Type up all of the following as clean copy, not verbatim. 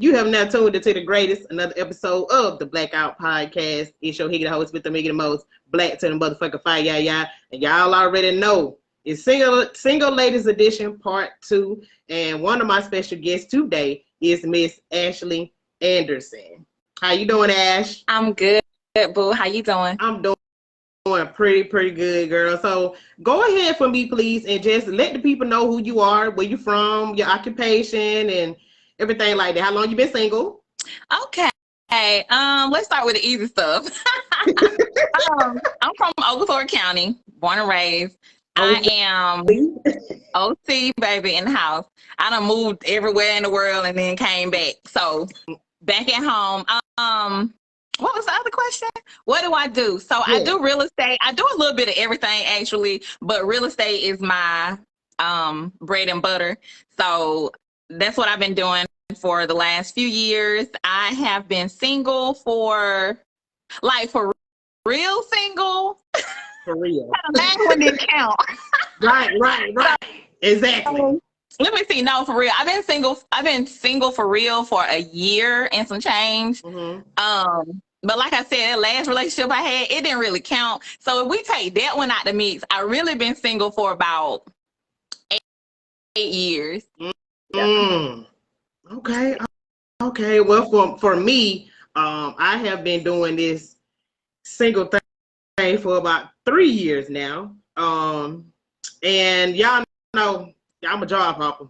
You have now tuned into the greatest, another episode of the Blackout Podcast. It's your Higgity host with the Miggity most black to the motherfucking fire, yeah. And y'all already know it's single ladies edition part 2. And one of my special guests today is Miss Ashley Anderson. How you doing, Ash? I'm good, boo. How you doing? I'm doing pretty good, girl. So go ahead for me, please, and just let the people know who you are, where you from, your occupation, and everything like that. How long you been single? Okay. Let's start with the easy stuff. I'm from Oglethorpe County, born and raised. I am OC, baby, in the house. I done moved everywhere in the world and then came back. So back at home. What was the other question? What do I do? So I do real estate. I do a little bit of everything actually, but real estate is my bread and butter. So that's what I've been doing for the last few years. I have been single for real single. For real. That one didn't count. Right. Exactly. Let me see. No, for real. I've been single for real for a year and some change. Mm-hmm. But like I said, that last relationship I had, it didn't really count. So if we take that one out the mix, I really been single for about 8 years. Mm. Okay. Well, for me, I have been doing this single thing for about 3 years now. And y'all know I'm a job hopper.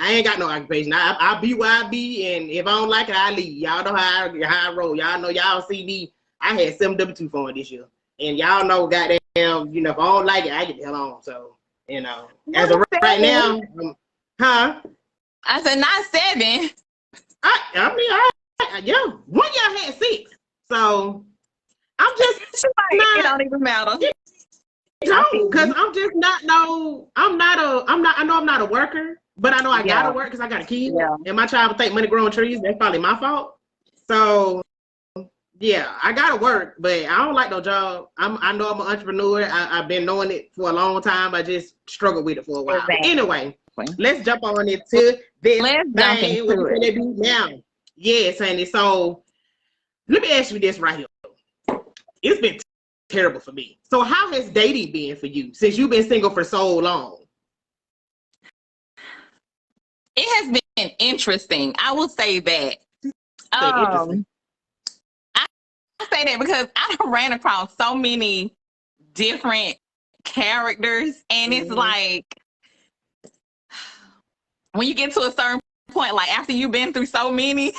I ain't got no occupation. I be where I be, and if I don't like it, I leave. Y'all know how I roll. Y'all know, y'all see me. I had 7 W-2 forms this year, and y'all know, goddamn, if I don't like it, I get the hell on. So, as of right now, I said not 7. Yeah, one y'all had 6. So I'm just it don't even matter. Because I'm just not I know I'm not a worker, but I know I gotta work because I got a kid, and my child will take money growing trees. That's probably my fault. So yeah, I gotta work, but I don't like no job. I know I'm an entrepreneur. I've been knowing it for a long time. I just struggled with it for a while. Exactly. Anyway, let's jump on into this thing. What can it be now? Yes, honey. So let me ask you this right here. It's been terrible for me. So how has dating been for you since you've been single for so long? It has been interesting. I will say that. I say that because I ran across so many different characters, and it's like when you get to a certain point, like after you've been through so many,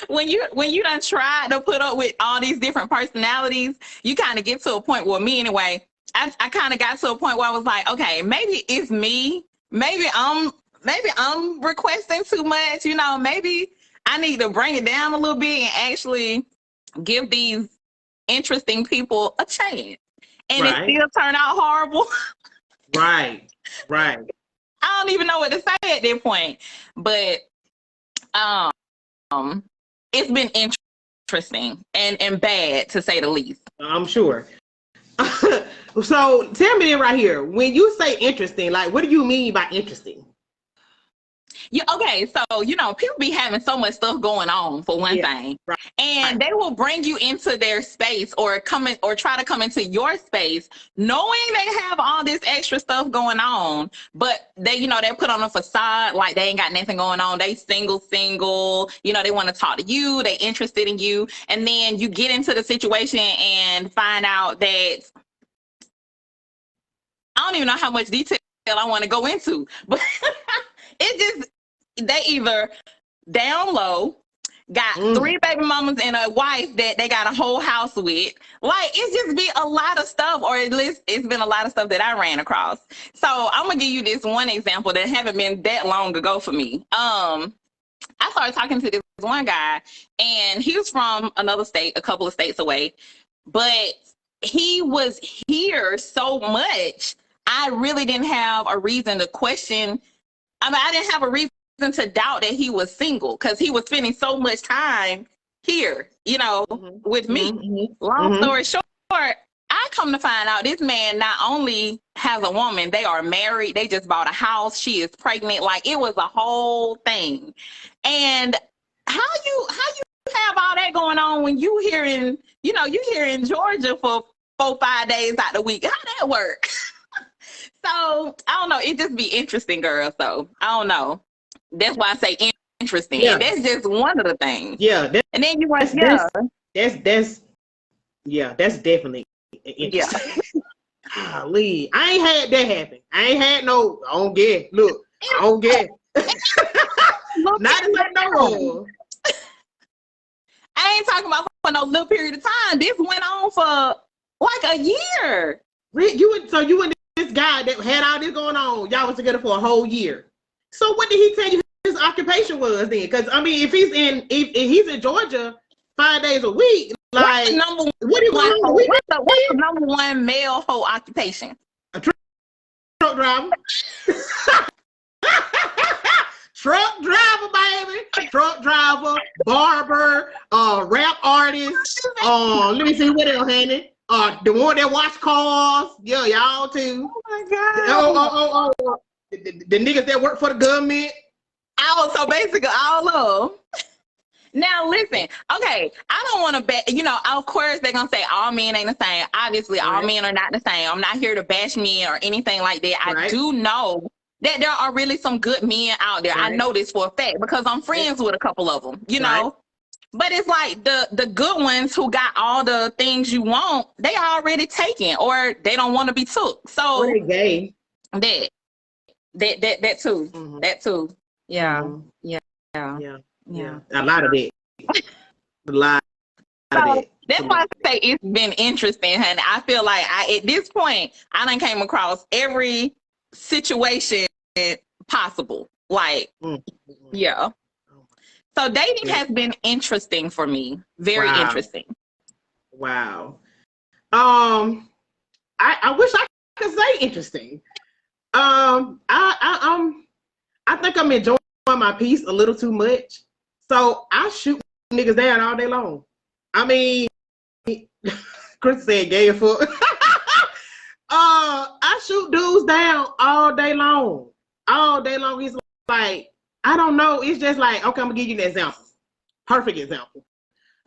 when you done tried to put up with all these different personalities, you kind of get to a point where me anyway, I kind of got to a point where I was like, okay, maybe it's me. Maybe I'm requesting too much. Maybe I need to bring it down a little bit and actually give these interesting people a chance. And it still turned out horrible. Right. I don't even know what to say at that point. But it's been interesting and bad, to say the least. I'm sure. So tell me then right here, when you say interesting, like what do you mean by interesting? Okay, so people be having so much stuff going on for one thing, and they will bring you into their space or try to come into your space, knowing they have all this extra stuff going on, but they put on a facade like they ain't got nothing going on. They single. They want to talk to you. They interested in you, and then you get into the situation and find out that I don't even know how much detail I want to go into, but they either down low got 3 baby mamas and a wife that they got a whole house with. Like, it's just be a lot of stuff, or at least it's been a lot of stuff that I ran across. So I'm gonna give you this one example that haven't been that long ago for me. I started talking to this one guy, and he was from another state, a couple of states away, but he was here so much, I really didn't have a reason to question. I didn't have a reason to doubt that he was single because he was spending so much time here, with me. Long story short, I I come to find out this man not only has a woman, they are married, they just bought a house, she is pregnant, like it was a whole thing. And how you have all that going on when you here in, you here in Georgia for 4-5 days out the week? How that work? So I don't know. It just be interesting, girl. So I don't know. That's why I say interesting. Yeah. And that's just one of the things. Yeah. And then you want that's definitely interesting. Golly, I ain't had that happen. I ain't had no. I don't get. Look, I don't get. Not as I know of. I ain't talking about for no little period of time. This went on for like a year. You and this guy that had all this going on, y'all was together for a whole year. So what did he tell you his occupation was then? Because I mean, if he's in Georgia 5 days a week, like what's the number one male whole occupation? A truck driver. Truck driver, baby. Truck driver, barber, rap artist. Let me see what else, honey. The one that wash cars. Yeah, y'all too. Oh my God. The niggas that work for the government. Oh, so basically all of them. Now listen, okay, I don't want to bet, of course they're going to say all men ain't the same. Obviously, all men are not the same. I'm not here to bash men or anything like that. I do know that there are really some good men out there. I know this for a fact because I'm friends with a couple of them, know. But it's like the good ones who got all the things you want, they already taken or they don't want to be took. So they gay. That too. Mm-hmm. That too. Yeah. Mm-hmm. Yeah. A lot of it. A lot of it. That's why I say it's been interesting, honey. I feel like at this point, I done came across every situation possible. Like, yeah. So dating has been interesting for me. Very interesting. Wow. I wish I could say interesting. I think I'm enjoying my piece a little too much. So I shoot niggas down all day long. I mean, Chris said gay as fuck. I shoot dudes down all day long. All day long. He's like, I don't know. It's just like, okay, I'm gonna give you an example. Perfect example.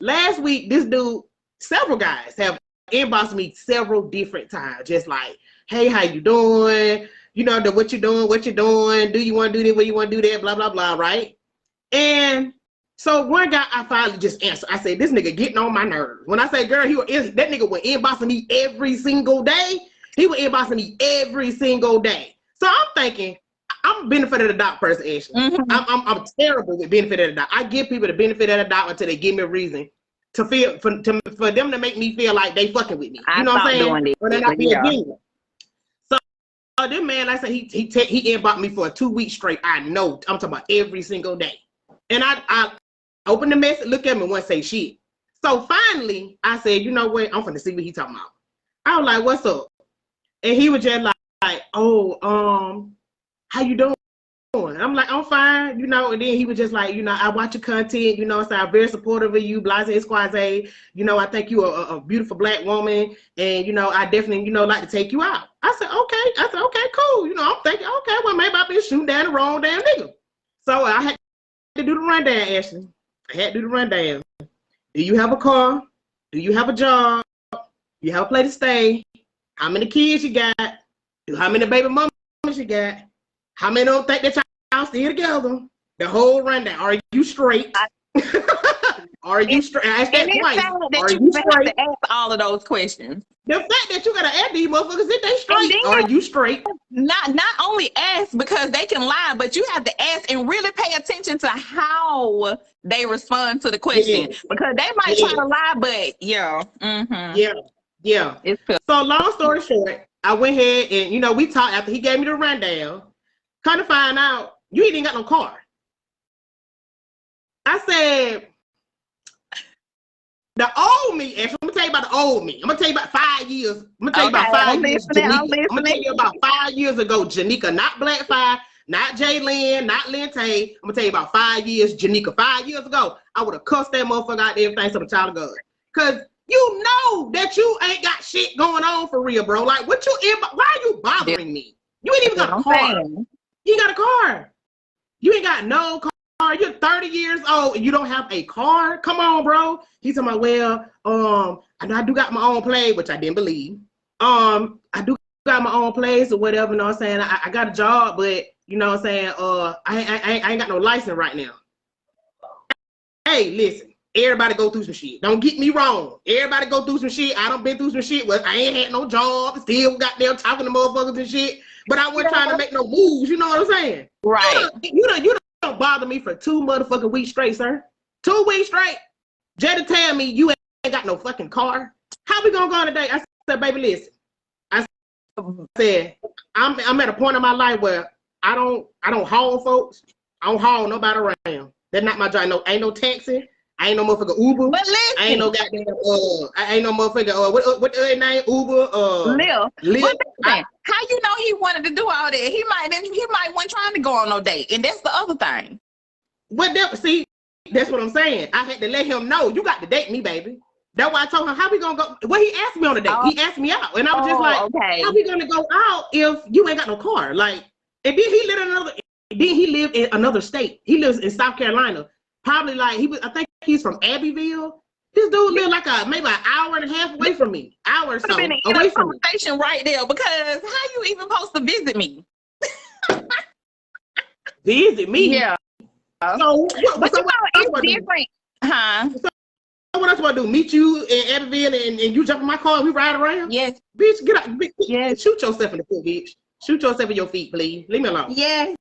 Last week, this dude, several guys have inboxed me several different times. Just like, hey, how you doing? What you doing? Do you want to do this? What you want to do that? Blah, blah, blah, right? And so one guy, I finally just answered. I said, this nigga getting on my nerves. When I say, girl, that nigga was inboxing me every single day. He was inboxing me every single day. So I'm thinking, I'm benefit of the doubt person, Ashley. Mm-hmm. I'm terrible with benefit of the doubt. I give people the benefit of the doubt until they give me a reason to feel for them to make me feel like they fucking with me. You know what I'm saying? Or they're not being genuine. So this man, like I said, he inboxed me for a 2 week straight. I know. I'm talking about every single day. And I opened the message, look at me, and won't say shit. So finally, I said, you know what? I'm finna see what he talking about. I was like, what's up? And he was just like, oh, how you doing? And I'm like, I'm fine, and then he was just like, I watch your content, so I'm very supportive of you, blase squaze, I think you are a beautiful black woman, and, I definitely, like to take you out. I said, okay, cool. I'm thinking, okay, well, maybe I've been shooting down the wrong damn nigga. So I had to do the rundown, Ashley. I had to do the rundown. Do you have a car? Do you have a job? Do you have a place to stay? How many kids you got? How many baby mamas you got? How many don't think that y'all still together? The whole rundown. Are you straight? Are you straight? I asked that twice. Are you straight? To ask all of those questions. The fact that you gotta ask these motherfuckers if they straight. Are you straight? Not only ask because they can lie, but you have to ask and really pay attention to how they respond to the question because they might try to lie, but yeah. So long story short, I went ahead and we talked after he gave me the rundown. Kind of find out you ain't even got no car. I said, the old me, Ashley, I'm gonna tell you about the old me. I'm gonna tell you about 5 years. I'm gonna tell you about 5 years. I'm gonna tell you about 5 years ago, Janika, not Black Five, not Jay Lynn, not Lynn Tay. I'm gonna tell you about 5 years, Janika. 5 years ago, I would have cussed that motherfucker out there everything some child of God. Cause You know that you ain't got shit going on for real, bro. Like, why are you bothering me? You ain't even got a car. You ain't got a car. You ain't got no car. You're 30 years old and you don't have a car. Come on, bro. He's talking about, well, I do got my own place, which I didn't believe. I do got my own place or whatever, you know what I'm saying? I got a job, but you know what I'm saying? I ain't got no license right now. Hey, listen. Everybody go through some shit. Don't get me wrong. Everybody go through some shit. I done been through some shit where I ain't had no job. Still got there talking to motherfuckers and shit. But I wasn't trying to make no moves. You know what I'm saying? Right. You don't bother me for 2 motherfucking weeks straight, sir. 2 weeks straight. Just to tell me you ain't got no fucking car. How we gonna go on a date? I said, baby, listen. I said, I'm at a point in my life where I don't haul folks. I don't haul nobody around. That's not my job. No, ain't no taxi. I ain't no motherfucker Uber. But listen, I ain't no goddamn I ain't no motherfucker what name Uber Lil. How you know he wanted to do all that? He might wasn't trying to go on no date, and that's the other thing. See, that's what I'm saying. I had to let him know you got to date me, baby. That's why I told him how we gonna go. Well, he asked me on a date. He asked me out, and I was just like, okay. How we gonna go out if you ain't got no car? Like, and then he lived in another state. He lives in South Carolina. Probably like I think he's from Abbeville. This dude lived like maybe an hour and a half away from me. Hour or so away from me. Conversation right there, because how you even supposed to visit me? Visit me? Yeah. So but it's different, huh? So what else want to do? Meet you in Abbeville and you jump in my car and we ride around? Yes. Bitch, get out. Bitch, yes. Shoot yourself in the foot, bitch. Shoot yourself in your feet, please. Leave me alone. Yeah.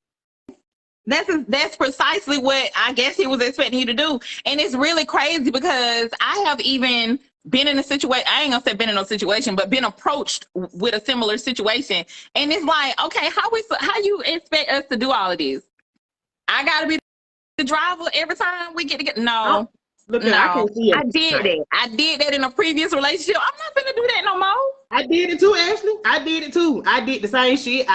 That's precisely what I guess he was expecting you to do. And it's really crazy because I have even been in a situation, I ain't gonna say been in a situation, but been approached with a similar situation. And it's like, okay, how you expect us to do all of this? I gotta be the driver every time we get together? No. Look, I can't see it. I did that in a previous relationship. I'm not gonna do that no more. I did it too, Ashley. I did it too. I did the same shit.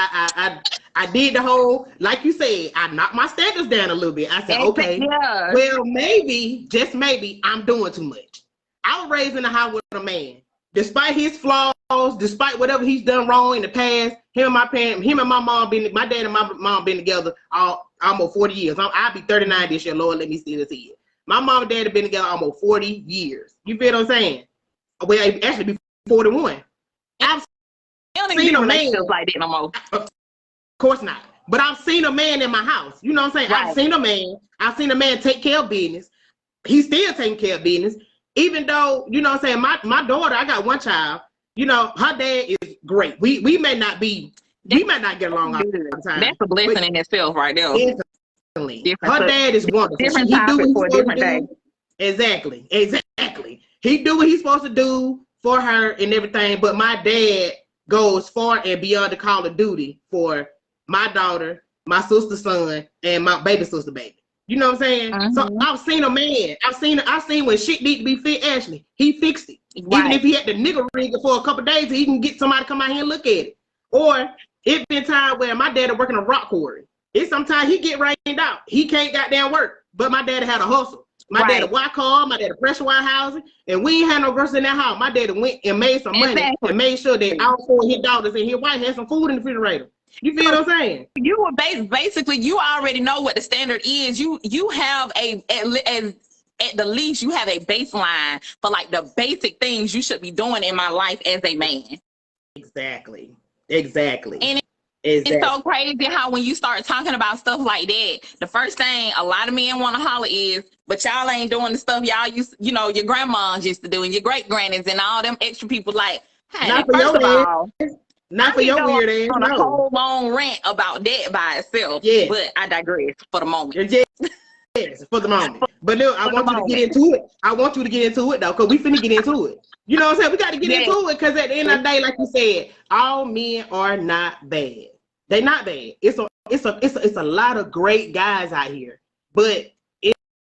I did the whole, like you said, I knocked my standards down a little bit. I said, okay, well, maybe, just maybe, I'm doing too much. I was raised in a house with a man. Despite his flaws, despite whatever he's done wrong in the past, him and my mom my dad and my mom been together almost 40 years. I'll be 39 this year. Lord, let me see this here. My mom and dad have been together almost 40 years. You feel what I'm saying? Well, actually, be 41. I've seen a man like that no more. Of course not. But I've seen a man in my house. You know what I'm saying? Right. I've seen a man take care of business. He's still taking care of business. Even though, you know what I'm saying, my daughter, I got one child, you know, her dad is great. We may not get along all the time. That's a blessing in itself right there. Her dad is wonderful. Different topic for a different day. Exactly. He do what he's supposed to do for her and everything, but my dad goes far and beyond the call of duty for my daughter, my sister's son, and my baby sister baby. You know what I'm saying? So I've seen a man. I've seen when shit need to be fit, Ashley. He fixed it. Right. Even if he had to nigga rig it for a couple of days, he can get somebody to come out here and look at it. Or it's been time where my dad working a rock quarry. It's sometimes he get rained out. He can't goddamn work. But my dad had a hustle. My dad a white car, my dad a pressure wire housing, and we ain't had no groceries in that house. My dad went and made some money and made sure that all 4 of his daughters and his wife had some food in the refrigerator. You feel what I'm saying? You were basically, you already know what the standard is. You have at the least you have a baseline for like the basic things you should be doing in my life as a man. Exactly. And it's so crazy how when you start talking about stuff like that, the first thing a lot of men want to holler is, but y'all ain't doing the stuff y'all used, you know, your grandmas used to do and your great grannies and all them extra people. Like, hey, first of all, not for your weird ass. On a whole long rant about that by itself. Yeah, but I digress for the moment. Yes, for the moment. But look, I want you to get into it. I want you to get into it though, because we finna get into it. You know what I'm saying? We got to get into it because at the end of the day, like you said, all men are not bad. They're not bad. It's a lot of great guys out here, but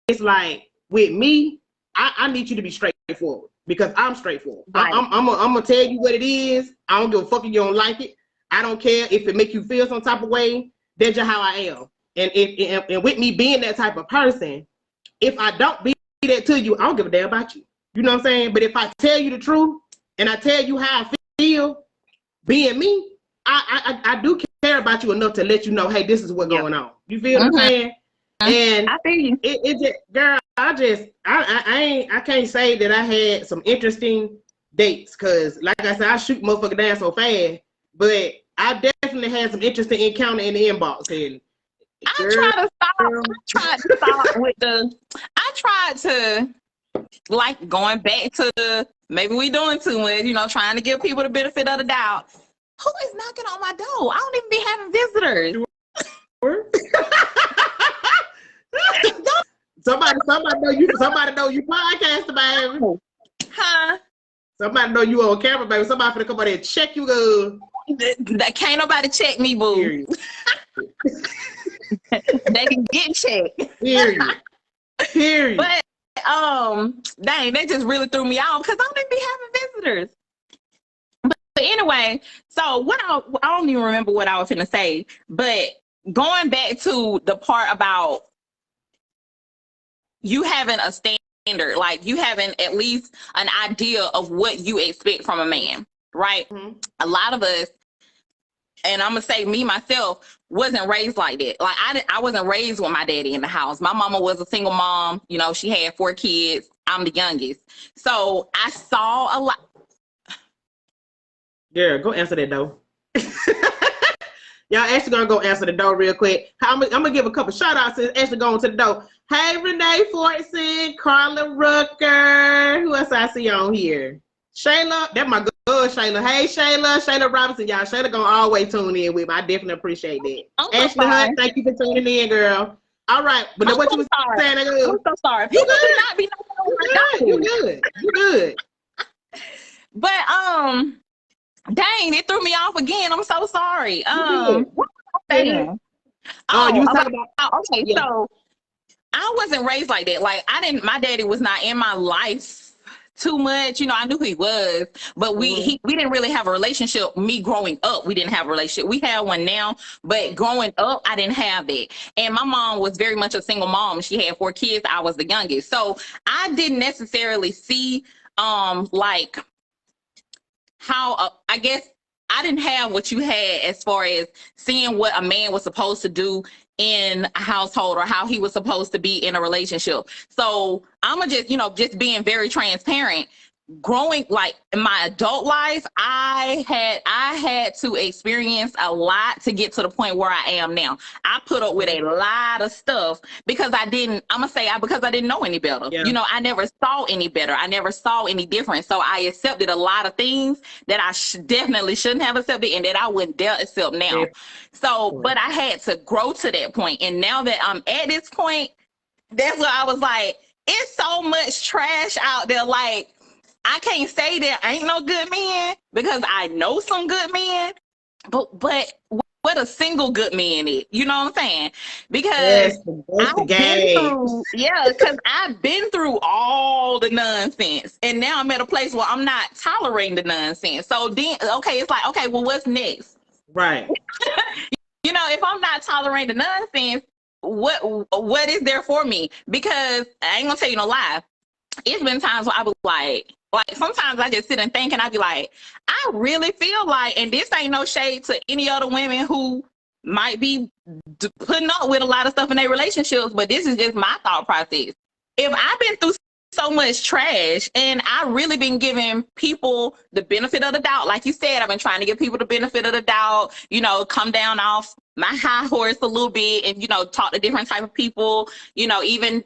it's like with me, I need you to be straightforward because I'm straightforward. Right. I'm gonna tell you what it is. I don't give a fuck if you don't like it. I don't care if it make you feel some type of way. That's just how I am. And with me being that type of person, if I don't be that to you, I don't give a damn about you. You know what I'm saying? But if I tell you the truth and I tell you how I feel, being me, I do care about you enough to let you know, hey, this is what's going on. You feel what I'm saying? And I feel you. It just, girl, I can't say that I had some interesting dates, because like I said, I shoot motherfucker down so fast, but I definitely had some interesting encounter in the inbox. And I tried to like going back to maybe we doing too much, you know, trying to give people the benefit of the doubt. Who is knocking on my door? I don't even be having visitors. Somebody know you podcast about it. Huh? Somebody know you on camera, baby. Somebody finna come out there and check you good. That can't nobody check me, boo. They can get checked. Period. But dang, that just really threw me off because I don't even be having visitors. But anyway, so what I don't even remember what I was finna say, but going back to the part about you having a standard, like you having at least an idea of what you expect from a man, right? Mm-hmm. A lot of us, and I'm gonna say me myself, wasn't raised like that. Like I wasn't raised with my daddy in the house. My mama was a single mom. You know, she had 4 kids. I'm the youngest, so I saw a lot. Yeah, go answer that though. Y'all actually gonna go answer the door real quick. I'm gonna give a couple shout outs to actually going to the door. Hey, Renee Fortson, Carla Rucker. Who else I see on here? Shayla, that's my good Shayla. Hey, Shayla Robinson, y'all. Shayla gonna always tune in with me. I definitely appreciate that. Ashley Hunt, thank you for tuning in, girl. All right, but what you was saying? I'm so sorry. You good? Do not be you good. But dang, it threw me off again. I'm so sorry. What was I saying? You was talking about. Okay, yeah. So I wasn't raised like that. Like my daddy was not in my life too much. You know, I knew who he was, but we didn't really have a relationship. Me growing up, we didn't have a relationship. We have one now, but growing up, I didn't have that. And my mom was very much a single mom. She had 4 kids. I was the youngest. So I didn't necessarily see like how I guess I didn't have what you had as far as seeing what a man was supposed to do in a household or how he was supposed to be in a relationship. So I'm gonna just being very transparent. Growing like in my adult life, I had to experience a lot to get to the point where I am now. I put up with a lot of stuff because I didn't know any better. Yeah. You know, I never saw any better. I never saw any different. So I accepted a lot of things that I definitely shouldn't have accepted and that I wouldn't dare accept now. Yeah. So, but I had to grow to that point. And now that I'm at this point, that's where I was like, it's so much trash out there. Like, I can't say there ain't no good men because I know some good men, but what a single good man is, you know what I'm saying? Because because I've been through all the nonsense, and now I'm at a place where I'm not tolerating the nonsense. So then, okay, it's like, okay, well, what's next? Right. You know, if I'm not tolerating the nonsense, what is there for me? Because I ain't gonna tell you no lie. It's been times where I was like sometimes I just sit and think and I be like, I really feel like, and this ain't no shade to any other women who might be putting up with a lot of stuff in their relationships, but this is just my thought process. If I've been through so much trash and I really been giving people the benefit of the doubt, like you said, I've been trying to give people the benefit of the doubt, you know, come down off my high horse a little bit and, you know, talk to different type of people, you know, even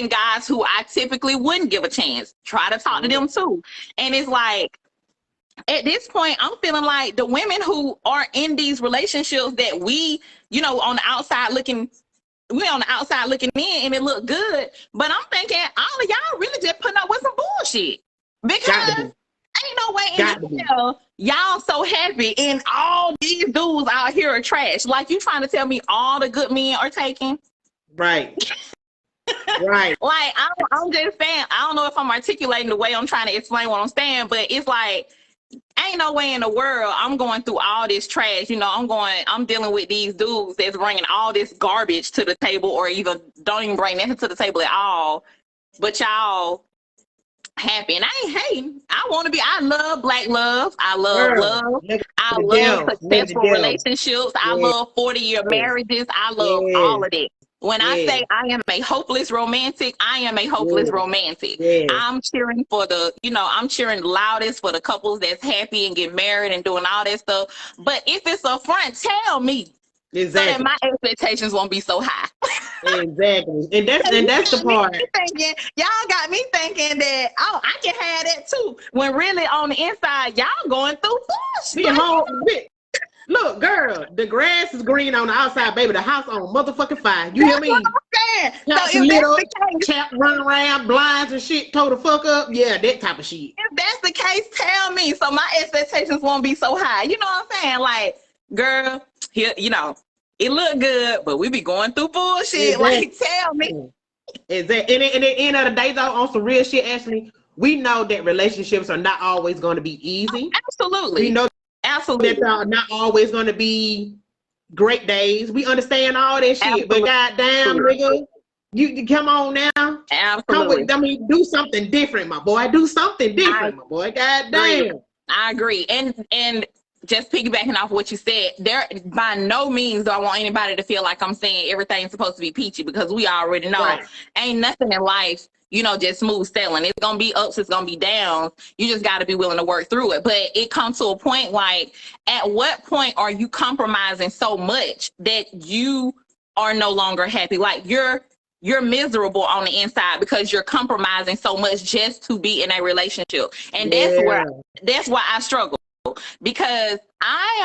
guys who I typically wouldn't give a chance, try to talk to them too. And it's like, at this point, I'm feeling like the women who are in these relationships that we, you know, on the outside looking in and it look good. But I'm thinking all of y'all really just putting up with some bullshit because ain't no way in hell y'all so happy and all these dudes out here are trash. Like you trying to tell me all the good men are taken? Right. Right. Like I'm just saying, I don't know if I'm articulating the way I'm trying to explain what I'm saying, but it's like ain't no way in the world I'm going through all this trash. You know, I'm dealing with these dudes that's bringing all this garbage to the table or even don't even bring nothing to the table at all. But y'all happy. And I ain't hating. I love black love. I love Girl, love. nigga, I the love devil, nigga, the successful devil. relationships. I Yes, love 40-year marriages. I love yes, all of that. When I yes, say I am a hopeless romantic, I am a hopeless yes, romantic. yes. I'm cheering for I'm cheering loudest for the couples that's happy and get married and doing all that stuff. But if it's a front, tell me so that Exactly. my expectations won't be so high. Exactly. And that's the part. Y'all got me thinking that, oh, I can have that too. When really on the inside, y'all going through Be bullshit. home. Look, girl, the grass is green on the outside, baby. The house on motherfucking fire. You hear That's what me? I'm saying. So Couch if lit that's up, the case, chap running around, blinds and shit, toe the fuck up. Yeah, that type of shit. if that's the case, tell me so my expectations won't be so high. You know what I'm saying? Like, girl, here, it look good, but we be going through bullshit. Exactly. Like, tell me. Exactly. And at the end of the day, though, on some real shit, Ashley, we know that relationships are not always going to be easy. Absolutely. We know Absolutely. that they're not always going to be great days. We understand all that shit. Absolutely. But goddamn, nigga, you come on now. Absolutely. Do something different, my boy. Do something different, my boy. Goddamn. I agree. And just piggybacking off what you said, there by no means do I want anybody to feel like I'm saying everything's supposed to be peachy, because we already know ain't nothing in life, just smooth sailing. It's gonna be ups, it's gonna be downs. You just gotta be willing to work through it. But it comes to a point, like, at what point are you compromising so much that you are no longer happy? Like, you're miserable on the inside because you're compromising so much just to be in a relationship. And that's why I struggle, because I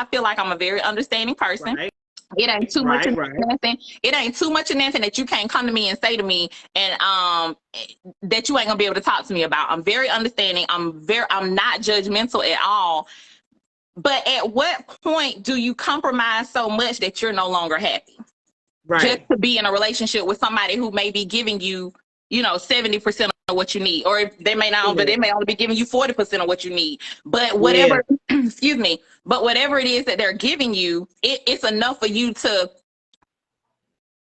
feel like I'm a very understanding person. Right. It ain't too much of nothing. It ain't too much of nothing that you can't come to me and say to me and that you ain't gonna be able to talk to me about. I'm very understanding. I'm not judgmental at all. But at what point do you compromise so much that you're no longer happy? Right. Just to be in a relationship with somebody who may be giving you, 70% of what you need, or they may not, but they may only be giving you 40% of what you need. But whatever, excuse me, but whatever it is that they're giving you, it's enough for you to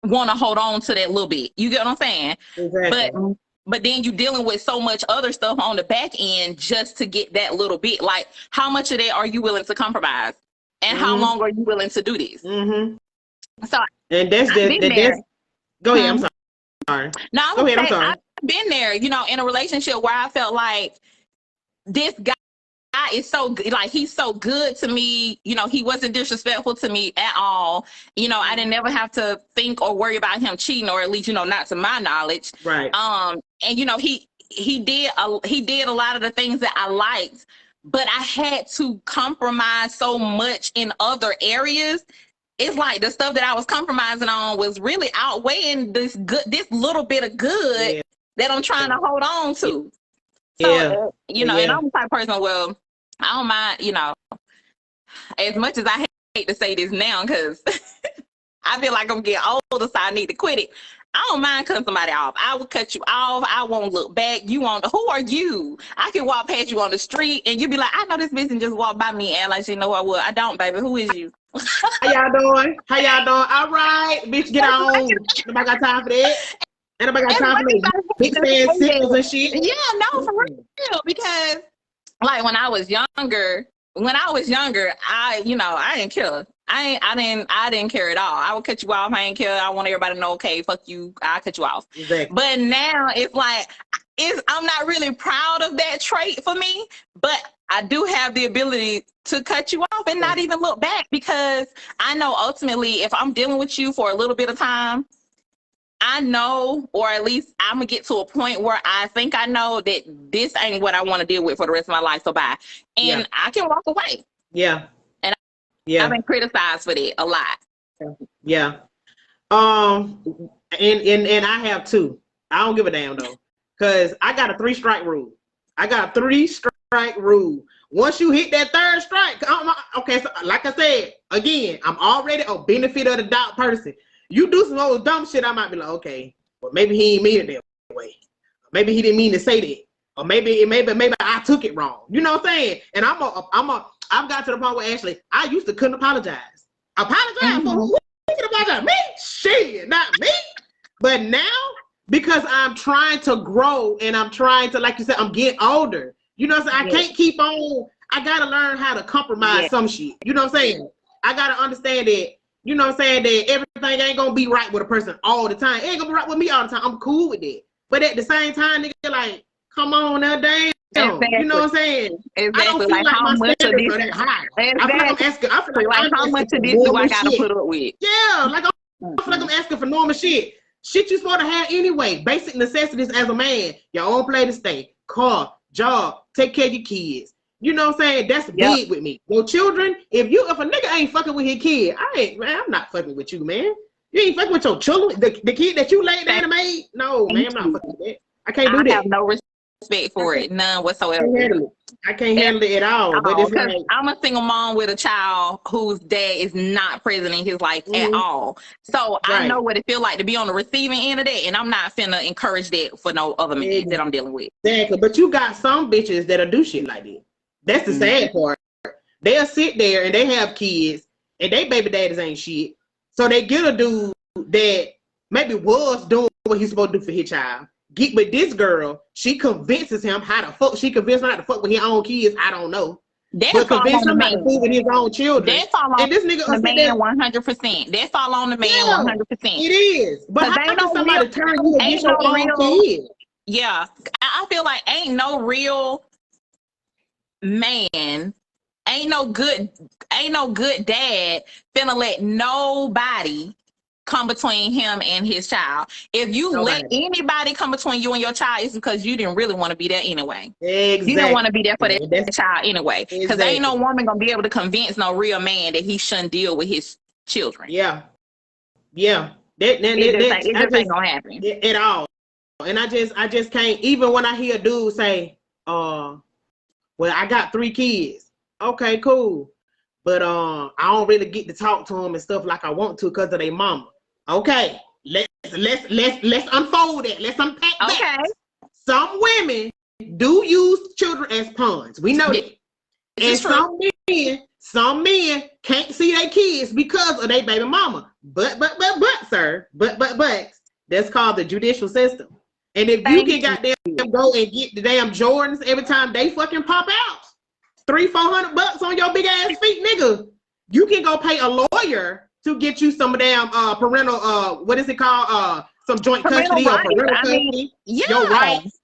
want to hold on to that little bit. You get what I'm saying? Exactly. But then you're dealing with so much other stuff on the back end just to get that little bit. Like, how much of that are you willing to compromise? And how long are you willing to do this? So, and that's go ahead. I'm sorry. No, I'm sorry. I've been there, in a relationship where I felt like this guy is so good, like, he's so good to me. He wasn't disrespectful to me at all. I didn't never have to think or worry about him cheating, or at least, not to my knowledge. Right. And he did a lot of the things that I liked, but I had to compromise so much in other areas. It's like the stuff that I was compromising on was really outweighing this little bit of good that I'm trying to hold on to. So, and I'm the type of person, well, I don't mind, as much as I hate to say this now, because I feel like I'm getting older, so I need to quit it. I don't mind cutting somebody off. I will cut you off. I won't look back. Who are you? I can walk past you on the street and you be like, I know this bitch and just walk by me and like she know I would. I don't, baby. Who is you? How y'all doing? All right, bitch, get on. Nobody got time for that. Ain't nobody got time for that. Big fan signals and shit. Yeah, no, for real. Because like when I was younger, I didn't care. I didn't care at all. I would cut you off. I didn't care. I want everybody to know, okay, fuck you. I'll cut you off. Exactly. But now it's like, I'm not really proud of that trait for me, but I do have the ability to cut you off and not even look back, because I know ultimately if I'm dealing with you for a little bit of time, I know, or at least I'm gonna get to a point where I think I know that this ain't what I want to deal with for the rest of my life. So bye. And I can walk away. Yeah. And I've been criticized for that a lot. Yeah. And I have too. I don't give a damn though. Cause I got a 3-strike rule. Once you hit that 3rd strike, okay, so like I said, again, I'm already a benefit of the doubt person. You do some old dumb shit, I might be like, okay, well, maybe he ain't mean it that way. Maybe he didn't mean to say that. Or maybe I took it wrong. You know what I'm saying? And I've got to the point where actually I used to couldn't apologize. Apologize for who can apologize? Me? Shit, not me. But now because I'm trying to grow and I'm trying to, like you said, I'm getting older. You know what I'm saying? I can't keep on. I gotta learn how to compromise some shit. You know what I'm saying? I gotta understand that. You know what I'm saying? That everything ain't gonna be right with a person all the time. It ain't gonna be right with me all the time. I'm cool with that. But at the same time, nigga, like, come on now, damn. Exactly. You know what I'm saying? Exactly. I don't feel like my standards are that high. Exactly. I feel like I'm asking. I feel like how I'm much asking of for this do I normal gotta shit. put up with? Yeah, like I feel like I'm asking for normal shit. Shit you supposed to have anyway. Basic necessities as a man. Your own place to stay, car, job, take care of your kids. You know what I'm saying? That's big with me. Your children, if a nigga ain't fucking with his kid, I'm not fucking with you, man. You ain't fucking with your children. The kid that you laid down and made? No, man, I'm not fucking with that. I can't do that. I have no respect for it. None whatsoever. I can't handle it at all. But it's like, I'm a single mom with a child whose dad is not present in his life at all. So I know what it feels like to be on the receiving end of that, and I'm not finna encourage that for no other man that I'm dealing with. Exactly. But you got some bitches that'll do shit like that. That's the sad part. They'll sit there and they have kids and they baby daddies ain't shit. So they get a dude that maybe was doing what he's supposed to do for his child. Get with this girl, she convinces him how to fuck. She convinced him how to fuck with his own kids. I don't know. But convince him how to fuck with his own children. That's all on and this nigga the man 100%. That's all on the man 100%. It is. But how can somebody turn you against your own kid? Yeah. I feel like ain't no real man, ain't no good dad finna let nobody come between him and his child. If you let anybody come between you and your child, it's because you didn't really want to be there anyway. Exactly. You didn't want to be there for that child anyway. Because ain't no woman gonna be able to convince no real man that he shouldn't deal with his children. Yeah. It just ain't gonna happen at all. And I just can't. Even when I hear a dude say, well, I got 3 kids. Okay, cool. But I don't really get to talk to them and stuff like I want to because of their mama. Okay, let's unfold that. Let's unpack that. Some women do use children as pawns. We know that. And some men can't see their kids because of their baby mama. But sir, but that's called the judicial system. And if you can goddamn go and get the damn Jordans every time they fucking pop out, $300-400 on your big ass feet, nigga, you can go pay a lawyer to get you some damn parental what is it called? Some joint custody or parental custody. Your rights.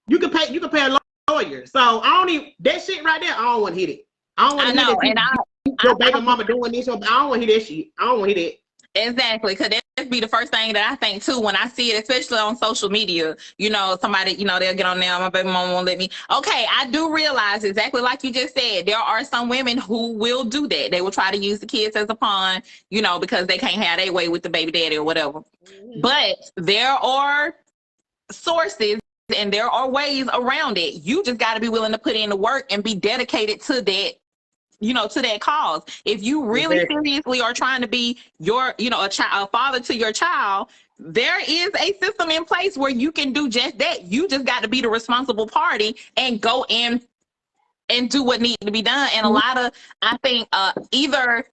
You can pay a lawyer. So I don't even that shit right there. I don't want to hit it. I don't want to hear that. Your baby mama doing this. I don't want to hear that shit. I don't want to hear that. Exactly, because that'd be the first thing that I think too when I see it, especially on social media. You know, somebody, they'll get on there, my baby mama won't let me. Okay, I do realize exactly like you just said, there are some women who will do that. They will try to use the kids as a pawn, because they can't have their way with the baby daddy or whatever. But there are sources and there are ways around it. You just got to be willing to put in the work and be dedicated to that. To that cause. If you really seriously are trying to be a father to your child, there is a system in place where you can do just that. You just got to be the responsible party and go in and do what needs to be done. And a lot of, I think, either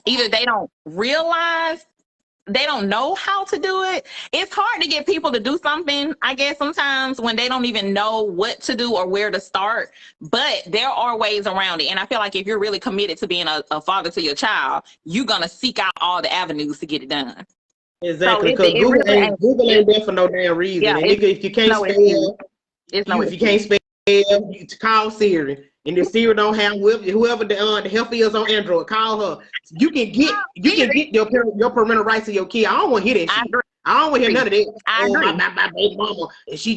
they don't realize, they don't know how to do it. It's hard to get people to do something, I guess, sometimes when they don't even know what to do or where to start. But there are ways around it. And I feel like if you're really committed to being a father to your child, you're going to seek out all the avenues to get it done. Exactly. Because Google ain't there for no damn reason. Yeah, and if you can't spell, if you can't spell, you call Siri. And if Siri don't have whoever the help is on Android, call her. You can get your parental rights to your kid. I don't want to hear that shit. I don't want to hear none of that. I agree. My baby mama, and she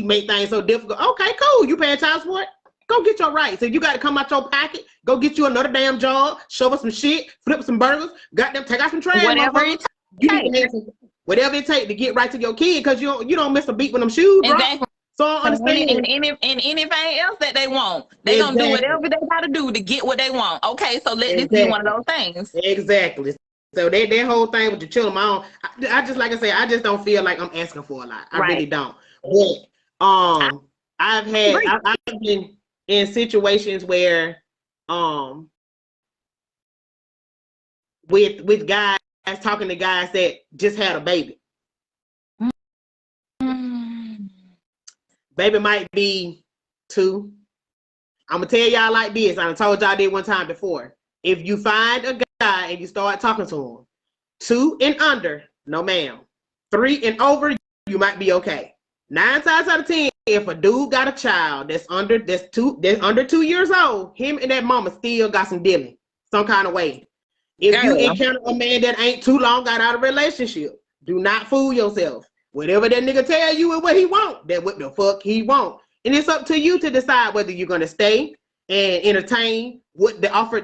make things so difficult. Okay, cool. You paying child support? Go get your rights. If you got to come out your pocket, go get you another damn job, show us some shit, flip some burgers, goddamn take out some trash. Whatever it takes. Whatever it takes to get right to your kid, because you don't miss a beat with them shoes, bro. Exactly. So I understand. And anything else that they want, they're going to do whatever they got to do to get what they want. Okay, so let this be one of those things. Exactly. So that whole thing with the children, I just, like I said, I just don't feel like I'm asking for a lot. I really don't. But I've been in situations where with guys talking to guys that just had a baby. Baby might be 2. I'm gonna tell y'all like this. I told y'all this one time before. If you find a guy and you start talking to him, 2 and under, no ma'am. 3 and over, you might be okay. 9 times out of 10, if a dude got a child that's under 2 years old, him and that mama still got some dealing, some kind of way. If you encounter a man that ain't too long got out of a relationship, do not fool yourself. Whatever that nigga tell you is what he want. That what the fuck he want. And it's up to you to decide whether you're gonna stay and entertain what the offer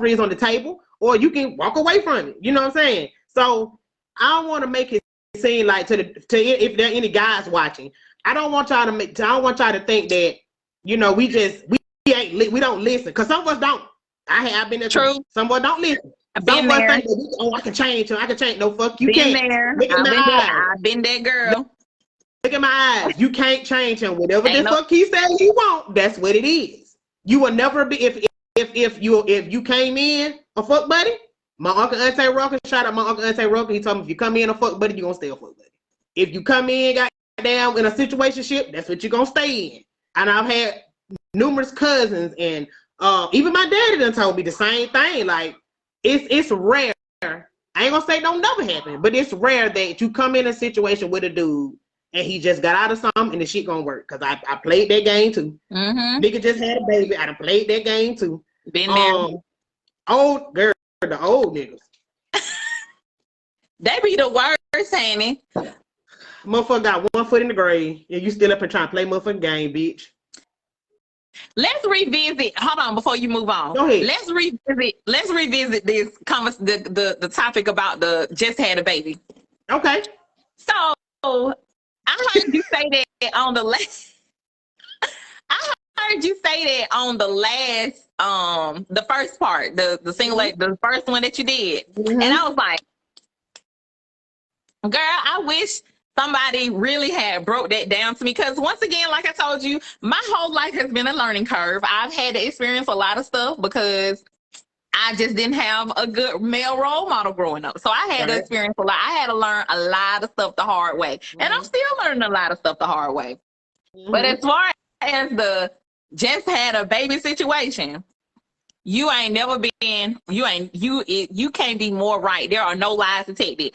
is on the table, or you can walk away from it. You know what I'm saying? So I don't want to make it seem like if there are any guys watching, I don't want y'all to think that, you know, we don't listen, because some of us don't. I've been there. True. Some of us don't listen. Some of us think that I can change him. I can change. No, fuck, you been can't. there. I've been that girl. Look at my eyes. You can't change him. Whatever the fuck he said he want, that's what it is. You will never be if you came in a fuck buddy. My uncle Auntie Rocker, shout out my uncle Auntie Rocker. He told me if you come in a fuck buddy, you gonna stay a fuck buddy. If you come in goddamn in a situationship, that's what you're gonna stay in. And I've had numerous cousins, and even my daddy done told me the same thing. Like it's rare. I ain't gonna say don't never happen, but it's rare that you come in a situation with a dude and he just got out of something and the shit gonna work. Cause I played that game too. Nigga just had a baby. I done played that game too. Been there. Old girl, the old niggas. They be the worst, ain't it? Motherfucker got 1 foot in the grave and you still up and trying to play motherfucking game, bitch. Let's revisit. Hold on, before you move on. Go ahead. Let's revisit this the topic about the just had a baby. Okay. So I heard you say that on the last. I heard you say that on the last, the first part, the single, the first one that you did, and I was like, girl, I wish somebody really had broke that down to me, because once again, like I told you, my whole life has been a learning curve. I've had to experience a lot of stuff because I just didn't have a good male role model growing up. So I had to experience a lot. I had to learn a lot of stuff the hard way. And I'm still learning a lot of stuff the hard way. But as far as the just had a baby situation, you ain't never been, you can't be more right. There are no lies detected.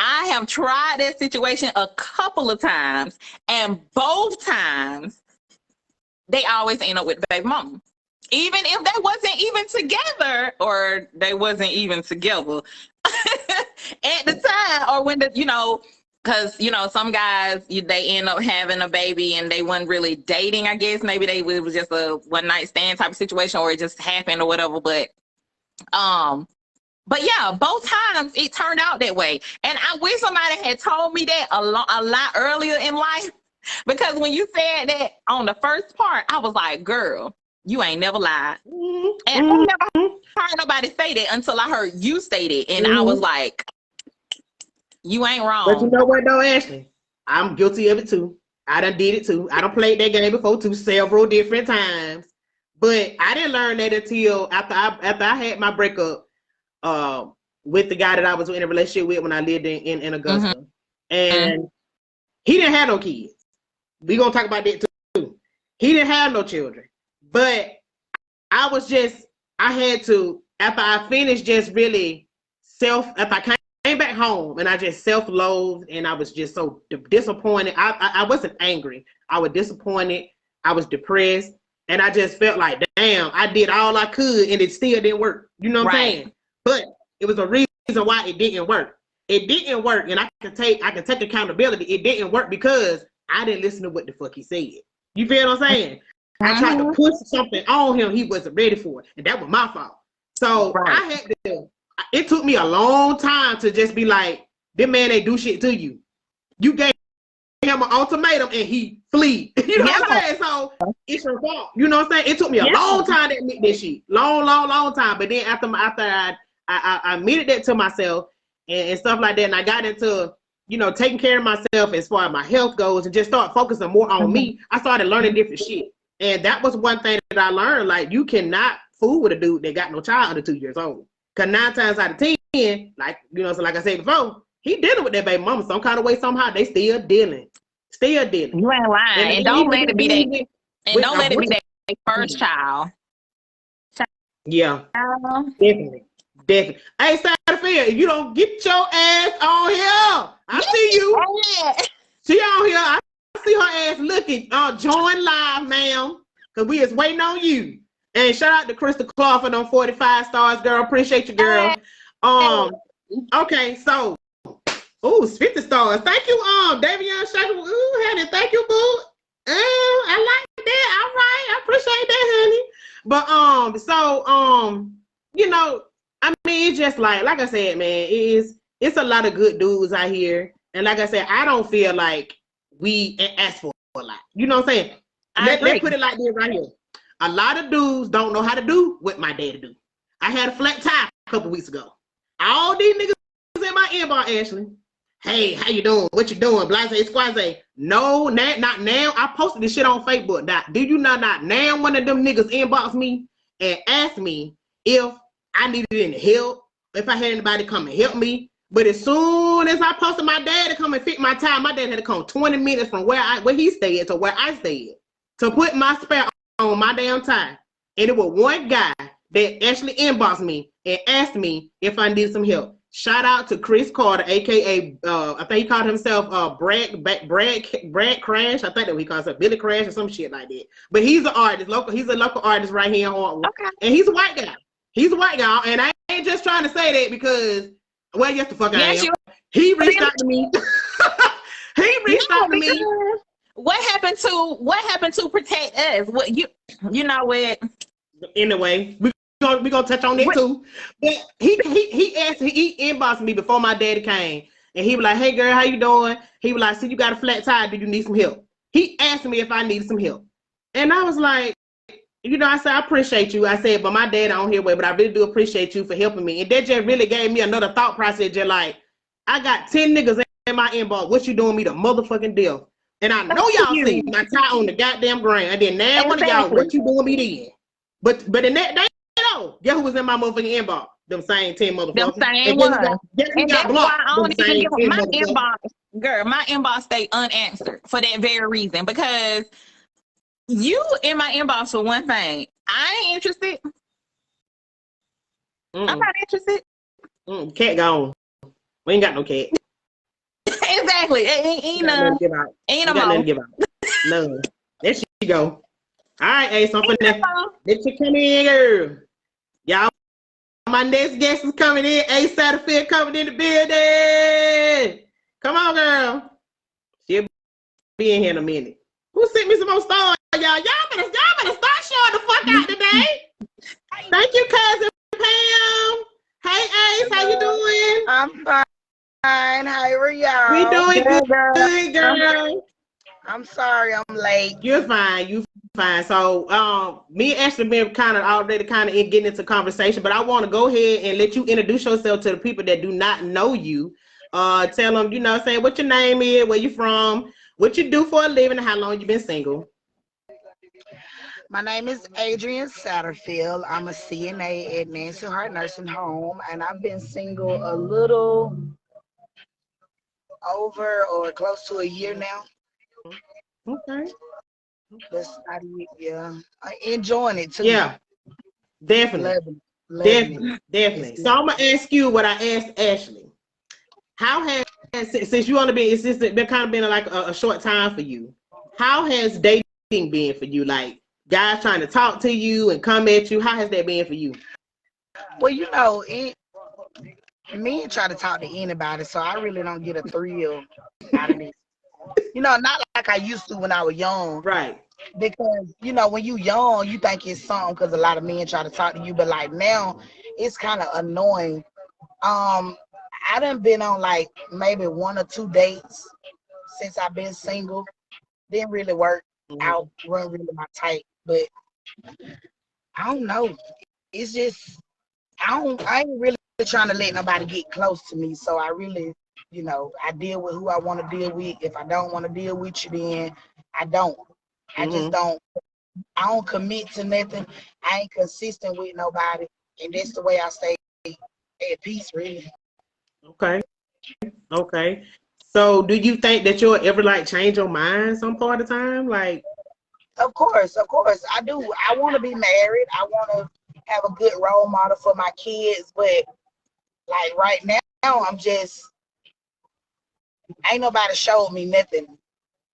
I have tried that situation a couple of times, and both times they always end up with the baby mama. Even if they wasn't even together, or they wasn't even together at the time, or when because some guys, they end up having a baby and they weren't really dating, I guess. Maybe it was just a one night stand type of situation, or it just happened or whatever. But yeah, both times it turned out that way. And I wish somebody had told me that a lot earlier in life, because when you said that on the first part, I was like, girl, you ain't never lied. And I never heard nobody say that until I heard you say it. And I was like, you ain't wrong. But you know what though, Ashley? I'm guilty of it too. I done did it too. I done played that game before too, several different times. But I didn't learn that until after I had my breakup with the guy that I was in a relationship with when I lived in Augusta. And he didn't have no kids. We gonna talk about that too. He didn't have no children. But I had to, after I finished just really after I came back home and I just self-loathed, and I was just so disappointed. I wasn't angry. I was disappointed. I was depressed. And I just felt like, damn, I did all I could and it still didn't work. You know what I'm saying? But it was a reason why it didn't work. It didn't work, and I can take accountability. It didn't work because I didn't listen to what the fuck he said. You feel what I'm saying? I tried to push something on him he wasn't ready for, and that was my fault. So I had to. It took me a long time to just be like, this man ain't do shit to you. You gave him an ultimatum and he flee. You know what I'm saying? So it's your fault. You know what I'm saying? It took me a long time to admit this shit. Long time. But then after I admitted that to myself and stuff like that, and I got into, taking care of myself as far as my health goes, and just start focusing more on me, I started learning different shit. And that was one thing that I learned. Like, you cannot fool with a dude that got no child under 2 years old. Because 9 times out of 10, like I said before, he dealing with that baby mama some kind of way, somehow. They still dealing. Still dealing. You ain't lying. And don't let it be that. And don't let it be that first child. Yeah, definitely. Definitely. Hey, Satterfield, if you don't get your ass on here, I see you. She on here. I see her ass looking. Join live, ma'am, because we is waiting on you. And shout out to Crystal Clawford on 45 stars, girl. Appreciate you, girl. Okay, so, ooh, 50 stars. Thank you, Davion Shaker. Ooh, honey, thank you, boo. I like that. All right, I appreciate that, honey. But so you know, I mean, it's just like I said, man, it's a lot of good dudes out here, and like I said, I don't feel like we ask for a lot. You know what I'm saying? Let's put it like this right here. A lot of dudes don't know how to do what my daddy do. I had a flat tire a couple weeks ago. All these niggas in my inbox, Ashley. Hey, how you doing? What you doing? Blase, squaze. No, not now. I posted this shit on Facebook. Do you not now one of them niggas inbox me and ask me if I needed any help, if I had anybody come and help me? But as soon as I posted my dad to come and fix my tire, my dad had to come 20 minutes from where he stayed to where I stayed to put my spare on my damn tire. And it was one guy that actually inboxed me and asked me if I needed some help. Shout out to Chris Carter, aka I think he called himself Brad Crash. I think that he calls it Billy Crash or some shit like that. But he's an artist, he's a local artist right here in Hartwood. Okay. And he's a white guy. He's a white guy, and I ain't just trying to say that because, well, yes the fuck I am. He reached out to me. He reached out to me. What happened to protect us? What you know what? Anyway, we gonna touch on that too. But he inboxed me before my daddy came, and he was like, "Hey girl, how you doing?" He was like, "See, you got a flat tire. Do you need some help?" He asked me if I needed some help, and I was like, you know, I said, I appreciate you. I said, but my dad on here way, but I really do appreciate you for helping me. And that just really gave me another thought process. Just like, I got 10 niggas in my inbox. What you doing me the motherfucking deal? And I know y'all see my tie on the goddamn ground. And then now one of y'all, what you doing me then? But in that day, guess who was in my motherfucking inbox? Them same 10 motherfuckers. Them same ones. And that's why I don't even give my inbox. Girl, my inbox stay unanswered for that very reason. Because you in my inbox for one thing. I ain't interested. I'm not interested. Cat gone. We ain't got no cat. Exactly. Ain't no nothing to give out. None. There she go. All right, Ace, I'm finna let you come in, girl. Y'all, my next guest is coming in. Ace Satterfield coming in the building. Come on, girl. She'll be in here in a minute. Who sent me some more stars, y'all? Y'all better start showing the fuck out today. Thank you, cousin Pam. Hey, Ace, how you doing? I'm fine. How are y'all? We doing good, girl. I'm sorry I'm late. You're fine. You fine. So, me and Ashley been already getting into conversation, but I want to go ahead and let you introduce yourself to the people that do not know you. Tell them, you know, say what your name is, where you from, what you do for a living, and how long you been single. My name is Adrian Satterfield. I'm a CNA at Nancy Hart Nursing Home, and I've been single a little over or close to a year now. Okay. That's not it, yeah. I'm enjoying it too. Yeah, definitely. Definitely. So I'm gonna ask you what I asked Ashley. How has, since you only been, it's just been kind of been like a short time for you, how has dating been for you? Like guys trying to talk to you and come at you, how has that been for you? Well, you know, men try to talk to anybody, so I really don't get a thrill out of this. You know, not like I used to when I was young. Right. Because, you know, when you young, you think it's something because a lot of men try to talk to you. But, like, now, it's kind of annoying. I done been on, like, maybe 1 or 2 dates since I've been single. Didn't really work out, wasn't really my type. But, I don't know. It's just, I ain't really trying to let nobody get close to me. So, I really, you know, I deal with who I want to deal with. If I don't want to deal with you, then I don't. I just don't. I don't commit to nothing. I ain't consistent with nobody, and that's the way I stay at peace, really. Okay. So do you think that you'll ever like change your mind some part of the time? Like, Of course, I do. I want to be married. I want to have a good role model for my kids, but like right now, I'm just ain't nobody showed me nothing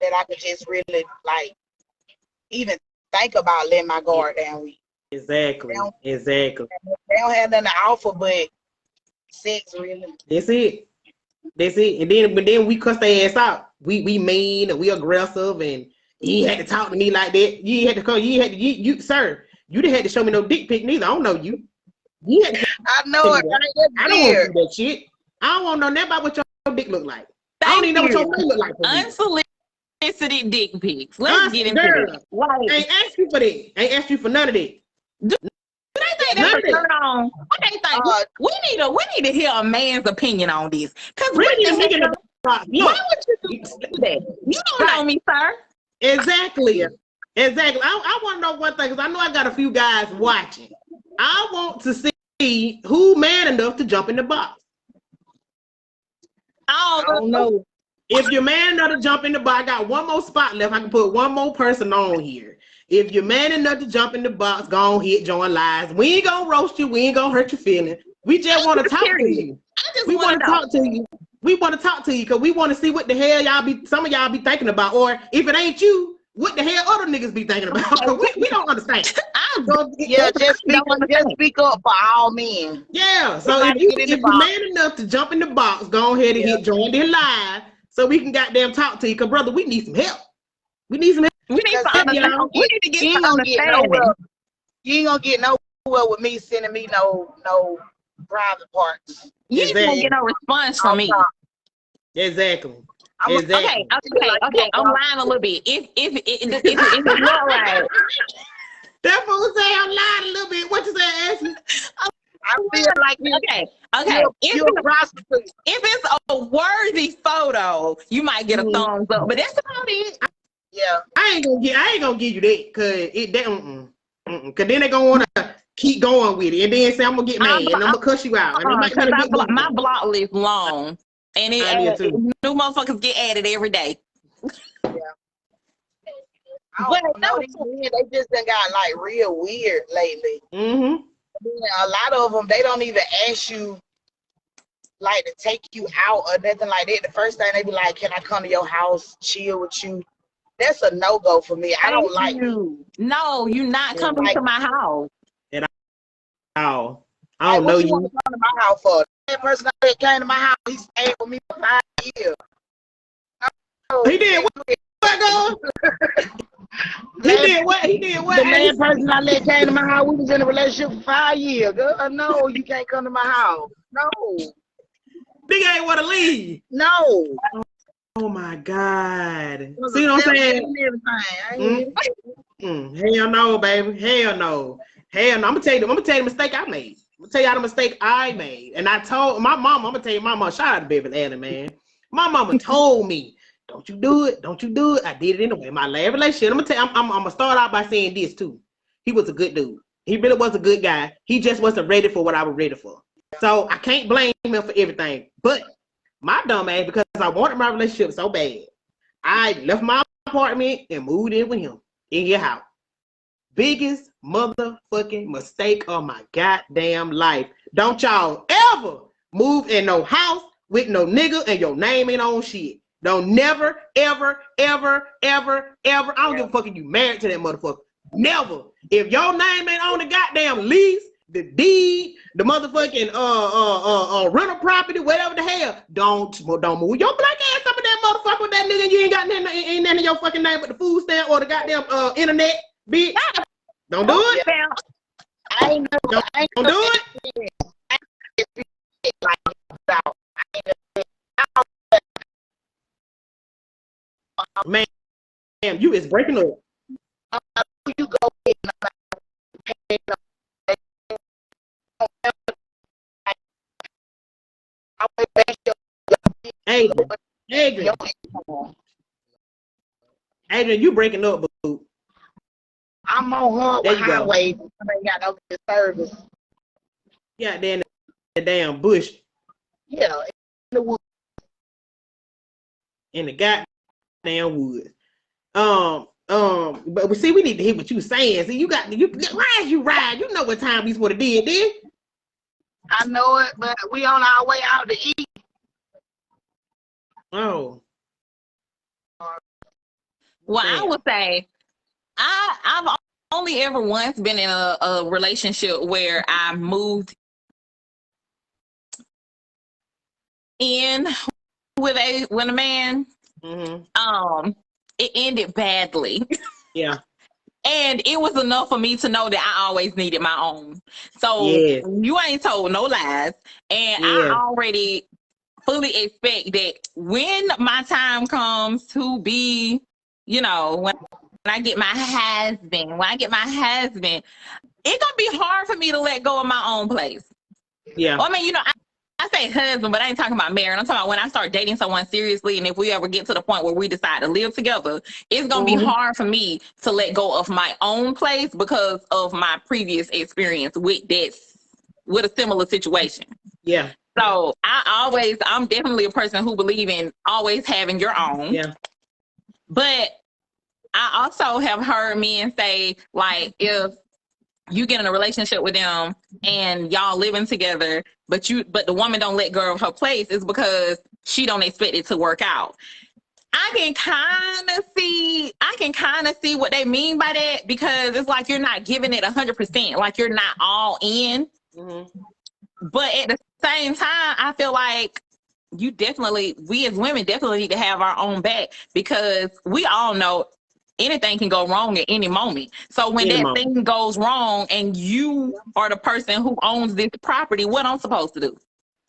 that I could just really like even think about letting my guard down with. exactly, exactly. They don't have nothing to offer but sex, really. That's it. That's it. But then we cuss their ass out. We mean and we aggressive, and you ain't had to talk to me like that. You ain't had to come. You ain't had to. You sir. You didn't have to show me no dick pic neither. I don't know you. You had to I know it, right? That's I don't want weird. to do that shit. I don't want to know nothing about what your dick look like. I don't Thank even know what you. your face look like. For me. Unsolicited dick pics. Let's get into Girl, it. Like, ain't asked you for that. Ain't asked you for none of that. do they think None that's of that. turn on? What they think? We need to hear a man's opinion on this. Cause Really what the nigga in hell? the box. Why Look, would you do that? You don't know me, sir. exactly. Exactly. I want to know one thing because I know I got a few guys watching. I want to see who man enough to jump in the box. I don't know. If you're man enough to jump in the box, I got one more spot left. I can put one more person on here. If you're man enough to jump in the box, go on, hit, join lives. We ain't gonna roast you. We ain't gonna hurt your feelings. We just want to talk to you. We want to talk to you. We want to talk to you because we want to see what the hell some of y'all be thinking about. Or if it ain't you, what the hell other niggas be thinking about? we don't understand. Just speak up for all men. Yeah. So if you're man enough to jump in the box, go ahead and hit join their live so we can goddamn talk to you. Because brother, we need some help. We need some help. We need to get some understanding. You ain't gonna get nowhere with me sending me no private parts. You ain't gonna get no response from me. Exactly. Okay. I'm lying a little bit. If it's not right. That fool say I'm lying a little bit. What you say, Ashley? I feel like okay. You're a prostitute. If it's a worthy photo, you might get a thumbs up. But that's about it. Yeah. I ain't gonna give you that cause then they gonna wanna keep going with it and then say I'm gonna get mad and I'm gonna cuss you out. My block list long and new motherfuckers get added every day. Yeah. I don't know, they just done got like real weird lately. Mm-hmm. A lot of them, they don't even ask you like to take you out or nothing like that. The first thing they be like, "Can I come to your house, chill with you?" That's a no-go for me. I don't like you. No, you're not coming to my house. At all. I don't know you. Want to come to my house for? That person that came to my house, he stayed with me for 5 years. He did what? He did what? The man person I let came to my house, we was in a relationship for 5 years. Girl, no, you can't come to my house. No. Nigga ain't want to leave. No. Oh my God. See what I'm saying? Hell no, baby. Hell no. I'm gonna tell you the mistake I made. I'm gonna tell y'all the mistake I made. And I told my mom, I'm gonna tell you my mom, shout out to Beverly Allen, man. My mama told me, don't you do it. I did it anyway. My last relationship. I'm gonna start out by saying this too. He was a good dude. He really was a good guy. He just wasn't ready for what I was ready for. So I can't blame him for everything. But my dumb ass, because I wanted my relationship so bad, I left my apartment and moved in with him in your house. Biggest motherfucking mistake of my goddamn life. Don't y'all ever move in no house with no nigga and your name ain't on shit. Don't never, ever, ever, ever, ever. I don't give a fuck if you married to that motherfucker. Never. If your name ain't on the goddamn lease, the deed, the motherfucking rental property, whatever the hell, don't move your black ass up in that motherfucker with that nigga. You ain't got nothing, ain't nothing in your fucking name but the food stamp or the goddamn internet, bitch. Don't do it. Don't do it. Man, you is breaking up. You go Adrian, you breaking up, boo. I'm on her highway. I ain't got no good service. Yeah, then the damn bush. Yeah, in the woods. in the goddamn woods. But see, we need to hear what you saying. See, why is you ride? You know what time we supposed to did. I know it, but we on our way out to eat. Oh. Well, I would say I've only ever once been in a relationship where I moved in with a man. Mm-hmm. It ended badly. Yeah. And it was enough for me to know that I always needed my own. So you ain't told no lies. And I already fully expect that when my time comes to be, when I get my husband, it's gonna be hard for me to let go of my own place. Yeah. Well, I mean, I say husband, but I ain't talking about marriage. I'm talking about when I start dating someone seriously, and if we ever get to the point where we decide to live together, it's gonna be hard for me to let go of my own place because of my previous experience with a similar situation. Yeah. So I'm definitely a person who believes in always having your own. Yeah. But I also have heard men say, like, if you get in a relationship with them and y'all living together, but the woman don't let go of her place, is because she don't expect it to work out. I can kind of see what they mean by that, because it's like you're not giving it 100%, like you're not all in. But at the same time, I feel like we as women definitely need to have our own back, because we all know anything can go wrong at any moment. So when thing goes wrong and you are the person who owns this property, what I'm supposed to do?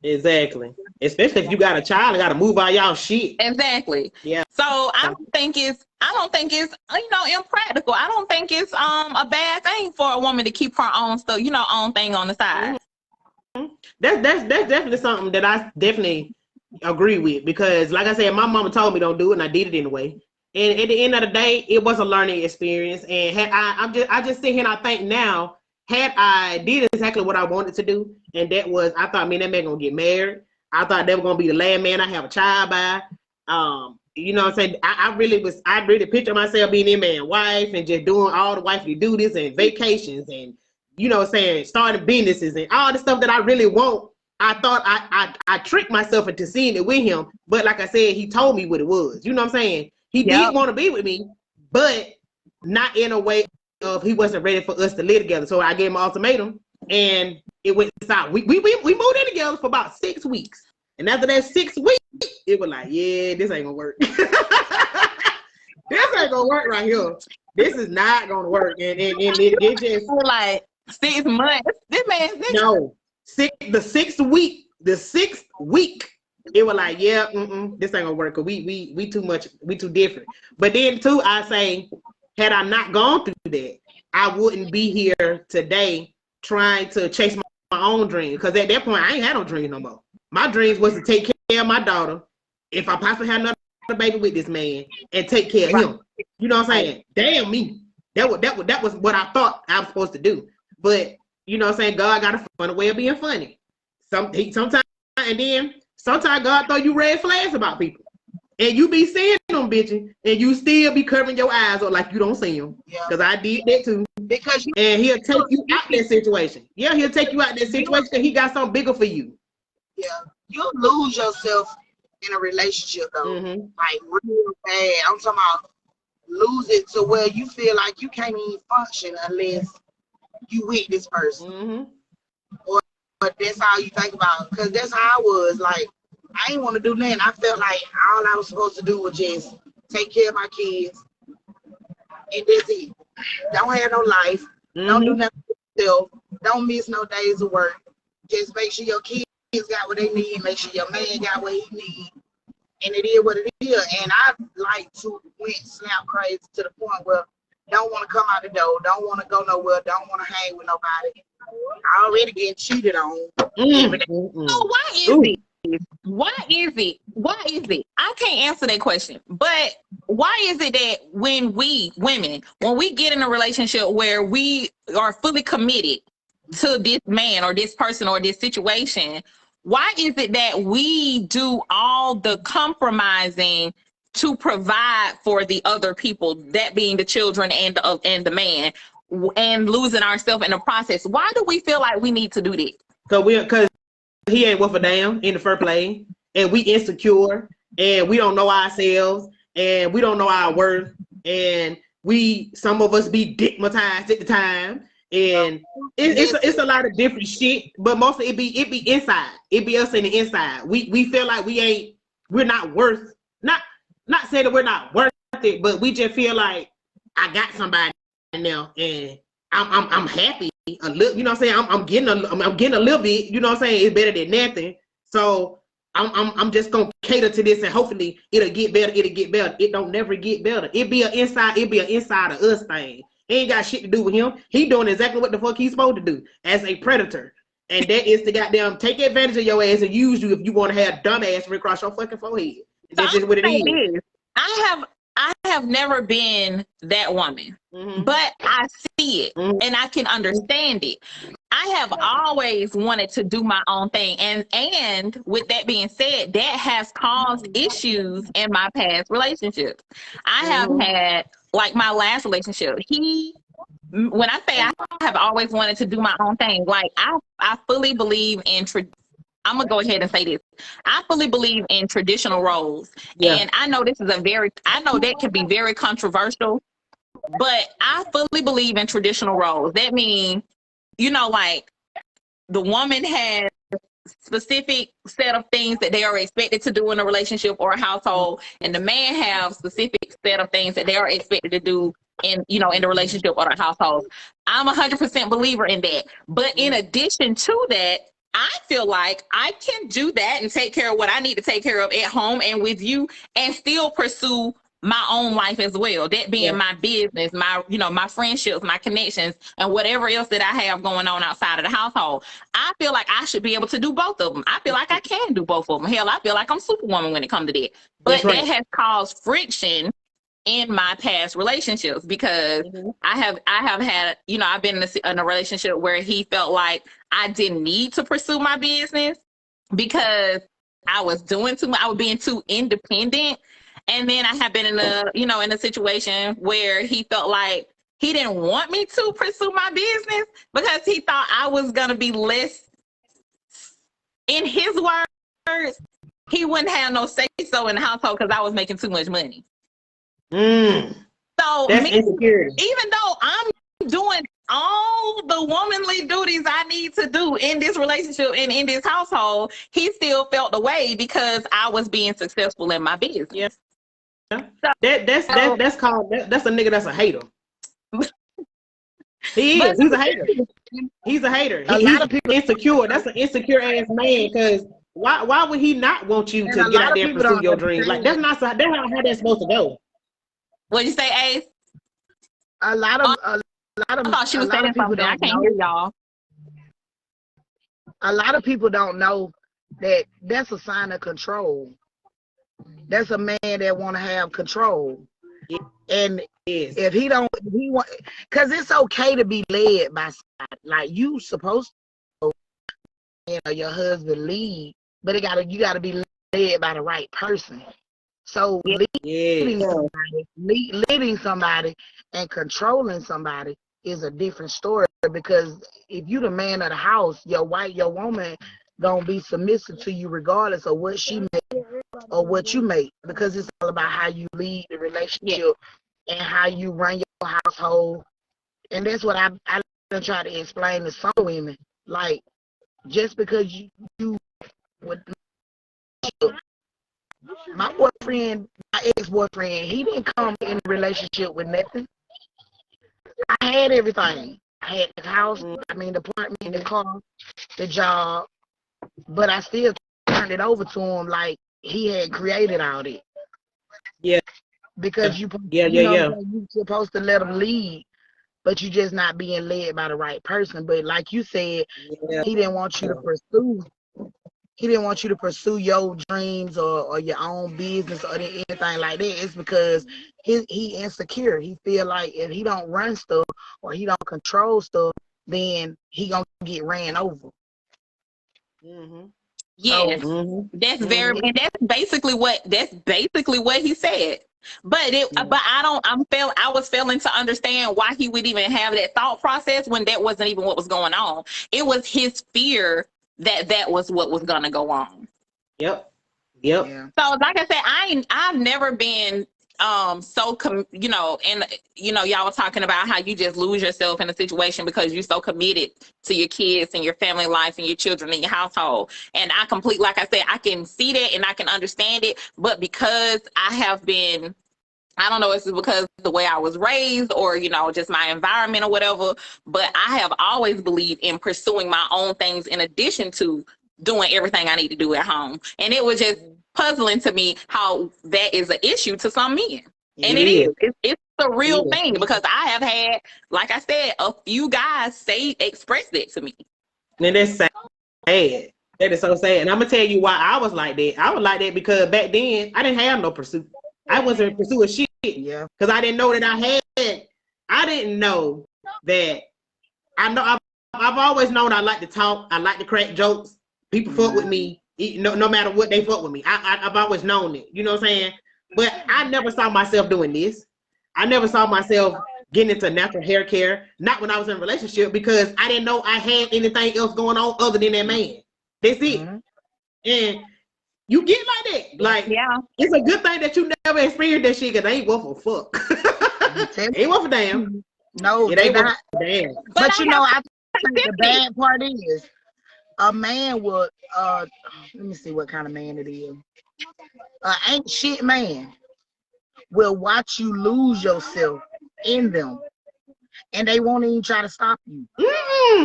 Exactly. Especially if you got a child and got to move all y'all shit. Exactly. Yeah. So I don't think it's impractical. I don't think it's a bad thing for a woman to keep her own stuff, own thing on the side. That's definitely something that I definitely agree with, because like I said, my mama told me don't do it, and I did it anyway. And at the end of the day, it was a learning experience. And I just sit here and I think now, had I did exactly what I wanted to do, and that was, I thought me and that man gonna get married. I thought they were gonna be the last man I have a child by. You know what I'm saying? I really picture myself being in man wife and just doing all the wifely duties and vacations and, starting businesses and all the stuff that I really want. I thought I tricked myself into seeing it with him. But like I said, he told me what it was. You know what I'm saying? He did want to be with me, but not in a way of he wasn't ready for us to live together. So I gave him an ultimatum, and it went south. We moved in together for about 6 weeks. And after that 6 weeks, it was like, yeah, this ain't gonna work. This ain't gonna work right here. This is not gonna work. And it just like 6 months. This man, no, the sixth week, it was like, yeah, this ain't gonna work, because we too much, we too different. But then too, I say, had I not gone through that, I wouldn't be here today trying to chase my own dream, because at that point I ain't had no dreams no more. My dreams was to take care of my daughter, if I possibly had another baby with this man, and take care of him. You know what I'm saying? Damn me. That was what I thought I was supposed to do. But you know what I'm saying, God got a funny way of being funny. Sometimes God throw you red flags about people, and you be seeing them bitches, and you still be covering your eyes up like you don't see them. Because I did that too. And he'll take you out that situation. Yeah, he'll take you out that situation because he got something bigger for you. Yeah, you'll lose yourself in a relationship though, like real bad. I'm talking about lose it to where you feel like you can't even function unless you with this person. Or that's all you think about, because that's how I was. Like, I didn't want to do nothing. I felt like all I was supposed to do was just take care of my kids, and that's it. Don't have no life. Don't do nothing for yourself. Don't miss no days of work. Just make sure your kids got what they need. Make sure your man got what he need. And it is what it is. And I like to went snap crazy to the point where don't want to come out the door, don't want to go nowhere, don't want to hang with nobody. I already getting cheated on. So why is it? Why is it? I can't answer that question. But why is it that when we women, when we get in a relationship where we are fully committed to this man or this person or this situation, why is it that we do all the compromising to provide for the other people, that being the children and the man, and losing ourselves in the process. Why do we feel like we need to do this? Because he ain't worth a damn in the first place, and we insecure, and we don't know ourselves, and we don't know our worth, and some of us be digmatized at the time, and it's a lot of different shit, but mostly it be inside. It be us in the inside. We feel like we're not worth, not saying that we're not worth it, but we just feel like I got somebody now, and I'm happy a little, you know what I'm saying? I'm getting a little bit, you know what I'm saying? It's better than nothing. So I'm just gonna cater to this, and hopefully it'll get better. It don't never get better. It be an inside of us thing. It ain't got shit to do with him. He doing exactly what the fuck he's supposed to do as a predator. And that is to goddamn take advantage of your ass and use you if you want to have dumb ass right across your fucking forehead. That's just what it is. I have never been that woman, but I see it and I can understand it. I have always wanted to do my own thing. And with that being said, that has caused issues in my past relationships. I have had, like my last relationship, when I say I have always wanted to do my own thing, like I fully believe in I'm gonna go ahead and say this. I fully believe in traditional roles. Yeah. And I know I know that can be very controversial, but I fully believe in traditional roles. That means, you know, like the woman has specific set of things that they are expected to do in a relationship or a household, and the man have specific set of things that they are expected to do in the relationship or the household. I'm 100% believer in that. But in addition to that, I feel like I can do that and take care of what I need to take care of at home and with you, and still pursue my own life as well. That being my business, my friendships, my connections, and whatever else that I have going on outside of the household. I feel like I should be able to do both of them. I feel like I can do both of them. Hell, I feel like I'm Superwoman when it comes to that. But that has caused friction in my past relationships, because I have had, I've been in a relationship where he felt like I didn't need to pursue my business because I was doing too much. I was being too independent. And then I have been in a situation where he felt like he didn't want me to pursue my business because he thought I was going to be less, in his words, he wouldn't have no say so in the household because I was making too much money. So that's insecurity. Even though I'm doing all the womanly duties I need to do in this relationship and in this household, he still felt the way because I was being successful in my business. Yeah. So, that's a nigga that's a hater. He is. He's a hater. He's a hater. He's insecure. That's an insecure ass man. Because why would he not want you to get out there and pursue your dreams? Like that's not how that's supposed to go. What'd you say, Ace? A lot of I thought she was saying something. I can't hear y'all. A lot of people don't know that that's a sign of control. That's a man that want to have control. And if he want, because it's okay to be led by somebody. Like you supposed to, your husband lead, but you gotta be led by the right person. So leading somebody and controlling somebody is a different story, because if you the man of the house, your woman gonna be submissive to you regardless of what she make or what you make, because it's all about how you lead the relationship and how you run your household. And that's what I try to explain to some women. Like, just because you would, my ex-boyfriend, he didn't come in a relationship with nothing. I had everything. I had the house, the apartment, the car, the job, but I still turned it over to him like he had created all that. Yeah. Because you're supposed to let him lead, but you're just not being led by the right person. But like you said, he didn't want you to pursue. He didn't want you to pursue your dreams or your own business or anything like that. It's because he insecure. He feel like if he don't run stuff or he don't control stuff, then he gonna get ran over. Yes, Mhm. that's very, Mhm. and that's basically what he said. But I was failing to understand why he would even have that thought process when that wasn't even what was going on. It was his fear that was what was gonna go on. Yep. Yep. Yeah. So, like I said, I've never been and y'all were talking about how you just lose yourself in a situation because you're so committed to your kids and your family life and your children and your household. And like I said, I can see that and I can understand it, but because I have been, I don't know if it's because the way I was raised or, just my environment or whatever, but I have always believed in pursuing my own things in addition to doing everything I need to do at home. And it was just puzzling to me how that is an issue to some men. And it is. It's a real thing because I have had, like I said, a few guys express that to me. And that's sad. That is so sad. And I'm gonna tell you why I was like that. I was like that because back then I didn't have no pursuit. I wasn't pursuing shit. Yeah. Because I didn't know that I didn't know that I've always known I like to talk, I like to crack jokes. People fuck with me, no matter what, they fuck with me. I've always known it, you know what I'm saying? But I never saw myself doing this. I never saw myself getting into natural hair care, not when I was in a relationship, because I didn't know I had anything else going on other than that man. That's it. Mm-hmm. And you get like that. Like, it's a good thing that you never experienced that shit, because they ain't worth a fuck. Ain't worth a damn. No, it ain't worth a damn. But I think the bad part is a man would, let me see what kind of man it is. Ain't shit man will watch you lose yourself in them, and they won't even try to stop you.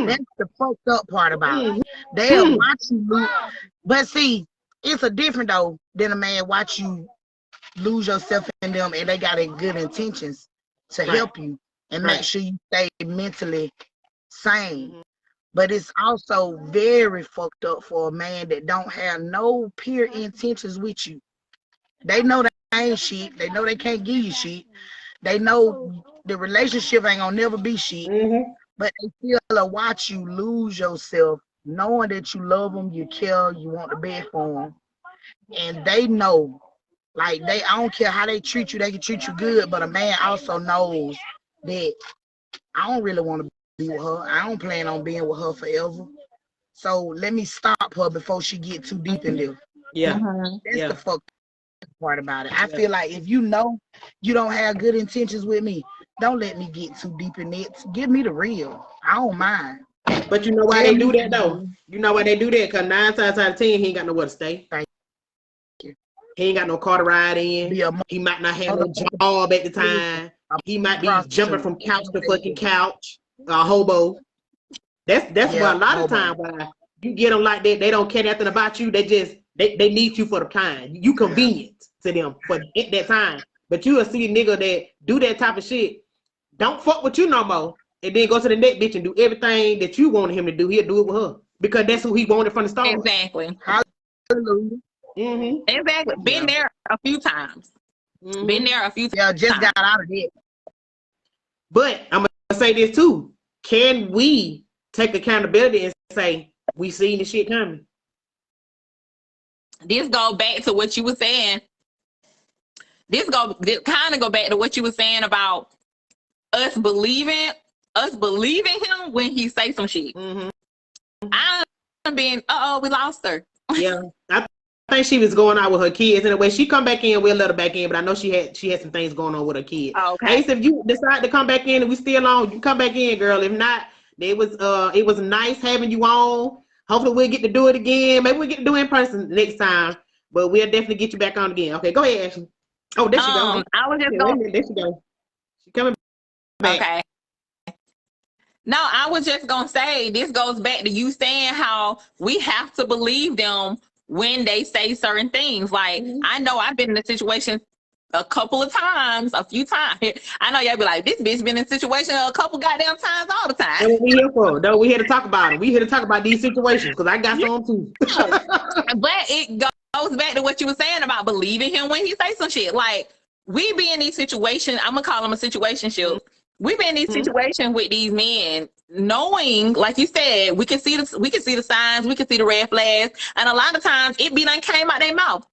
That's the fucked up part about it. They'll watch you lose. But see, it's a different though than a man watch you lose yourself in them, and they got good intentions to help you and make sure you stay mentally sane. But it's also very fucked up for a man that don't have no pure intentions with you. They know they ain't shit. They know they can't give you shit. They know the relationship ain't gonna never be shit. But they still watch you lose yourself, knowing that you love them, you care, you want the best for them. And they know, like, I don't care how they treat you, they can treat you good, but a man also knows that I don't really want to be with her. I don't plan on being with her forever. So let me stop her before she get too deep in there. Yeah. That's the fucked part about it. I feel like if you know you don't have good intentions with me, don't let me get too deep in it. Give me the real. I don't mind. But you know why they do that though? You know why they do that? Because 9 times out of 10, he ain't got nowhere to stay. Thank you. He ain't got no car to ride in. He might not have no job at the time. He might be jumping from couch to fucking couch. Hobo. That's why a lot of times why you get them like that. They don't care nothing about you. They just they need you for the time. You convenient to them for at that time. But you a see nigga that do that type of shit, don't fuck with you no more, and then go to the next bitch and do everything that you wanted him to do. He'll do it with her because that's who he wanted from the start. Exactly. Hallelujah. Exactly. Been there a few times. Been there a few times. Yeah, just got out of it. But I'm gonna say this too. Can we take accountability and say we seen the shit coming? This go back to what you were saying. This kind of go back to what you were saying about us believing him when he say some shit. I'm being, we lost her. Yeah, I think she was going out with her kids. In a way, she come back in, we'll let her back in. But I know she had some things going on with her kids. Okay. Ace, if you decide to come back in and we still on, you come back in, girl. If not, it was nice having you on. Hopefully we'll get to do it again. Maybe we'll get to do it in person next time. But we'll definitely get you back on again. Okay, go ahead, Ashley. Oh, there she go. I was just going. There she go. She coming back. Okay. No, I was just gonna say this goes back to you saying how we have to believe them when they say certain things. Like I know I've been in a situation a couple of times, a few times. I know y'all be like, this bitch been in a situation a couple goddamn times all the time. That's what we here for. No, we here to talk about it. We here to talk about these situations because I got some too. But it goes back to what you were saying about believing him when he say some shit. Like we be in these situations, I'm gonna call them a situationship, we've been in these situations with these men, knowing, like you said, we can see the signs, we can see the red flags, and a lot of times it be done came out their mouth.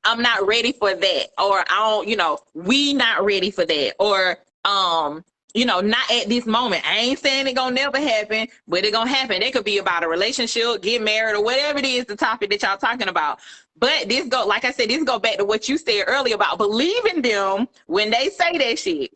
I'm not ready for that, or I don't, we not ready for that, or not at this moment. I ain't saying it gonna never happen, but it gonna happen. It could be about a relationship, get married, or whatever it is, the topic that y'all talking about. But like I said, this go back to what you said earlier about believing them when they say that shit.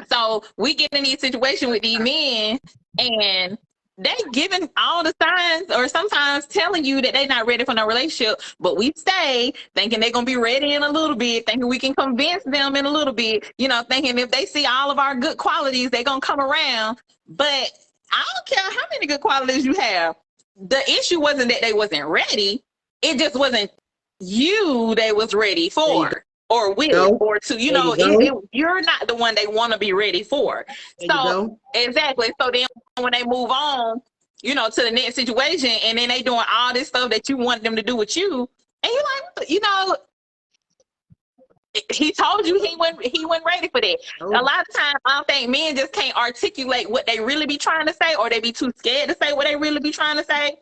So we get in these situations with these men, and they giving all the signs, or sometimes telling you that they're not ready for no relationship, but we stay thinking they're gonna be ready in a little bit, thinking we can convince them in a little bit, thinking if they see all of our good qualities, they're gonna come around. But I don't care how many good qualities you have. The issue wasn't that they wasn't ready, it just wasn't you they was ready for, or with, or to, you're not the one they want to be ready for. So exactly. So then when they move on, to the next situation, and then they doing all this stuff that you want them to do with you, and you're like, he told you he wasn't ready for that. A lot of times I think men just can't articulate what they really be trying to say, or they be too scared to say what they really be trying to say,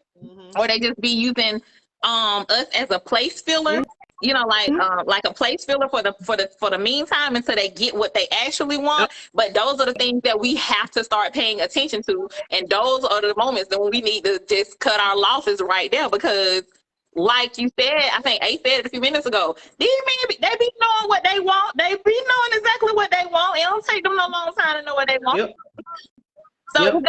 or they just be using us as a place filler. Like a place filler for the meantime, until they get what they actually want. But those are the things that we have to start paying attention to, and those are the moments that we need to just cut our losses right there. Because, like you said, I think A said it a few minutes ago, these men, they be knowing what they want. They be knowing exactly what they want. It don't take them no long time to know what they want. So if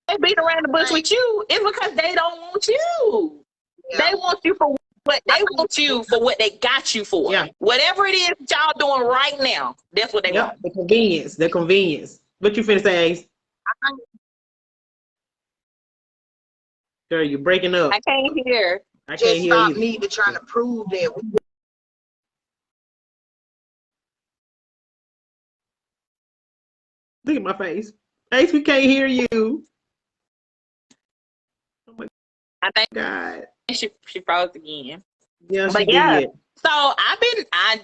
they beat around the bush with you, it's because they don't want you. They want you for what they want you for, what they got you for. Whatever it is that y'all doing right now, that's what they want. The convenience. What you finna say, Ace? Girl, you're breaking up. I can't hear. I can't hear you. Me to trying to prove that. Look at my face. Ace, we can't hear you. Oh my I think God. She froze again. Yeah, she did. So I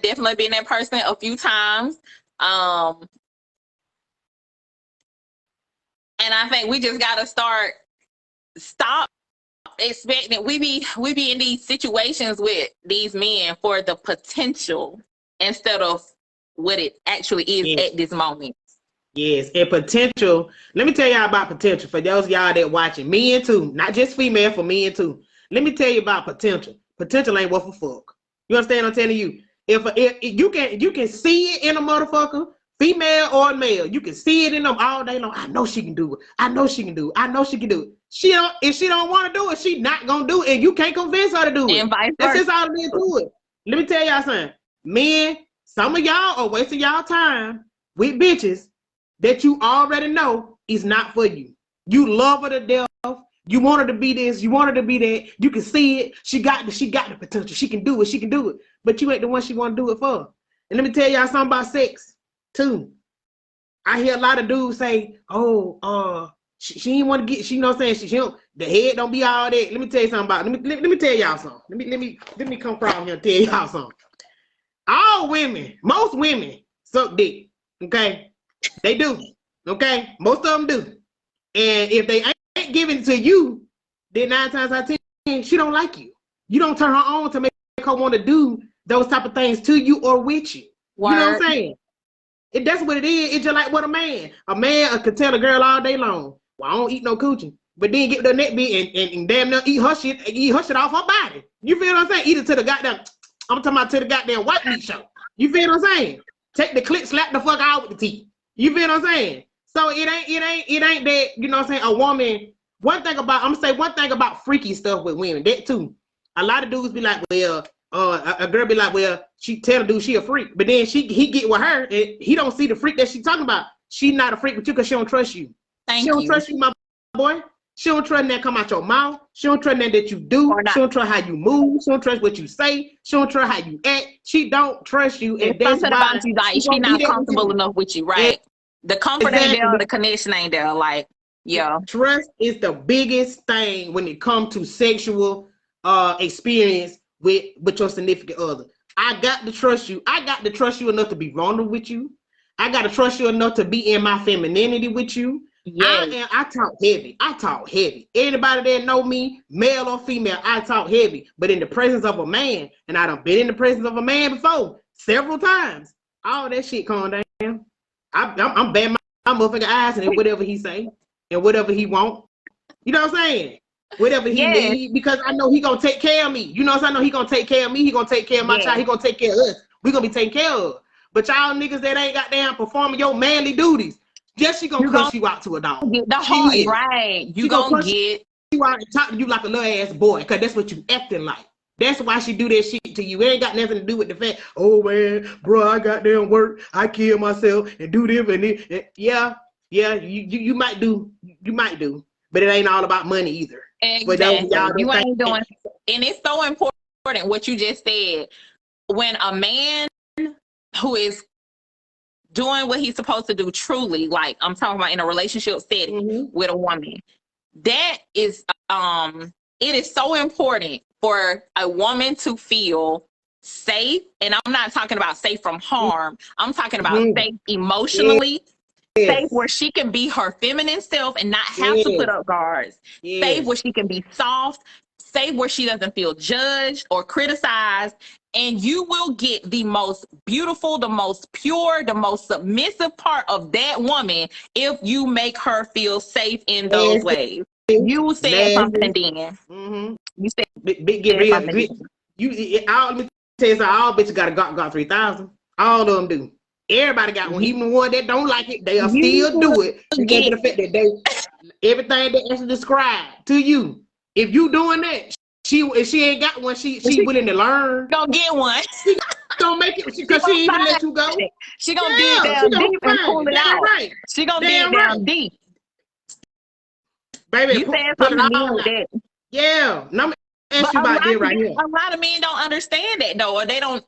definitely been that person a few times. And I think we just gotta stop expecting. We be in these situations with these men for the potential instead of what it actually is at this moment. Yes, and potential. Let me tell y'all about potential for those y'all that watching. Men too, not just female, for men too. Let me tell you about potential. Potential ain't worth a fuck. You understand what I'm telling you? If you can see it in a motherfucker, female or male, you can see it in them all day long. I know she can do it. I know she can do it. I know she can do it. If she don't want to do it, she not gonna do it, and you can't convince her to do it. And vice versa. That's just all there to it. Let me tell y'all something. Men, some of y'all are wasting y'all time with bitches that you already know is not for you. You love her to death. You want her to be this, you want her to be that. You can see it. She got the potential. She can do it. She can do it. But you ain't the one she want to do it for. And let me tell y'all something about sex too. I hear a lot of dudes say, "Oh, she ain't want to get." She, you know what I'm saying? She don't. The head don't be all that. Let me tell you something about. Let me tell y'all something. Let me come from here and tell y'all something. All women, most women suck dick. Okay, they do. Okay, most of them do. And if they ain't giving it to you, then 9 times out of 10, she don't like you. You don't turn her on to make her want to do those type of things to you or with you. Word. You know what I'm saying? That's what it is. It's just like what a man could tell a girl all day long, "Well, I don't eat no coochie," but then get the neck beat and damn near eat her shit off her body. You feel what I'm saying? Eat it to the goddamn, I'm talking about to the goddamn white meat show. You feel what I'm saying? Take the clip, slap the fuck out with the teeth. You feel what I'm saying? So it ain't that, you know what I'm saying, a woman. I'm gonna say one thing about freaky stuff with women, that too. A lot of dudes be like, well, a girl be like, well, she tell a dude she a freak, but then he get with her and he don't see the freak that she talking about. She not a freak with you because she don't trust you. She don't trust you, my boy. She don't trust that come out your mouth. She don't trust that you do. She don't trust how you move. She don't trust what you say. She don't trust how you act. She don't trust you. And that's something about you, like she not comfortable enough with you, right? The comfort ain't there, the connection ain't there. Like, yeah. Trust is the biggest thing when it comes to sexual experience with your significant other. I got to trust you. I got to trust you enough to be vulnerable with you. I gotta trust you enough to be in my femininity with you. Yes. I talk heavy. I talk heavy. Anybody that know me, male or female, I talk heavy. But in the presence of a man, and I done been in the presence of a man before several times, all that shit calm down. I'm betting my motherfucking eyes and whatever he say and whatever he want. You know what I'm saying? Whatever he need, because I know he gonna take care of me. You know what I'm saying? I know he gonna take care of me. He gonna take care of my child. He gonna take care of us. We gonna be taken care of. But y'all niggas that ain't goddamn performing your manly duties, yes, she gonna cuss you out to a dog. Right. You gonna get you out and talk to you like a little ass boy, because that's what you acting like. That's why she do that shit to you. It ain't got nothing to do with the fact, oh man, bro, I got damn work, I kill myself and do this and this. Yeah, you might do, but it ain't all about money either. Exactly. You ain't doing, and it's so important what you just said. When a man who is doing what he's supposed to do truly, like I'm talking about in a relationship setting with a woman, that is it is so important for a woman to feel safe. And I'm not talking about safe from harm. I'm talking about safe emotionally, safe where she can be her feminine self and not have to put up guards, safe where she can be soft, safe where she doesn't feel judged or criticized. And you will get the most beautiful, the most pure, the most submissive part of that woman if you make her feel safe in those ways. You said something then. You said get real. Let me tell you something. All bitches got a got 3000. All of them do. Everybody got one. Even the one that don't like it, they'll still do it because of the fact that they everything they actually described to you. If you doing that, if she ain't got one, she willing to learn. Gonna get one. She gonna make it because she ain't even let you go. She gonna dig down deep and pull it out. Right. She gonna dig down deep. Baby, you said something with that. Yeah. Now, ask you about that right here. A lot of men don't understand that though, or they don't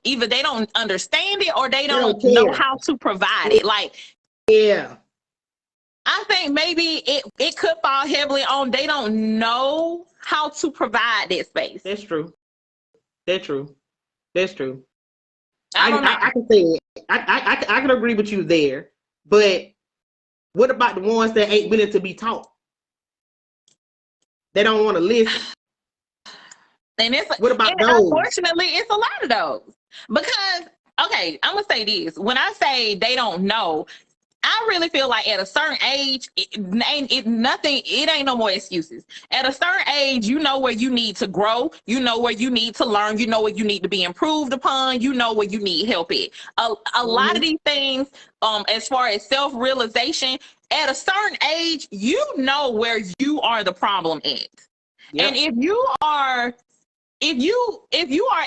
understand it, or they don't know how to provide it. Like, I think maybe it could fall heavily on they don't know how to provide that space. That's true. I can say it. I can agree with you there. But what about the ones that ain't willing to be taught? They don't want to listen. And what about those? Unfortunately, it's a lot of those. Because, okay, I'm going to say this. When I say they don't know, I really feel like at a certain age, it ain't no more excuses. At a certain age, you know where you need to grow. You know where you need to learn. You know where you need to be improved upon. You know where you need help at. A lot of these things, as far as self-realization, at a certain age, you know where you are the problem at. Yep. And if you are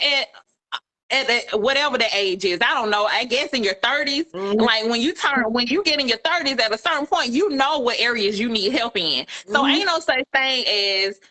at whatever the age is, I don't know, I guess in your 30s, like when you get in your 30s, at a certain point, you know what areas you need help in. So ain't no such thing as,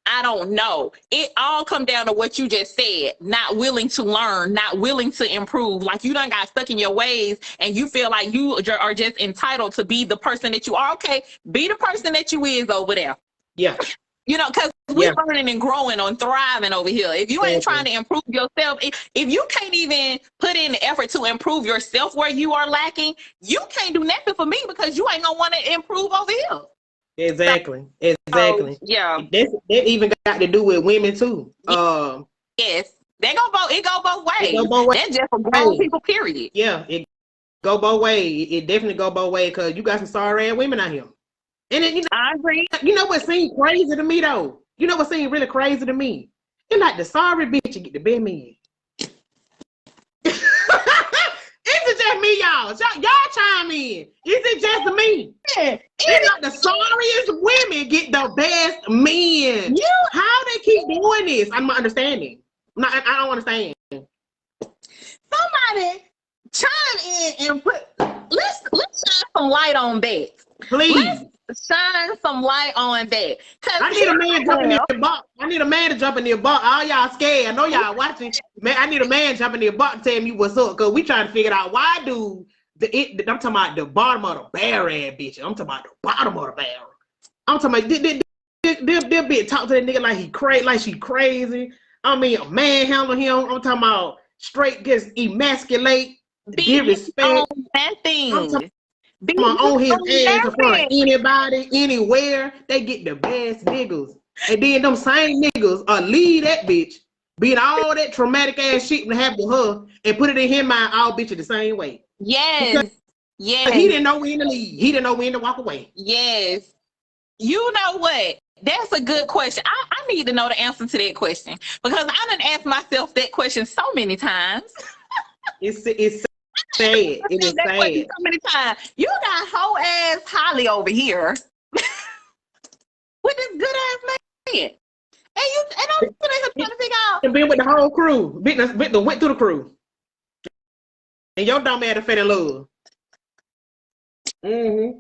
I don't know. It all come down to what you just said, not willing to learn, not willing to improve. Like you done got stuck in your ways and you feel like you are just entitled to be the person that you are. Okay, be the person that you is over there. Yeah. You know, because we're learning and growing and thriving over here. If you ain't trying to improve yourself, if you can't even put in the effort to improve yourself where you are lacking, you can't do nothing for me because you ain't gonna want to improve over here. Exactly. So, yeah. That even got to do with women too. Yes. It go both ways. That's just for grown people, period. Yeah, it go both ways. It definitely go both ways because you got some sorry ass women out here. And then, I agree. You know what seemed crazy to me though? You know what seemed really crazy to me? It's like the sorry bitch you get the bed men. Is it just me, y'all? Y'all chime in. Is it just me? Yeah. It's like the sorriest women get the best men. Yeah. How they keep doing this? I'm not understanding. I don't understand. Somebody chime in and let's shine some light on that. Please. Shine some light on that. I need a man jumping in the box. I need a man to jump in the box. All y'all scared. I know y'all watching. Man, I need a man jumping in the box to tell me what's up. Cause we trying to figure out why do I'm talking about the bottom of the barrel, bitch. I'm talking about the bottom of the barrel. I'm talking about this bitch talk to that nigga like he crazy, like she crazy. I mean, a man handle him. I'm talking about straight gets emasculate. Give respect. On I'm nothing. on his ass in front of Nothing. anybody, anywhere. They get the best niggas. And then them same niggas leave that bitch, beat all that traumatic ass shit that happened to her, and put it in his mind, all bitches the same way. Yes. Because yes. he didn't know when to leave. He didn't know when to walk away. Yes. You know what? That's a good question. I need to know the answer to that question because I done asked myself that question so many times. It's sad. It is that question sad. so many times. You got whole ass Holly over here with this good ass man. And I'm trying to figure out. And been with the whole crew. Went through the crew. And your dumb ass fell in love. Mm-hmm.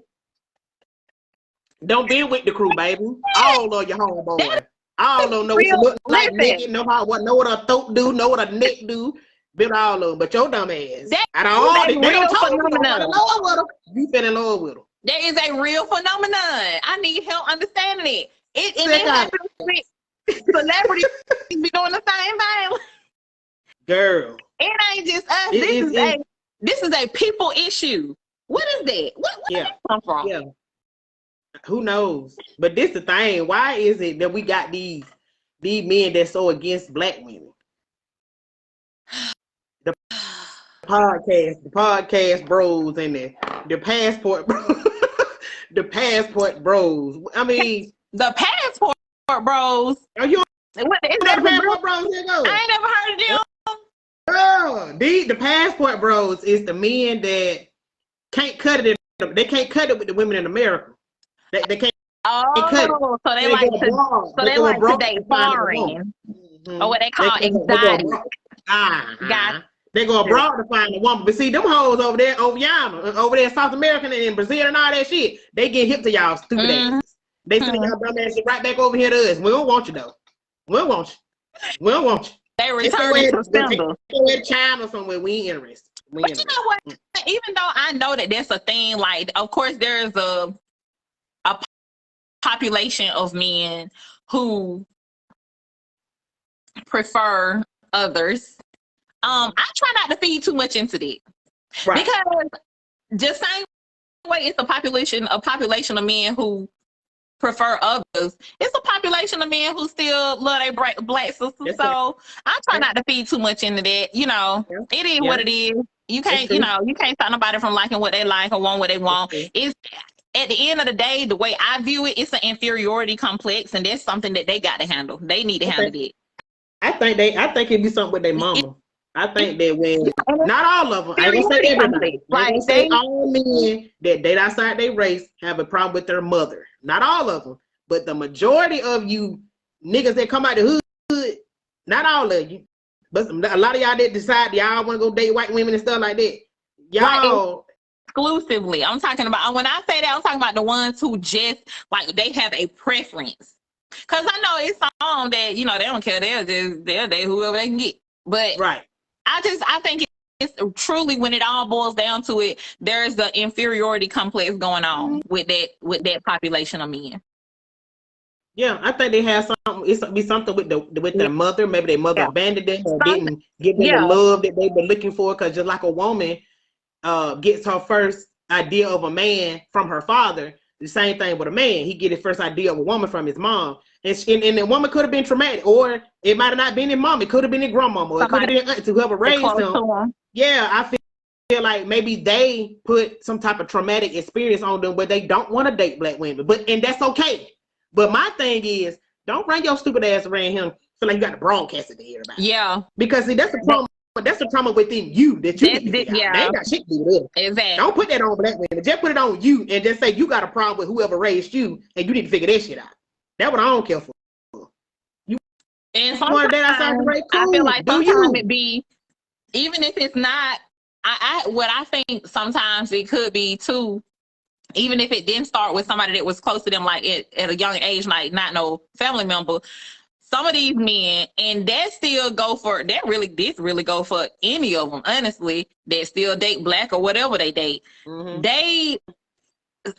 Don't be with the crew, baby. All of your homeboys. All of them know what you look like, nigga, know what a throat do, know what a neck do. Been all of them, but your dumb ass. Out of all they don't talk to you, you fell in love with them. There is a real phenomenon. I need help understanding it. It happens with celebrities be doing the same thing. Girl. It ain't just us. This is a people issue. What is that? Where did that come from? Yeah. Who knows? But this the thing. Why is it that we got these men that's so against black women? The podcast bros and the passport bros. The passport bros. I mean, the passport bros. Are you what, is that the passport bros? I ain't never heard of them. Girl, the passport bros is the men that can't cut it. They can't cut it with the women in America. They can't. Oh, cut it. So they like to date foreign, or what they call exotic. They go abroad to find a woman. But see, them hoes over there in South America and in Brazil and all that shit, they get hip to y'all stupid asses. They send y'all dumb ass shit right back over here to us. We don't want you though. We don't want you. They return to sender. Go to China somewhere. We ain't interested. But you know what? Even though I know that that's a thing, like of course there's a population of men who prefer others. I try not to feed too much into that, because the same way it's a population of men who prefer others, it's a population of men who still love their black sisters. So I try not to feed too much into that. You know, it is what it is. You can't, you can't stop nobody from liking what they like or want what they want. It's at the end of the day, the way I view it, it's an inferiority complex, and that's something that they got to handle. They need to handle it. I think it'd be something with their mama. I think that when not all of them, I ain't gonna say everybody. I ain't gonna say all men that date outside their race have a problem with their mother. Not all of them, but the majority of you niggas that come out the hood, not all of you, but a lot of y'all that decide y'all want to go date white women and stuff like that. Y'all exclusively. I'm talking about, when I say that, I'm talking about the ones who just like they have a preference. Cause I know it's some that they don't care. They'll date whoever they can get. But I think it's truly, when it all boils down to it, there's the inferiority complex going on with that population of men. Yeah, I think they have something. It's be something with their mother. Maybe their mother abandoned them or didn't give them the love that they've been looking for. Because just like a woman gets her first idea of a man from her father, the same thing with a man. He get his first idea of a woman from his mom. And the woman could have been traumatic, or it might have not been his mom. It could have been his grandmama, or it could have been aunt, whoever raised him. Yeah, I feel like maybe they put some type of traumatic experience on them where they don't want to date black women. And that's okay. But my thing is, don't bring your stupid ass around him. Feel like you got to broadcast it to everybody. Yeah, because see, that's a problem. That's a trauma within you that you need to figure out. They ain't got shit to do with it. Exactly. Don't put that on black women. Just put it on you and just say you got a problem with whoever raised you, and you need to figure that shit out. That's what I don't care for. And sometimes I feel like sometimes it be, even if it's not, what I think sometimes it could be too, even if it didn't start with somebody that was close to them, like at a young age, like not no family member. Some of these men, and this really go for any of them, honestly, that still date black or whatever they date.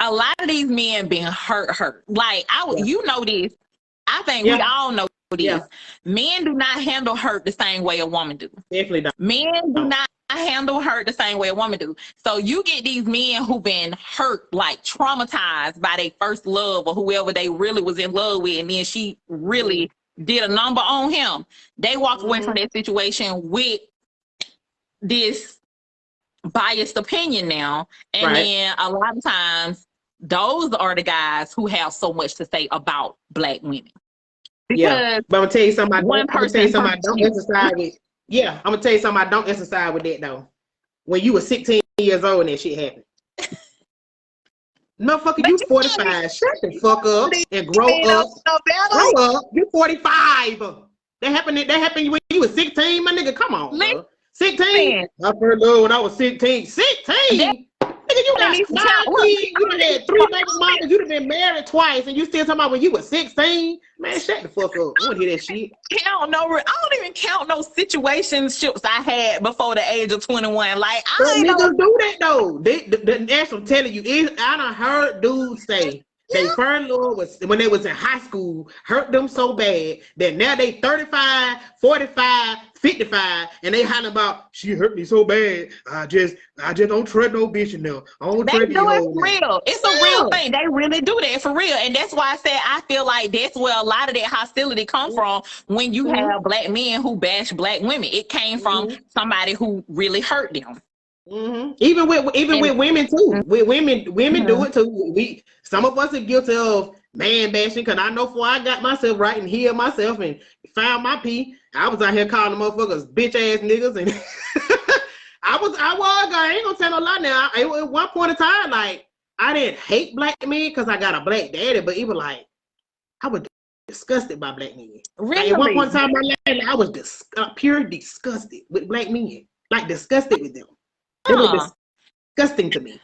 A lot of these men been hurt. Like you know this. I think we all know this. Men do not handle hurt the same way a woman do. Definitely don't. Men do not handle hurt the same way a woman do. So you get these men who've been hurt, like traumatized by their first love or whoever they really was in love with, and then she really did a number on him. They walk away from that situation with this biased opinion now. And then a lot of times those are the guys who have so much to say about Black women. Yeah, but I'm gonna tell you something. I'm gonna tell you something I don't exercise with. Yeah, I'm gonna tell you something I don't exercise with that though. When you were 16 years old and that shit happened. Motherfucker, you 45. Shut the fuck up and grow up. Grow up. You 45. That happened when you were 16, my nigga. Come on, bro. 16. I first love when I was 16. 16. Nigga, you got 9 kids. You done had 3 baby mamas. You done been married twice, and you still talking about when you were 16. Man, shut the fuck up. I don't hear that shit. I don't even count no situationships I had before the age of 21. Like, niggas do that though. That's what I'm telling you. I done heard dudes say they first love was when they was in high school, hurt them so bad that now they 35, 45, 55, and they hollering about she hurt me so bad. I just don't trust no bitch in there. I don't trust these hoes. Real. It's a real thing. They really do that for real. And that's why I said I feel like that's where a lot of that hostility comes from when you have Black men who bash Black women. It came from somebody who really hurt them. Even with women too. With women do it too. Some of us are guilty of man bashing, because I know before I got myself right and healed myself and found my pee, I was out here calling motherfuckers bitch ass niggas, and I ain't gonna tell no lie now. At one point in time, like, I didn't hate Black men because I got a Black daddy, but even like I was disgusted by Black men. Really? Like, at one point in time in my life, I was pure disgusted with Black men. Like, disgusted with them. It was disgusting to me.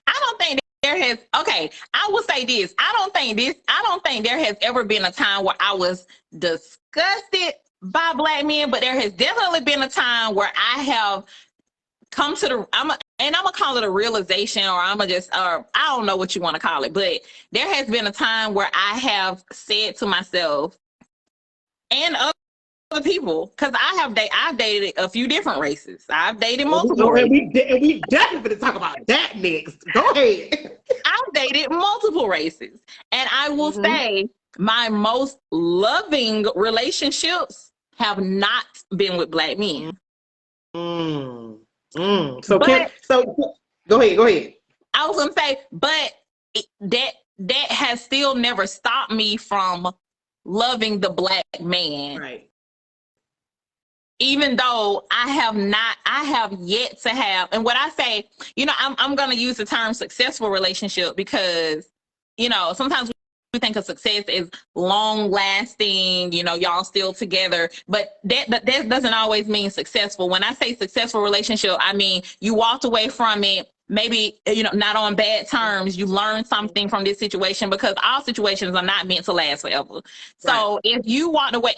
I don't think there has, I will say this. I don't think there has ever been a time where I was disgusted by Black men, but there has definitely been a time where I have come to I'm gonna call it a realization, or I don't know what you want to call it, but there has been a time where I have said to myself and other people, because I've dated a few different races. I've dated multiple races. And we definitely going to talk about that next. Go ahead. I've dated multiple races, and I will say my most loving relationships have not been with Black men. So go ahead. I was gonna say, but that has still never stopped me from loving the Black man. Right. Even though I have yet to have, and what I say, I'm going to use the term successful relationship, because, sometimes we think of success as long lasting, y'all still together, but that doesn't always mean successful. When I say successful relationship, I mean, you walked away from it, maybe, not on bad terms. You learned something from this situation, because all situations are not meant to last forever. Right. So if you walked away,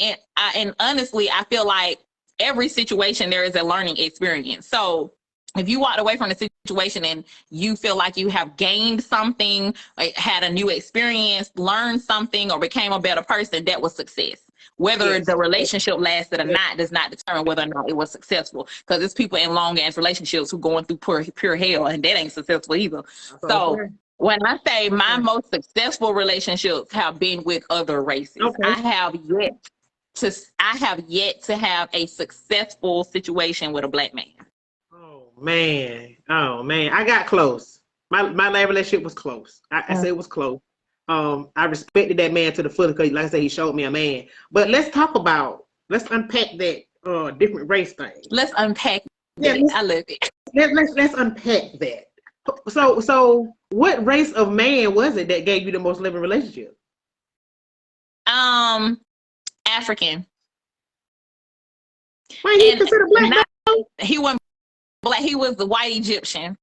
and honestly, I feel like every situation there is a learning experience. So if you walked away from the situation and you feel like you have gained something, like had a new experience, learned something, or became a better person, that was success. Whether the relationship lasted or not does not determine whether or not it was successful, because there's people in long ass relationships who going through pure hell, and that ain't successful either. So when I say my most successful relationships have been with other races, I have yet to have a successful situation with a Black man. Oh man, I got close. My last relationship was close. I said it was close. I respected that man to the fullest, because, like I said, he showed me a man. But let's unpack that different race thing. Let's unpack that. I love it. Let's unpack that. So what race of man was it that gave you the most living relationship? African. Wait, he considered Black? He wasn't Black. He was the white Egyptian.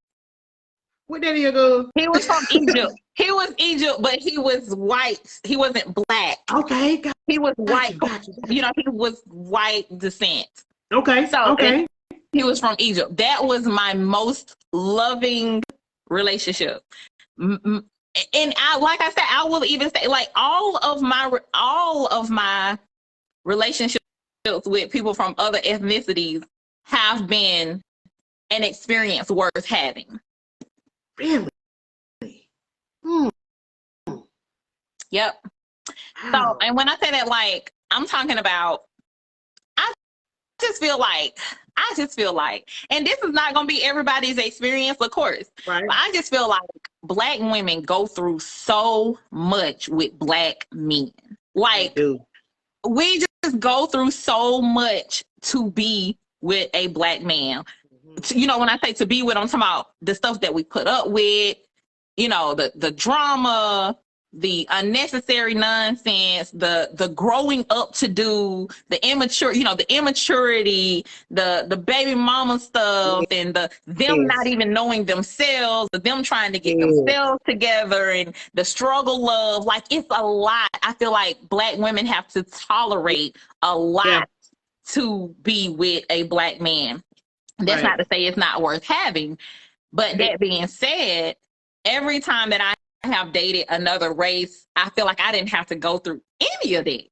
What did he go? He was from Egypt. He was Egypt, but he was white. He wasn't Black. Okay. He was white. He was white descent. Okay. So he was from Egypt. That was my most loving relationship. And like I said, I will even say, like, all of my relationships with people from other ethnicities have been an experience worth having. Really? Hmm. Yep. Wow. So, and when I say that, like, I'm talking about, I just feel like, and this is not going to be everybody's experience, of course, Right. but I just feel like Black women go through so much with Black men. Like, we just go through so much to be with a Black man. You know, when I say to be with, I'm talking about the stuff that we put up with, you know, the drama, the unnecessary nonsense, the growing up to do, the immaturity, the baby mama stuff, and them not even knowing themselves, them trying to get themselves together, and the struggle of, like, it's a lot. I feel like Black women have to tolerate a lot to be with a Black man. That's not to say it's not worth having, but that being said, every time that I have dated another race, I feel like I didn't have to go through any of that.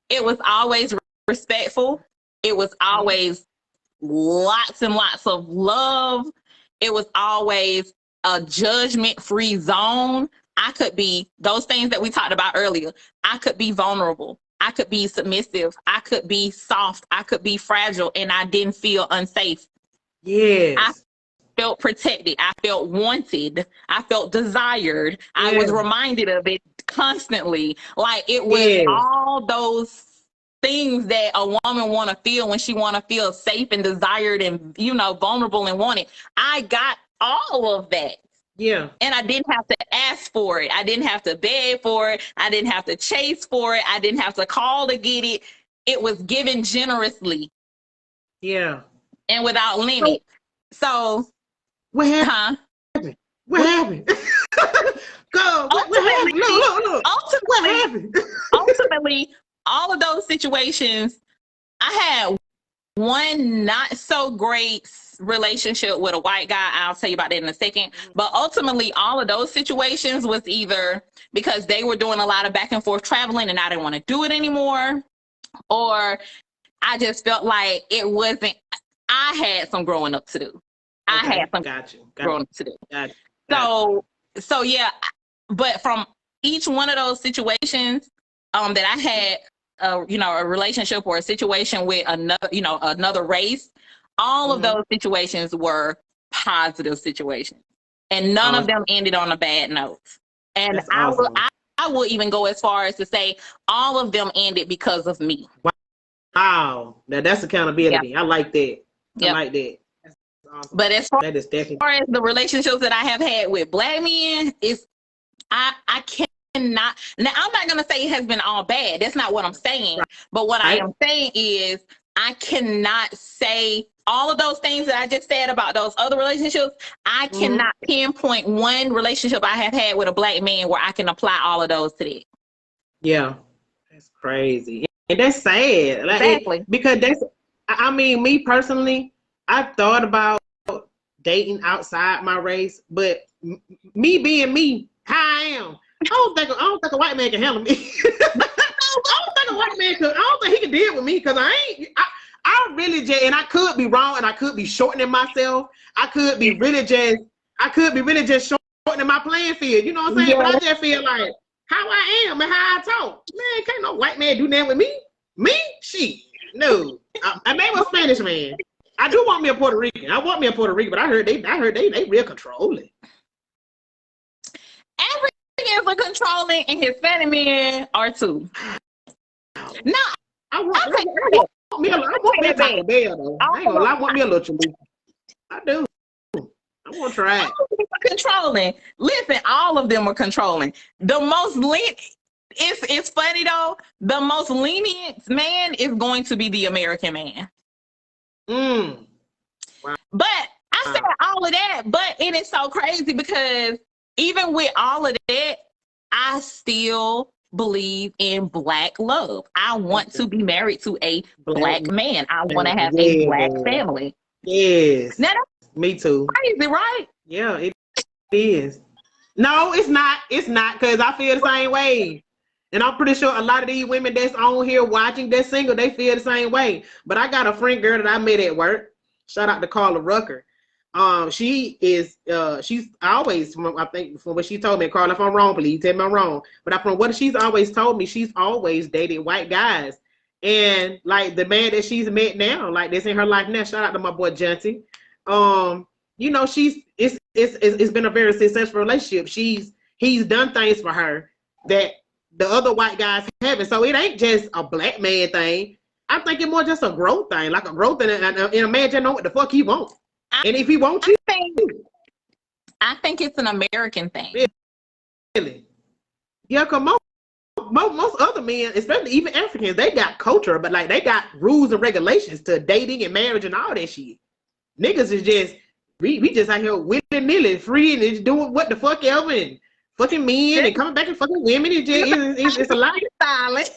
It was always respectful. It was always lots and lots of love. It was always a judgment-free zone. I could be those things that we talked about earlier. I could be vulnerable. I could be submissive. I could be soft. I could be fragile, and I didn't feel unsafe. Yes. I felt protected. I felt wanted. I felt desired. I was reminded of it constantly. Like, it was all those things that a woman want to feel when she want to feel safe and desired and, you know, vulnerable and wanted. I got all of that. Yeah. And I didn't have to ask for it. I didn't have to beg for it. I didn't have to chase for it. I didn't have to call to get it. It was given generously. Yeah. And without limit. So what happened? What happened? Go. What happened? Look. What happened? Ultimately, all of those situations, I had one not so great relationship with a white guy. I'll tell you about that in a second. But ultimately, all of those situations was either because they were doing a lot of back and forth traveling and I didn't want to do it anymore, or I just felt like it wasn't, I had some growing up to do. I had some growing up to do. So yeah, but from each one of those situations that I had, a relationship or a situation with another race, all of those situations were positive situations, and none of them ended on a bad note. And I will even go as far as to say all of them ended because of me. Wow, now that's accountability. I like that. I like that. That's awesome. But as far as the relationships that I have had with Black men, I cannot. Now, I'm not going to say it has been all bad. That's not what I'm saying. But what I am saying is I cannot say all of those things that I just said about those other relationships. I cannot pinpoint one relationship I have had with a Black man where I can apply all of those to that. Yeah, that's crazy. And that's sad. Exactly. Because I mean, me personally, I thought about dating outside my race, but me being me, how I am, I don't think a white man can handle me. I don't think a white man could. I don't think he can deal with me because I really just, and I could be wrong, and I could be shortening myself. I could be really just shortening my playing field. You know what I'm saying? But I just feel like how I am and how I talk. Man, can't no white man do that with me. Me? Shit. No. I may be a Spanish man. I do want me a Puerto Rican. I want me a Puerto Rican, but I heard they real controlling. Africans are controlling, and Hispanic men are too. No, I want me a Taco Bell though. I ain't gonna lie, I want me a little chalupa. I do. I want to try it. Controlling. Listen, all of them are controlling. The most it's funny though. The most lenient man is going to be the American man. Wow. But I said all of that, but it is so crazy because even with all of that, I still believe in Black love. I want to be married to a Black man. I want to have a Black family. Yes. Now, me too. Crazy, right? Yeah, it is. No, it's not. It's not, because I feel the same way. And I'm pretty sure a lot of these women that's on here watching, that's single, they feel the same way. But I got a friend girl that I met at work. Shout out to Carla Rucker. She's always, I think, from what she told me, Carla, if I'm wrong, please tell me I'm wrong. But from what she's always told me, she's always dated white guys. And like the man that she's met now, like this in her life now, shout out to my boy Junty. You know, it's been a very successful relationship. He's done things for her that the other white guys haven't. So it ain't just a black man thing. I'm thinking more just a growth thing, like a growth and a man just know what the fuck he wants. And if he wants you, I think it's an American thing. Really? Yeah, come on. Most other men, especially even Africans, they got culture, but like they got rules and regulations to dating and marriage and all that shit. Niggas is just we just out here willy-nilly, free and just doing what the fuck ever and fucking men and coming back and fucking women. It's a lot.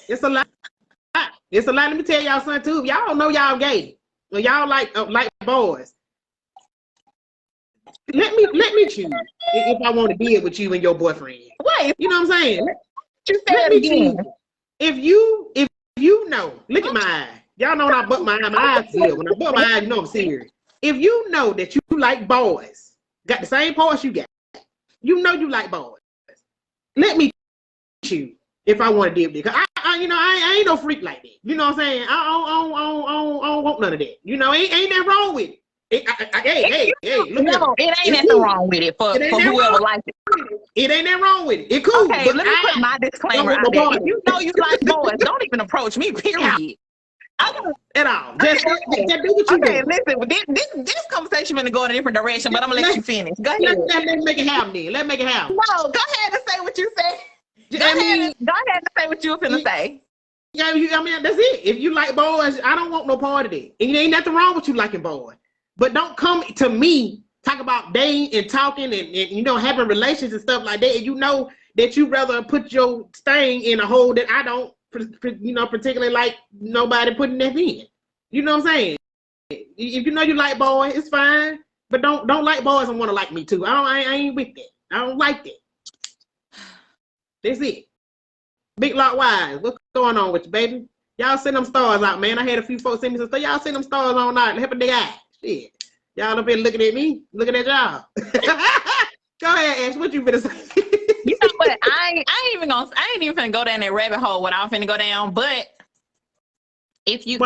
It's a lot. It's a lot. Let me tell y'all something too. If y'all don't know y'all gay, or y'all like boys. Let me choose if I want to deal with you and your boyfriend. Wait, you know what I'm saying? Let me choose. If you know, look at my eye. Y'all know when I butt my eye, my eyes feel. When I butt my eye, you know I'm serious. If you know that you like boys, got the same parts you got, you know you like boys. Let me choose if I want to deal with it. Cause I ain't no freak like that. You know what I'm saying? I don't want none of that. You know, ain't that wrong with it. Hey, look no, it ain't nothing wrong with it for whoever likes it. It ain't that wrong with it. It cool. Okay, but let me put my disclaimer out there. If you know you like boys, don't even approach me, period. At all. Just do what you do. Listen, this conversation gonna go in a different direction, but I'm gonna let you finish. Go ahead. Let's make it happen then. Let's make it happen. No, go ahead and say what you say. Go ahead and say what you were finna say. Yeah, I mean, that's it. If you like boys, I don't want no part of that. And ain't nothing wrong with you liking boys. But don't come to me, talk about dating and talking and having relations and stuff like that. And you know that you rather put your thing in a hole that I don't, particularly like nobody putting that in. You know what I'm saying? If you know you like boys, it's fine. But don't like boys and want to like me too. I ain't with that. I don't like that. That's it. Big Lock Wise, what's going on with you, baby? Y'all send them stars out, man. I had a few folks send me some stuff. Y'all send them stars on out. Help a nigga out. Shit. Y'all up here looking at me, looking at y'all. Go ahead, Ash. What you finna say? You know what? I ain't even finna go down that rabbit hole what I'm finna go down. But if you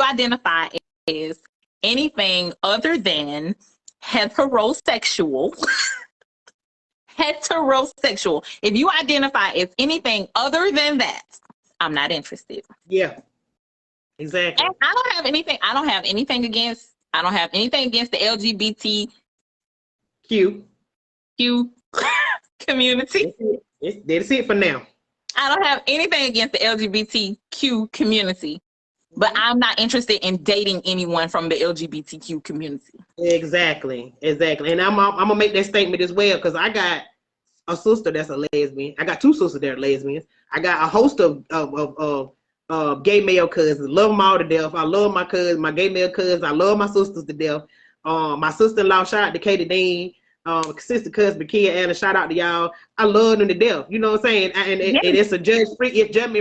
identify as anything other than heterosexual, if you identify as anything other than that, I'm not interested. Yeah. Exactly. And I don't have anything against the LGBT Q community. That's it for now. I don't have anything against the LGBTQ community, but I'm not interested in dating anyone from the LGBTQ community. Exactly. And I'm gonna make that statement as well because I got a sister that's a lesbian. I got two sisters that are lesbians. I got a host of gay male cousins. Love them all to death. I love my cousins, my gay male cousins. I love my sisters to death. My sister-in-law, shout out to Katie Dean. Sister cousin Kia Anna, shout out to y'all. I love them to death. You know what I'm saying? And it's a judgment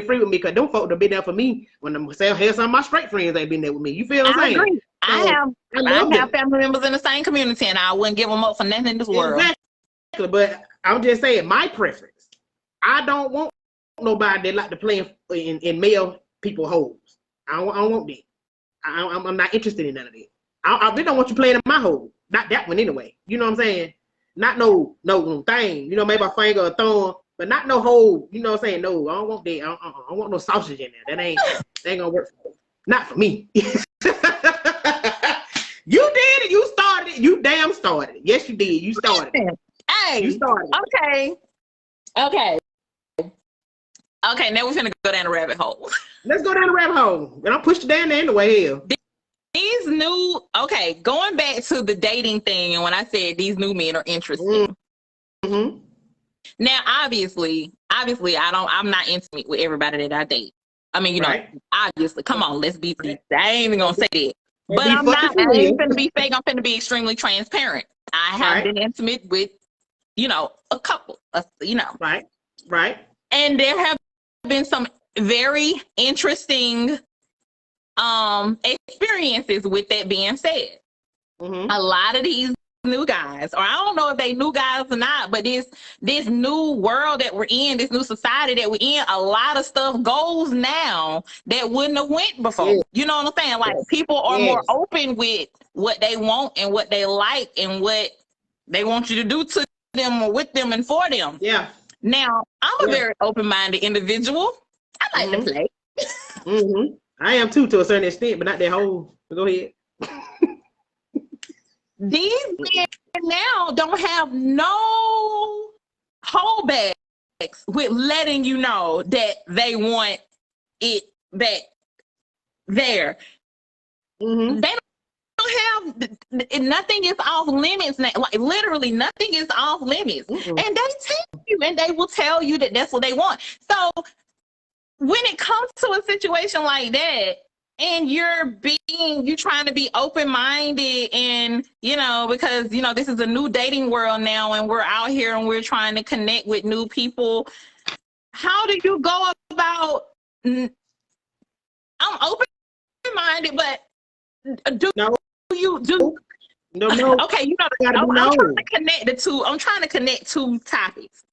free with me because them folk have been there for me when some of my straight friends ain't been there with me. You feel what I'm saying? Agree. So, I have family members in the same community and I wouldn't give them up for nothing in this world. Exactly. But I'm just saying my preference. I don't want nobody that like to play in male people holes. I don't want that. I'm not interested in none of that. I really don't want you playing in my hole. Not that one anyway. You know what I'm saying? Not no thing. Maybe a finger or thumb, but not no hole. You know what I'm saying? No, I don't want that. I don't want no sausage in there. That ain't gonna work for me. Not for me. You did it. You started it. You damn started it. Yes, you did. You started it. Hey. You started it. Okay. Now we're gonna go down the rabbit hole. Let's go down the rabbit hole. And I'll push it down there anyway. Hell. These new, going back to the dating thing, and when I said these new men are interesting. Mm-hmm. Now, obviously, I'm not intimate with everybody that I date. I mean, obviously, come on, let's be honest. I ain't even gonna say that. But I ain't finna be fake. I'm finna be extremely transparent. I have been intimate with, a couple, Right. Right. And there have been some very interesting experiences with that being said. Mm-hmm. A lot of these new guys, or I don't know if they new guys or not, but this new world that we're in, this new society that we're in, a lot of stuff goes now that wouldn't have went before. Yes. You know what I'm saying? Like people are more open with what they want and what they like and what they want you to do to them or with them and for them. Yeah. Now, I'm a very open-minded individual. I like to play. Mm-hmm. I am too, to a certain extent, but not that whole. Go ahead. These men now don't have no holdbacks with letting you know that they want it back there. Mm-hmm. They don't have nothing is off limits now. Like literally nothing is off limits. Mm-hmm. And they tell you, and they will tell you that that's what they want. So when it comes to a situation like that, and you're trying to be open-minded, and because this is a new dating world now, and we're out here and we're trying to connect with new people. How do you go about? I'm open-minded, but do you do? No. Okay, I'm trying to connect the two. I'm trying to connect two topics.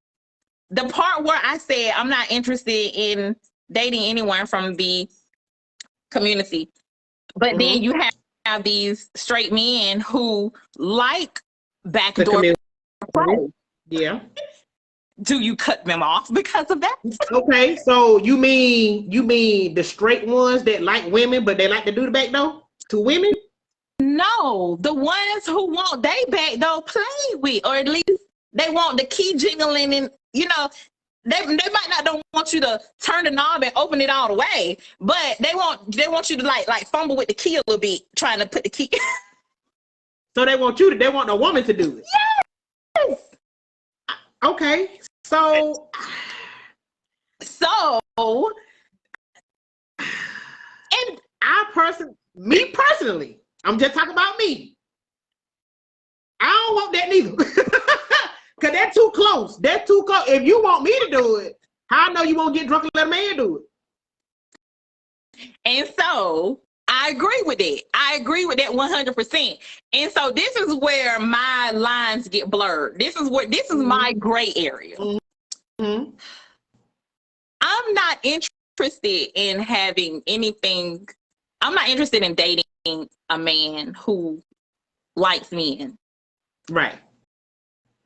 The part where I said I'm not interested in dating anyone from the community, but then you have these straight men who like backdoor play. Yeah. Do you cut them off because of that? Okay, so you mean the straight ones that like women, but they like to do the backdoor to women? No, the ones who want they backdoor play with, or at least they want the key jingling, and They might not don't want you to turn the knob and open it all the way, but they want you to like fumble with the key a little bit, trying to put the key. So they want a woman to do it. Yes. Okay. So and me personally, I'm just talking about me. I don't want that neither. Cause that's too close. That's too close. If you want me to do it, how I know you won't get drunk and let a man do it? And so I agree with it. I agree with that 100%. And so this is where my lines get blurred. This is my gray area. Mm-hmm. I'm not interested in having anything. I'm not interested in dating a man who likes men. Right.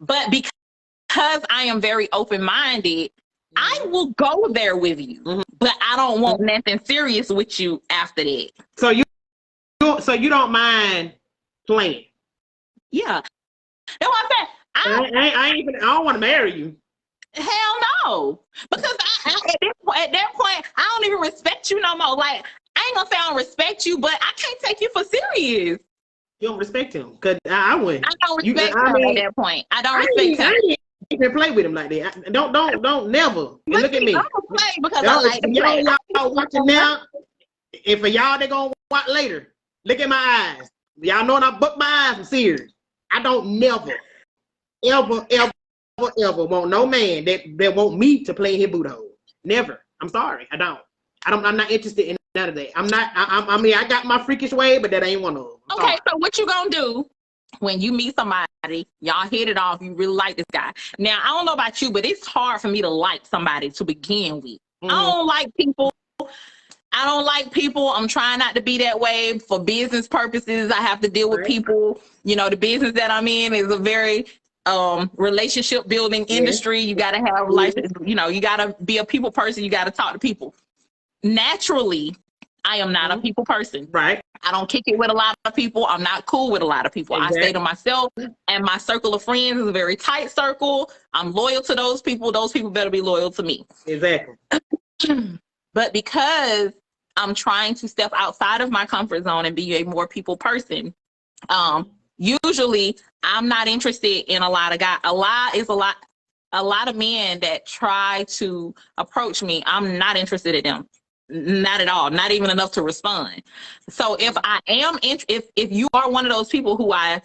But because I am very open-minded, I will go there with you. But I don't want nothing serious with you after that. So you don't mind playing? Yeah. That's what I'm saying. I don't want to marry you. Hell no. Because at that point, I don't even respect you no more. Like, I ain't gonna say I don't respect you, but I can't take you for serious. You don't respect him, cause I wouldn't. I don't respect him at that point. I don't respect him. I ain't even play with him like that. Don't never. And look at me. I'm gonna play because I like to play. Y'all watching now, and for y'all they gonna watch later. Look at my eyes. Y'all know when I buck my eyes, I'm serious. I don't never, ever want no man that want me to play in his boot hole. Never. I'm sorry. I'm not interested in none of that. I got my freakish way, but that ain't one of them. Okay, so what you gonna do when you meet somebody, y'all hit it off, you really like this guy. Now, I don't know about you, but it's hard for me to like somebody to begin with. I don't like people. I'm trying not to be that way. For business purposes, I have to deal with people. The business that I'm in is a very relationship building industry. You got to have relations. You got to be a people person. You got to talk to people. Naturally, I am not a people person. Right. I don't kick it with a lot of people. I'm not cool with a lot of people. Exactly. I stay to myself, and my circle of friends is a very tight circle. I'm loyal to those people. Those people better be loyal to me. Exactly. But because I'm trying to step outside of my comfort zone and be a more people person, usually I'm not interested in a lot of guys. A lot of men that try to approach me, I'm not interested in them. Not at all. Not even enough to respond. So if I am if you are one of those people who I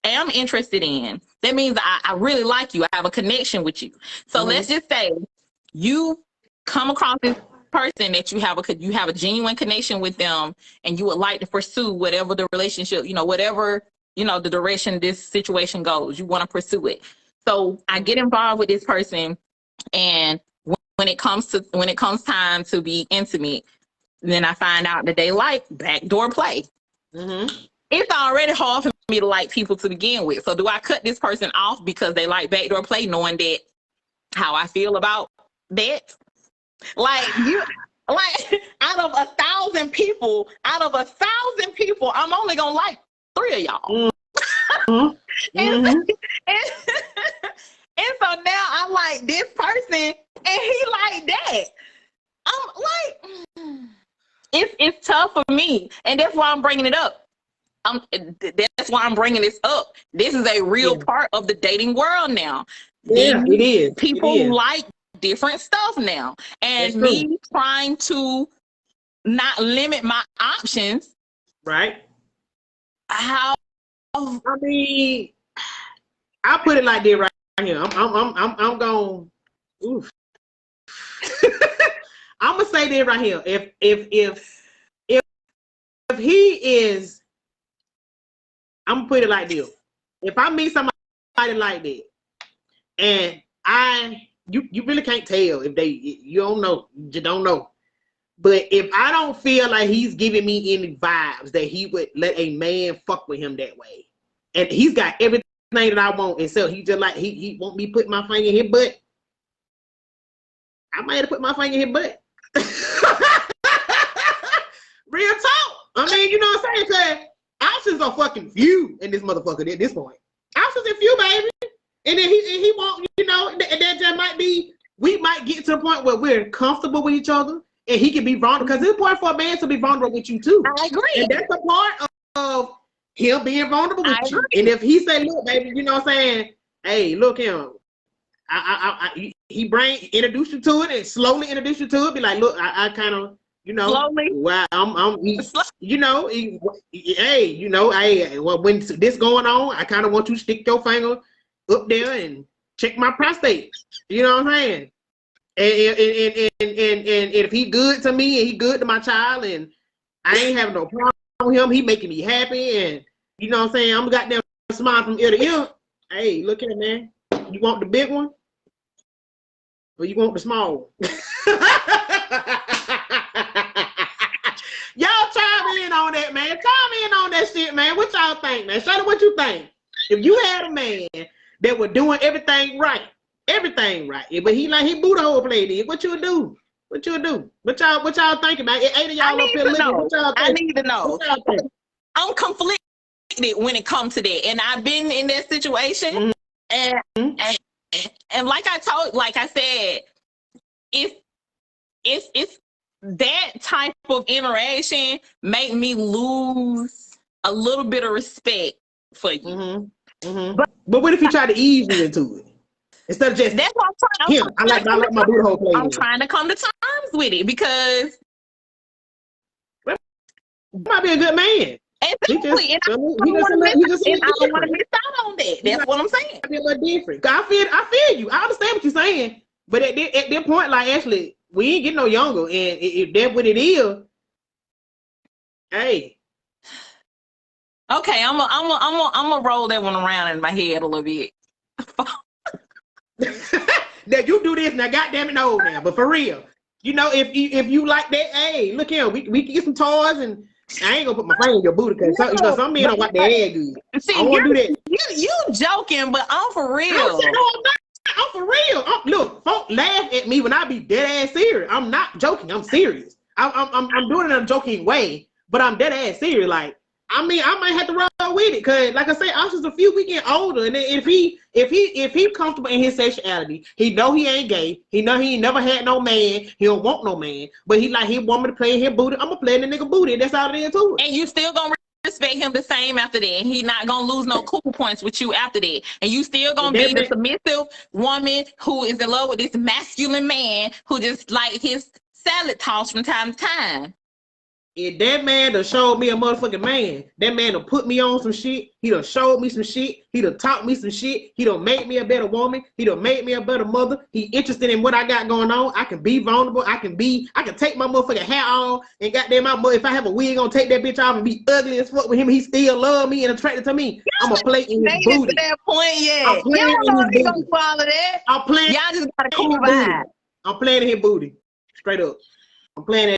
am interested in, that means I really like you. I have a connection with you. So let's just say you come across this person that you have a genuine connection with them, and you would like to pursue whatever the relationship, whatever, the direction this situation goes, you want to pursue it. So I get involved with this person, and when it comes time to be intimate, then I find out that they like backdoor play. It's already hard for me to like people to begin with. So do I cut this person off because they like backdoor play, knowing that how I feel about that? Like out of 1,000 people, I'm only gonna like 3 of y'all. And so now I like this person and he like that. I'm like, it's tough for me, and that's why I'm bringing it up. That's why I'm bringing this up. This is a real part of the dating world now. It is. People like different stuff now, and me trying to not limit my options. Right. How? I mean, I put it like this right here. I'm going. Oof. I'm gonna say this right here. If he is, I'm gonna put it like this. If I meet somebody like that, and you really can't tell if you don't know, you don't know. But if I don't feel like he's giving me any vibes that he would let a man fuck with him that way, and he's got everything that I want, and so he just like he want me put my finger in his butt, I might have to put my finger in his butt. Real talk. I mean, you know what I'm saying? Cause options are fucking few in this motherfucker at this point. Options are few, baby. And then he won't, and that just might be, we might get to the point where we're comfortable with each other, and he can be vulnerable, because it's important for a man to be vulnerable with you too. I agree. And that's a part of him being vulnerable with you. And if he say, look, baby, you know what I'm saying? Hey, look him. He introduce you to it and slowly introduce you to it. Be like, look, I kind of, slowly. Well, hey, well, when this going on, I kind of want you to stick your finger up there and check my prostate. You know what I'm saying? And if he good to me and he good to my child, and I ain't having no problem with him, he making me happy, and you know what I'm saying, I'm goddamn smile from ear to ear. Hey, look here, man. You want the big one? Or you want the small one? Y'all chime in on that, man. Chime in on that shit, man. What y'all think, man? Show me what you think. If you had a man that was doing everything right, but he blew the whole play, what you would do? What y'all thinking about? 8 of y'all up here looking. What y'all think? I need to know. What y'all think? I'm conflicted when it comes to that, and I've been in that situation. And like I said, it's that type of interaction make me lose a little bit of respect for you. But what if he tried to ease you into it instead of just that's what I'm trying. I like my booty hole play. I'm trying to come to terms with it, because he might be a good man. Exactly, and I don't want to miss out on that. That's what I'm saying. Be a little different. I feel you. I understand what you're saying, but at that point, like, Ashley, we ain't getting no younger, and if that's what it is, hey. Okay, I'm gonna roll that one around in my head a little bit. Now you do this now, goddamn it, no, now. But for real, if you like that, hey, look here, we can get some toys, and I ain't gonna put my finger in your booty, because some men don't like their head good. See, I won't do that. You joking, but I'm for real. I'm for real. Look, folks laugh at me when I be dead ass serious. I'm not joking. I'm serious. I'm doing it in a joking way, but I'm dead ass serious. Like, I mean, I might have to roll with it, because, like I say, I'm just a few we get older, and if he comfortable in his sexuality, he know he ain't gay. He know he ain't never had no man. He don't want no man, but he want me to play in his booty. I'm gonna play in the nigga booty. That's all it is to it. And you still gonna respect him the same after that. And he not gonna lose no cool points with you after that. And you still gonna be the submissive woman who is in love with this masculine man who just like his salad toss from time to time. if that man done showed me a motherfucking man, that man done put me on some shit. He done showed me some shit. He done taught me some shit. He done made me a better woman. He done made me a better mother. He interested in what I got going on. I can be vulnerable. I can take my motherfucking hat off and goddamn if I have a wig on, take that bitch off and be ugly as fuck with him. He still love me and attracted to me. I'm gonna play in his booty. To that point yet. I'm playing you don't know in his gonna swallow that. I'm playing. Y'all just got a cool vibe. I'm playing in his booty. Straight up. I'm playing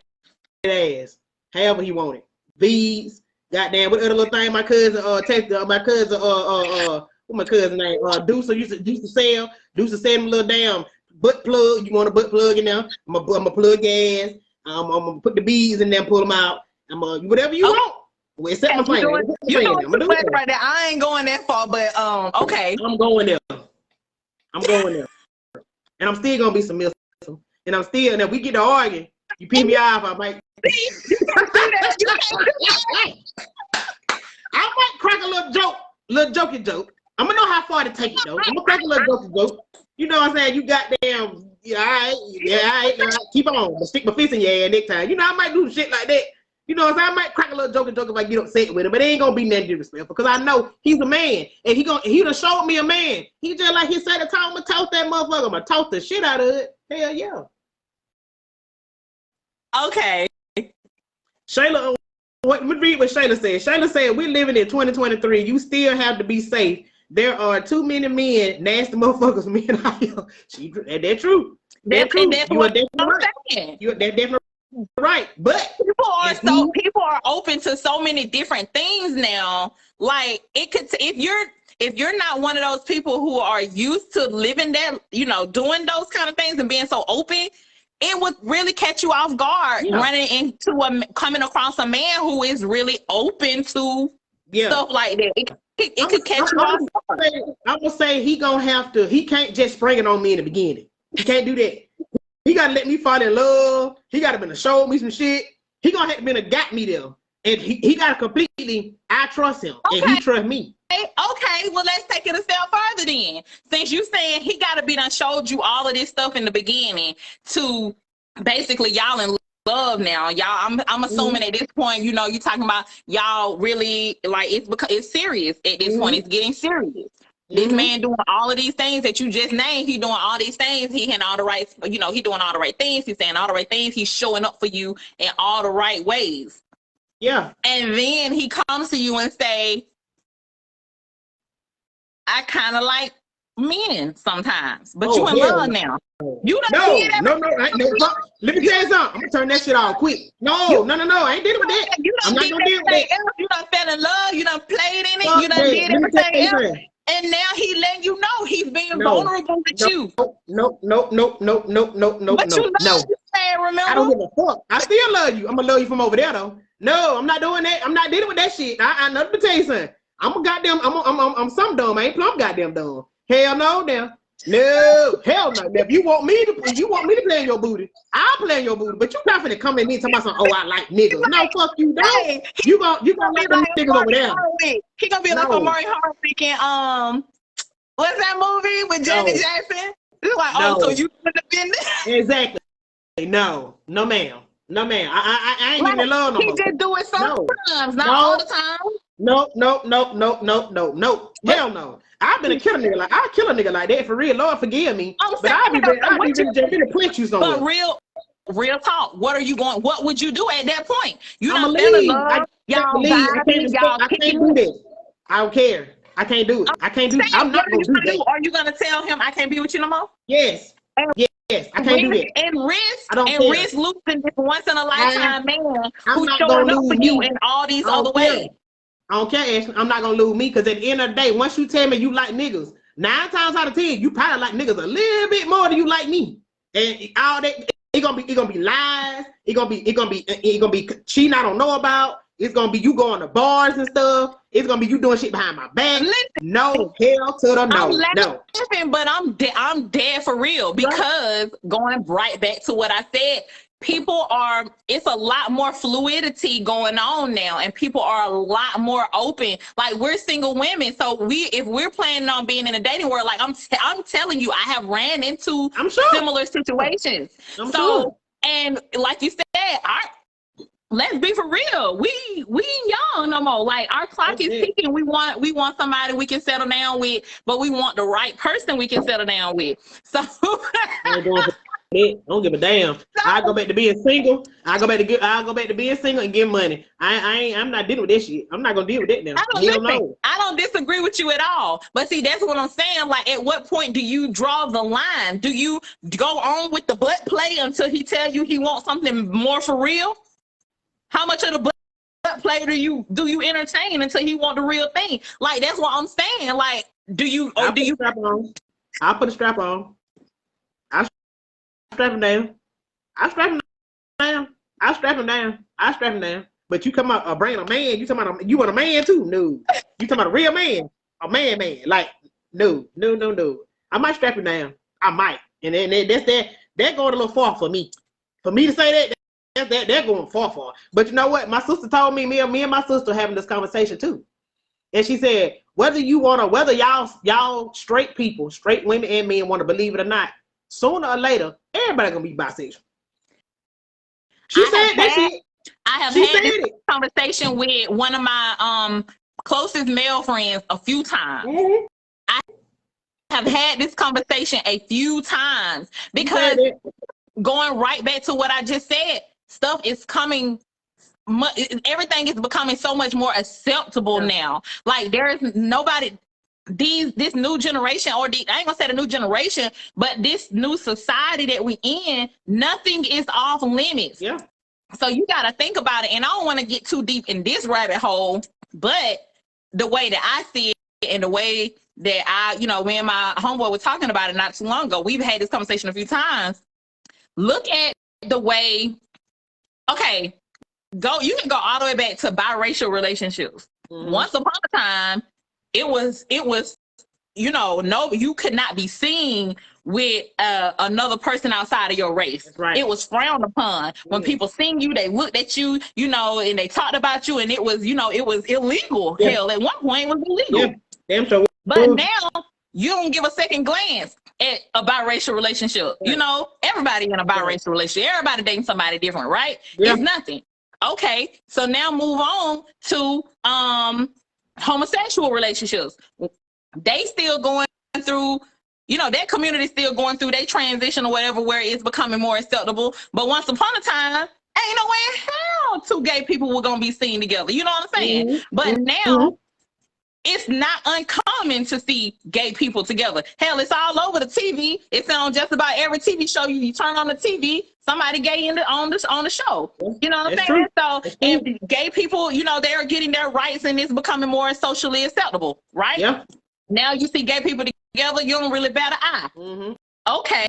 that ass. However he want it. These goddamn what other little thing my cousin texted my cousin what my cousin name Deuce used to sell. Deuce sell them little damn butt plug. You want a butt plug in there? I'm gonna plug your ass. I'm gonna put the beads in there and pull them out. Whatever you want. Well, except my plan. You know what's right there. I ain't going that far, but okay. I'm going there. And I'm still gonna be submissive. And I'm still now we get to arguing. You pee me off, I might. I might crack a little jokey joke. I'm gonna know how far to take it though. I'm gonna crack a little jokey joke. You know what I'm saying? You goddamn, yeah, all right, keep on. But stick my fist in your ass next time. You know, I might do shit like that. You know what I'm saying? I might crack a little jokey joke if I get upset with him, but it ain't gonna be nothing disrespectful because I know he's a man and he done showed me a man. He just like he said the time I'm gonna toss that motherfucker. I'm gonna toss the shit out of it. Hell yeah. Okay. Shayla, let me read what Shayla said. Shayla said, we're living in 2023. You still have to be safe. There are too many men, nasty motherfuckers, men out here. That's true. That's true. You are definitely right. You're definitely right. But people are open to so many different things now. Like it could, if you're not one of those people who are used to living that, you know, doing those kind of things and being so open, it would really catch you off guard running into coming across a man who is really open to stuff like that. It could catch you off guard. I'm gonna say he can't just spring it on me in the beginning. He can't do that. He gotta let me fall in love. He gotta been to show me some shit. He gonna have to been to got me there. And he gotta completely, I trust him and he trust me. Okay, well, let's take it a step further then. Since you saying he got to be done showed you all of this stuff in the beginning to basically y'all in love now. Y'all, I'm assuming at this point, you know, you talking about y'all really like it's serious at this point. It's getting serious. This man doing all of these things that you just named. He doing all these things. He had all the right, you know, he doing all the right things. He's saying all the right things. He's showing up for you in all the right ways. Yeah. And then he comes to you and say, I kind of like men sometimes, but you in love now. You no. Let me tell you something. I'm gonna turn that shit off quick. No. I ain't dealing with that. I'm not gonna deal with that. You done fell in love. You done played in it. You done did everything else. And now he letting you know he's being vulnerable with you. No. But you love this man, remember? I don't give a fuck. I still love you. I'm gonna love you from over there though. No, I'm not doing that. I'm not dealing with that shit. Let me tell you something. I'm some dumb. I ain't plumb goddamn dumb. Hell no, now. No, hell no. If you want me to play in your booty, I'll play in your booty. But you not finna come at me and talk about something, oh, I like niggas. No, fuck you, don't. You gonna let them niggas over there. He gonna be like Amari Hardwick in what's that movie with Janet Jackson? It's like, so you could have been there. Exactly. No, ma'am. I ain't even in love no more. He just do it sometimes, not all the time. No. Hell no. I've been a killer nigga like I kill a nigga like that for real. Lord forgive me. But I'll be just gonna put you somewhere. But real talk. What would you do at that point? You don't fell in love. I can't do this. I don't care. I can't do it. I'm not gonna do that. Are you gonna tell him I can't be with you no more? Yes. Yes, I can't do that. And risk losing this once in a lifetime man who's showing up for you in all these other ways. I don't care, Ashley. I'm not gonna lose me because at the end of the day, once you tell me you like niggas, 9 times out of 10, you probably like niggas a little bit more than you like me. And all that it gonna be lies. It gonna be cheating I don't know about. It's gonna be you going to bars and stuff. It's gonna be you doing shit behind my back. No, hell to the no. No. But I'm dead for real because going right back to what I said, it's a lot more fluidity going on now, and people are a lot more open. Like, we're single women, so if we're planning on being in a dating world, like I'm telling you, I have ran into similar situations. And like you said, let's be for real. We ain't young no more. Like our clock is ticking. We want somebody we can settle down with, but we want the right person we can settle down with. So I ain't going for that. I don't give a damn. I go back to being single. I go back to being single and get money. I'm not dealing with that shit. I'm not gonna deal with that now. I don't disagree with you at all. But see, that's what I'm saying. Like, at what point do you draw the line? Do you go on with the butt play until he tells you he wants something more for real? How much of the butt play do you entertain until he want the real thing? Like, that's what I'm saying. Like, do you strap on? I'll put a strap on. I strap him down. I strap him down. I strap him down. I strap him down. But you come out bringing a man. You talking about you want a man too? No. You talking about a real man? A man. Like no. I might strap him down. I might. And then that's that. That going a little far for me. For me to say that. They're going far. But you know what? My sister told me and my sister having this conversation too. And she said, whether y'all straight people, straight women and men want to believe it or not, sooner or later, everybody gonna be bisexual. She said that shit. I have had this conversation with one of my closest male friends a few times. Mm-hmm. I have had this conversation a few times because going right back to what I just said, stuff is coming, everything is becoming so much more acceptable now. Like there is nobody, this new generation, or I ain't gonna say the new generation, but this new society that we in, nothing is off limits. Yeah. So you got to think about it. And I don't want to get too deep in this rabbit hole, but the way that I see it and the way that me and my homeboy were talking about it not too long ago, we've had this conversation a few times. Look at the way, you can go all the way back to biracial relationships. Mm-hmm. Once upon a time, it was, you could not be seen with another person outside of your race. Right. It was frowned upon. When people seen you, they looked at you, and they talked about you, and it was, it was illegal. Yeah. Hell, at one point it was illegal. Yeah. Damn sure. But now you don't give a second glance at a biracial relationship. Yeah. Everybody in a biracial relationship, everybody dating somebody different, right? Yeah. It's nothing. Okay, so now move on to homosexual relationships. They still going through, that community still going through their transition or whatever, where it's becoming more acceptable. But once upon a time, ain't no way in hell two gay people were gonna be seen together. You know what I'm saying? Mm-hmm. But now it's not uncommon to see gay people together. Hell, it's all over the TV. It's on just about every TV show you turn on the TV. Somebody gay on the show. You know what I'm saying? True. So and gay people, they're getting their rights, and it's becoming more socially acceptable, right? Yeah. Now you see gay people together, you don't really bat an eye. Mm-hmm. Okay.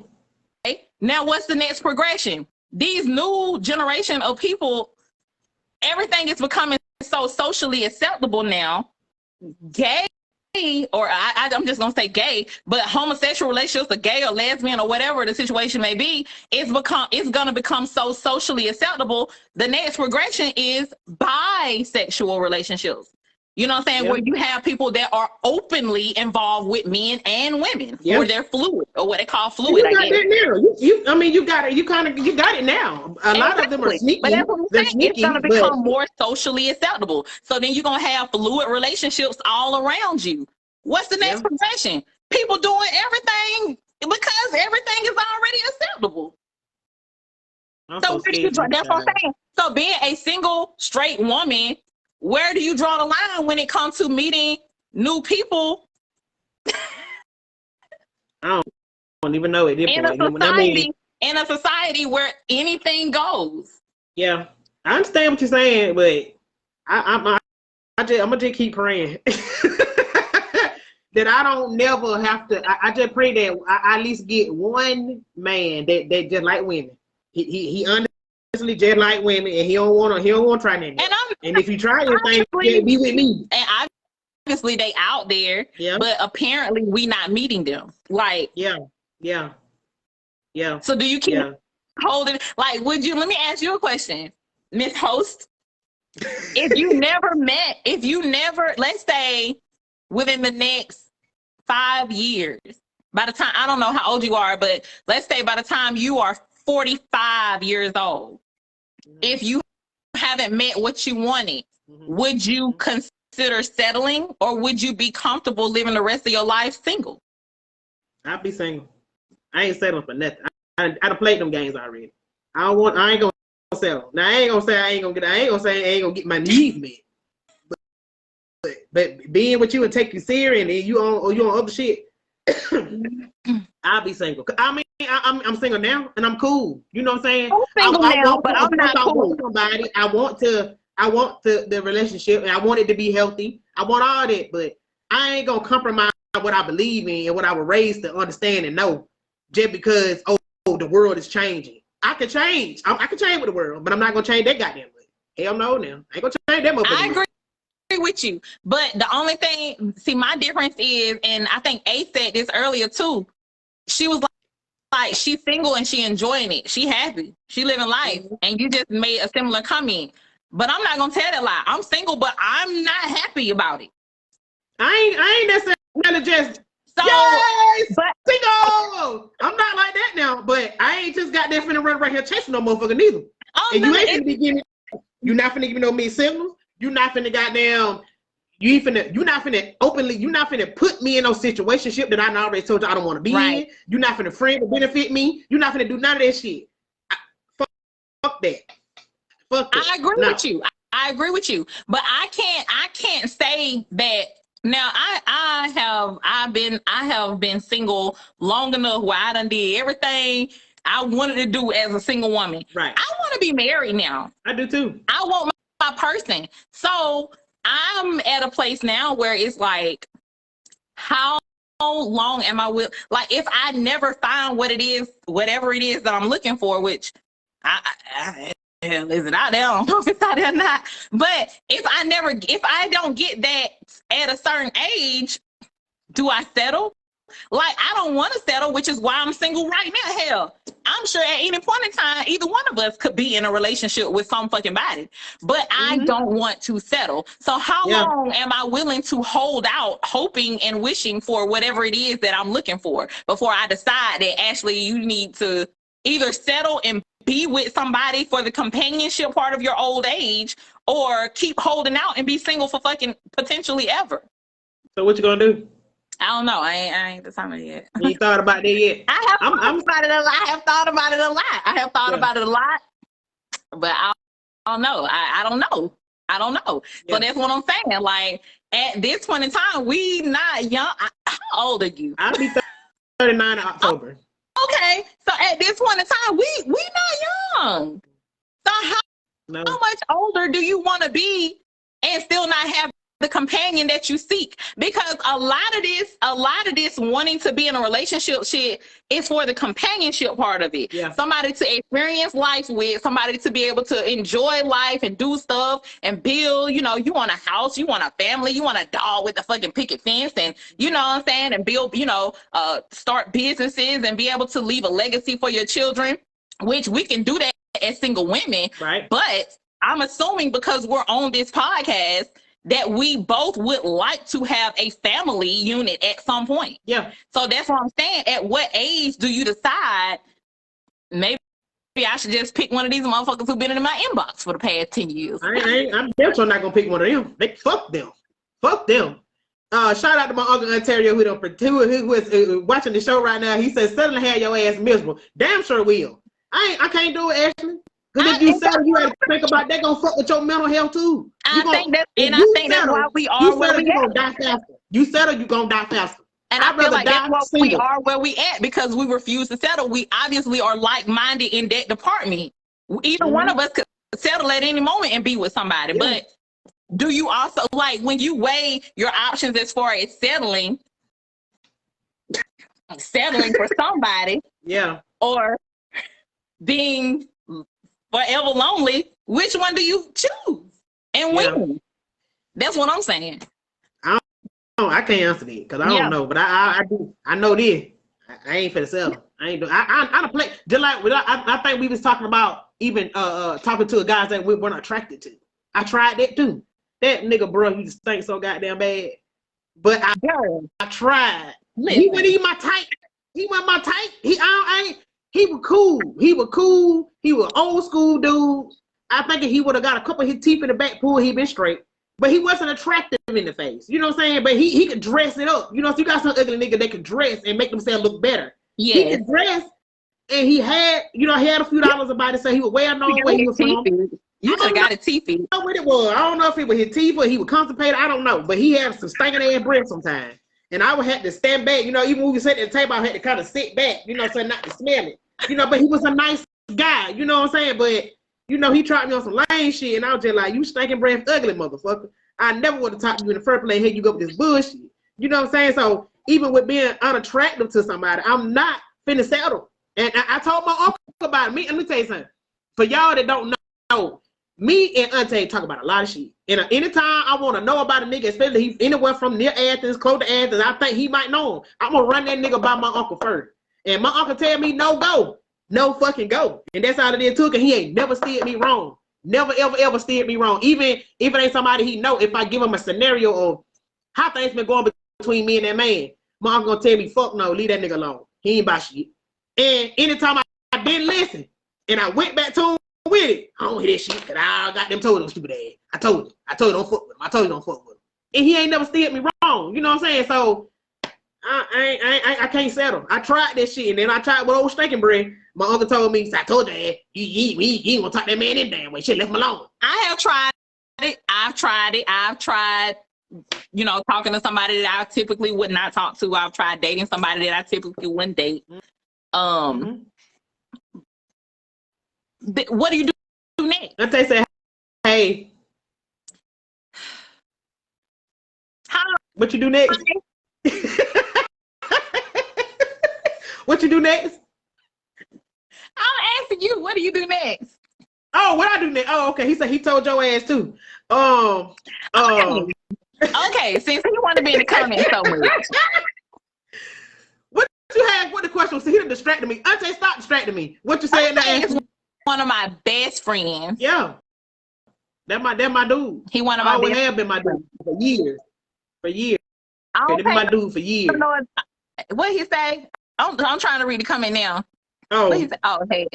Now what's the next progression? These new generation of people, everything is becoming so socially acceptable now. Gay, or I'm just gonna say gay, but homosexual relationships, or gay or lesbian or whatever the situation may be, it's gonna become so socially acceptable. The next progression is bisexual relationships. You know what I'm saying? Yep. Where you have people that are openly involved with men and women, or they're fluid, or what they call fluid. You got that now. You got it. You got it now. A lot of them are sneaky. But that's what I'm saying. It's going to become more socially acceptable. So then you're going to have fluid relationships all around you. What's the next progression? People doing everything because everything is already acceptable. So that's what I'm saying. So being a single straight woman, where do you draw the line when it comes to meeting new people? I don't even know it. In a society where anything goes. Yeah, I understand what you're saying, but I'm gonna just keep praying that I don't never have to. I just pray that I at least get one man that just like women. He honestly just like women, and he don't want to try nothing. And if you try anything, be with me. And obviously they out there, but apparently we not meeting them. Like yeah. So do you keep holding? Like, would you? Let me ask you a question, Miss Host. If you never, let's say within the next 5 years, by the time, I don't know how old you are, but let's say by the time you are 45 years old, if you have haven't met what you wanted, would you consider settling, or would you be comfortable living the rest of your life single? I'll be single. I ain't settling for nothing. I done played them games already. I ain't gonna settle. Now I ain't gonna say I ain't gonna get my needs met. But being with you and take you serious and you on other shit, I'll be single. I mean, I'm single now and I'm cool. You know what I'm saying? I'm single now, but I'm not cool. I want somebody. I want the relationship, and I want it to be healthy. I want all that, but I ain't gonna compromise what I believe in and what I was raised to understand and know just because the world is changing. I can change. I can change with the world, but I'm not gonna change that goddamn way. Hell no, now I ain't gonna change that motherfucker. I agree with you, but the only thing, see, my difference is, and I think A said this earlier too. She was like she's single and she enjoying it. She happy. She living life, and you just made a similar comment. But I'm not gonna tell that lie. I'm single, but I'm not happy about it. I ain't necessarily just so. Yes, but single. I'm not like that now. But I ain't just got that finna run right here chasing no motherfucker neither. And you ain't finna be giving. You not finna give me no mixed signals. You not finna goddamn. You not finna put me in no situationship that I already told you I don't want to be in. You not finna friend to benefit me. You not finna do none of that shit. Fuck that. I agree with you. I agree with you. But I can't say that now. I have been single long enough where I done did everything I wanted to do as a single woman. Right. I want to be married now. I do too. I want my person. So I'm at a place now where it's like, how long am I with? Like, if I never find whatever it is that I'm looking for, which hell, is it out there? I don't know if it's out there or not. But if I don't get that at a certain age, do I settle? Like, I don't want to settle, which is why I'm single right now. Hell, I'm sure at any point in time, either one of us could be in a relationship with some fucking body. But I don't want to settle. So how long am I willing to hold out, hoping and wishing for whatever it is that I'm looking for before I decide that actually you need to either settle and be with somebody for the companionship part of your old age, or keep holding out and be single for fucking potentially ever? So what you gonna do? I don't know. I ain't decided yet. You thought about that yet? I have thought about it a lot. I have thought about it a lot, but I don't know. I don't know. So that's what I'm saying. Like, at this point in time, we not young. How old are you? I'll be 39 in October. Okay, so at this point in time, we not young. So how much older do you want to be and still not have the companion that you seek? Because a lot of this wanting to be in a relationship shit is for the companionship part of it. Somebody to experience life with, somebody to be able to enjoy life and do stuff and build. You know, you want a house, you want a family, you want a dog with a fucking picket fence, and you know what I'm saying, and build, start businesses and be able to leave a legacy for your children, which we can do that as single women. Right. But I'm assuming, because we're on this podcast, that we both would like to have a family unit at some point. Yeah. So that's what I'm saying. At what age do you decide, maybe I should just pick one of these motherfuckers who've been in my inbox for the past 10 years? I'm definitely not gonna pick one of them. Fuck them. Shout out to my uncle Ontario who was watching the show right now. He says, "Suddenly have your ass miserable." Damn sure will. I can't do it, Ashley. Because if you settle, you have to think about that gonna fuck with your mental health too. I think that's why we are where we at. Die faster. You settle, you gonna die faster. And I feel like that's why we are where we at, because we refuse to settle. We obviously are like-minded in that department. Either one of us could settle at any moment and be with somebody. But do you also, like, when you weigh your options as far as settling for somebody, or being forever lonely, which one do you choose and when? That's what I'm saying. I can't answer that because I don't know, but I do. I know this. I ain't finna settle. I ain't do. I don't play. Just like I think we was talking about even talking to a guy that we weren't attracted to. I tried that too. That nigga, bro, he just stinks so goddamn bad. But I tried. Listen. He wasn't even my type. He wasn't my type. He was cool. He was old school dude. I think if he would have got a couple of his teeth in the back pull, he'd been straight. But he wasn't attractive in the face. You know what I'm saying? But he could dress it up. You know, so you got some ugly nigga that can dress and make themselves look better. Yeah. He could dress, and he had, you know, he had a few dollars about it, so he was well known where he was from. You could have got a teeth. I don't know what it was. I don't know if it was his teeth or he was constipated. I don't know. But he had some stinking ass breath sometimes. And I would have to stand back. You know, even when we sat at the table, I had to kind of sit back, you know, so not to smell it. You know, but he was a nice guy. You know what I'm saying? But, you know, he tried me on some lame shit, and I was just like, you stinking breath ugly motherfucker. I never would have talked to you in the first place. Here you go with this bullshit. You know what I'm saying? So even with being unattractive to somebody, I'm not finna settle. And I told my uncle about it. Let me tell you something. For y'all that don't know, me and Auntie talk about a lot of shit. And anytime I want to know about a nigga, especially he's anywhere from near Athens, close to Athens, I think he might know him. I'm going to run that nigga by my uncle first. And my uncle tell me, no go. No fucking go. And that's all it is too, because he ain't never steered me wrong. Never, ever, ever steered me wrong. Even if it ain't somebody he know, if I give him a scenario of how things been going between me and that man, my uncle going to tell me, fuck no, leave that nigga alone. He ain't about shit. And anytime I didn't listen, and I went back to him with it, I don't hear that shit, because I got them told him stupid ass. I told you don't fuck with him. I told you don't fuck with him. And he ain't never steered me wrong. You know what I'm saying? So I can't settle. I tried this shit, and then I tried with old stinking bread. My uncle told me, I told you, you ain't gonna talk that man in damn way. Shit, left him alone. I have tried it. I've tried, you know, talking to somebody that I typically would not talk to. I've tried dating somebody that I typically wouldn't date. What do you do next? They say, hey, what you do next? What you do next? I'm asking you, what do you do next? Oh, what I do next? Oh, okay. He said he told your ass too. Okay, since he wanted to be in the comments so much. What you had? What the question was? He done distracted me. Auntie, stop distracting me. What you saying? Is one of my best friends. Yeah, that my dude. He one of my best. Have been my dude for years. For years. Okay, been my dude for years. What he say? I'm trying to read the comment now. Oh, what he say? Oh, hey,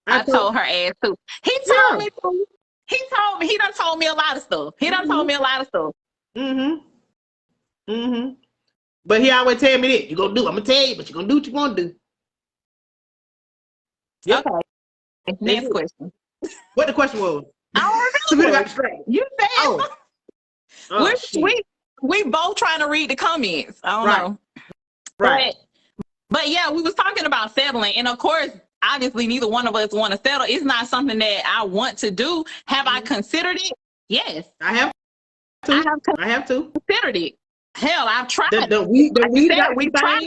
I told her ass too. He told me too. He told me. He done told me a lot of stuff. But he always tell me this. You gonna do? I'm gonna tell you, but you gonna do what you want to do. Yep. Okay. Next question. What the question was? I don't remember. You said. Oh, we both trying to read the comments. I don't know. Right. But yeah, we was talking about settling, and of course, obviously, neither one of us want to settle. It's not something that I want to do. Have I considered it? Yes, I have. I have to considered it. Hell, I've tried. We tried.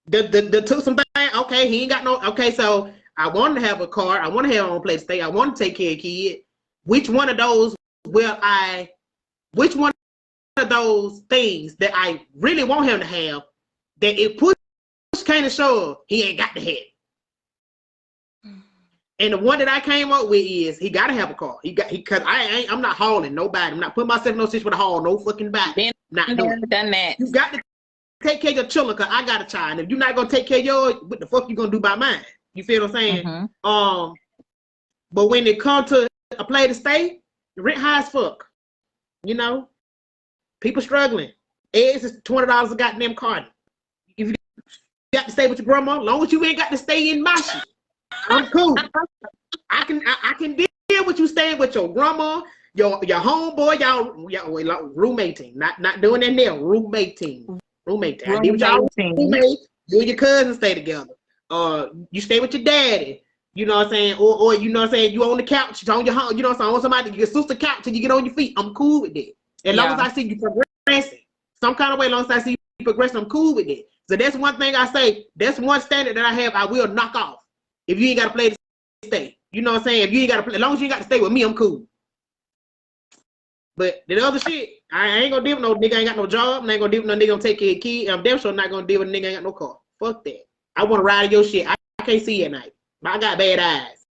The took some things. Okay, he ain't got no. Okay, so I want to have a car. I want to have my own place to stay. I want to take care of kids. Which one of those Which one of those things that I really want him to have, that it push kind of show he ain't got the head. And the one that I came up with is he gotta have a car. Because I'm not hauling nobody. I'm not putting myself in no situation with a haul no fucking body. Not doing done that. You got to take care of your children, because I got a child. And if you're not gonna take care of yours, what the fuck you gonna do by mine? You feel what I'm saying? But when it comes to a place to stay, the rent high as fuck. You know, people struggling. Eggs is $20 a goddamn carton. If you got to stay with your grandma, as long as you ain't got to stay in my shit, I'm cool. I can deal with you staying with your grandma, your homeboy, y'all roommating. Not doing that now. Roommating. I deal with y'all roommates. You and your cousins stay together. You stay with your daddy. You know what I'm saying? Or you know what I'm saying? You on the couch, you on your home, you know what I'm saying? On somebody, your sister couch till you get on your feet. I'm cool with that. As long as I see you progressing. Some kind of way, as long as I see you progressing, I'm cool with it. So that's one thing I say. That's one standard that I have. I will knock off. If you ain't got to play to stay. You know what I'm saying? If you ain't got to play, as long as you ain't got to stay with me, I'm cool. But the other shit, I ain't gonna deal with no nigga ain't got no job. I ain't gonna deal with no nigga gonna take care of kids. I'm damn sure not gonna deal with a nigga ain't got no car. Fuck that. I want to ride your shit. I can't see at night. But I got bad eyes.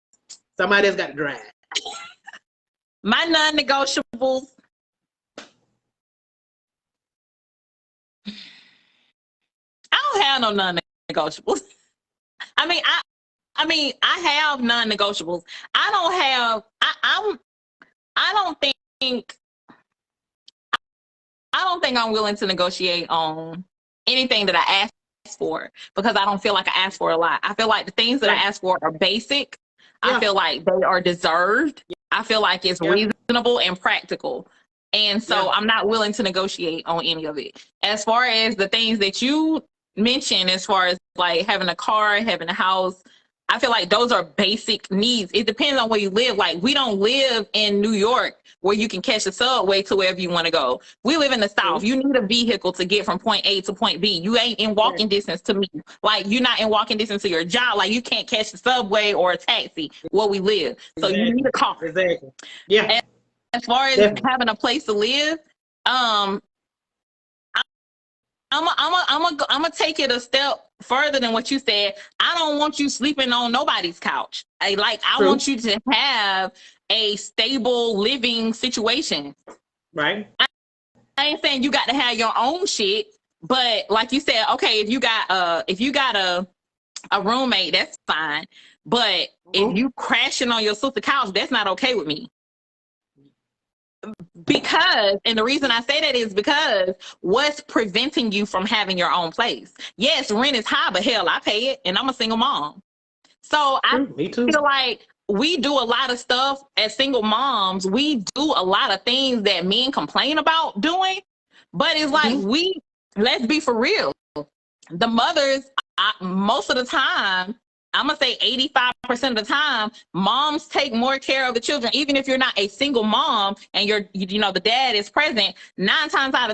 Somebody else got to drive. My non-negotiables. I don't have no non-negotiables. I mean, I have non-negotiables. I don't have. I think I don't think I'm willing to negotiate on anything that I ask for, because I don't feel like I ask for a lot. I feel like the things that I ask for are basic. I feel like they are deserved. I feel like it's reasonable and practical. And so I'm not willing to negotiate on any of it. As far as the things that you mentioned, as far as like having a car, having a house, I feel like those are basic needs. It depends on where you live. Like, we don't live in New York where you can catch the subway to wherever you want to go. We live in the South. You need a vehicle to get from point A to point B. You ain't in walking distance to me. Like, you're not in walking distance to your job. Like, you can't catch the subway or a taxi where we live. So you need a car. Exactly. Yeah. And as far as having a place to live, I'm gonna take it a step further than what you said. I don't want you sleeping on nobody's couch. I want you to have a stable living situation. Right. I ain't saying you got to have your own shit, but like you said, okay, if you got a roommate, that's fine. But if you crashing on your sister's couch, that's not okay with me. Because, and the reason I say that is because what's preventing you from having your own place? Yes, rent is high, but hell, I pay it, and I'm a single mom. So I feel like we do a lot of stuff as single moms. We do a lot of things that men complain about doing, but it's like, let's be for real. The mothers, most of the time, I'm going to say 85% of the time, moms take more care of the children. Even if you're not a single mom and the dad is present, 8 times out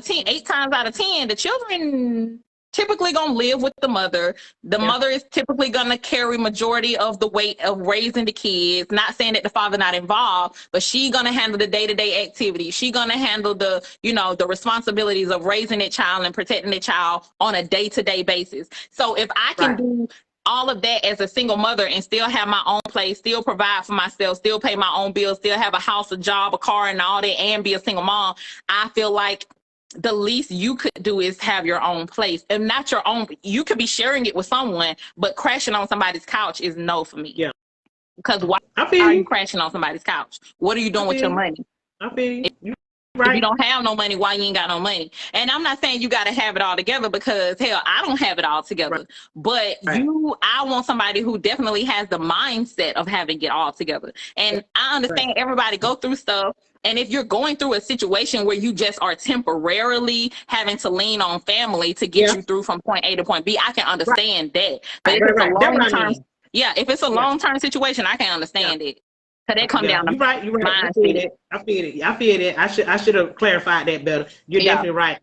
of 10, the children typically going to live with the mother. The mother is typically going to carry majority of the weight of raising the kids. Not saying that the father not involved, but she going to handle the day-to-day activities. She going to handle the responsibilities of raising that child and protecting the child on a day-to-day basis. So if I can do all of that as a single mother and still have my own place, still provide for myself, still pay my own bills, still have a house, a job, a car, and all that, and be a single mom, I feel like the least you could do is have your own place. And not your own, you could be sharing it with someone, but crashing on somebody's couch is no for me. Yeah. Because why are you crashing on somebody's couch? What are you doing with your money? I feel you. If you don't have no money, why you ain't got no money? And I'm not saying you got to have it all together, because hell, I don't have it all together. But I want somebody who definitely has the mindset of having it all together. And I understand everybody go through stuff. And if you're going through a situation where you just are temporarily having to lean on family to get you through from point A to point B, I can understand that. But if it's a long-term, if it's a long-term situation, I can understand it. So they come down. You're right. I feel it. I should have clarified that better. You're definitely right.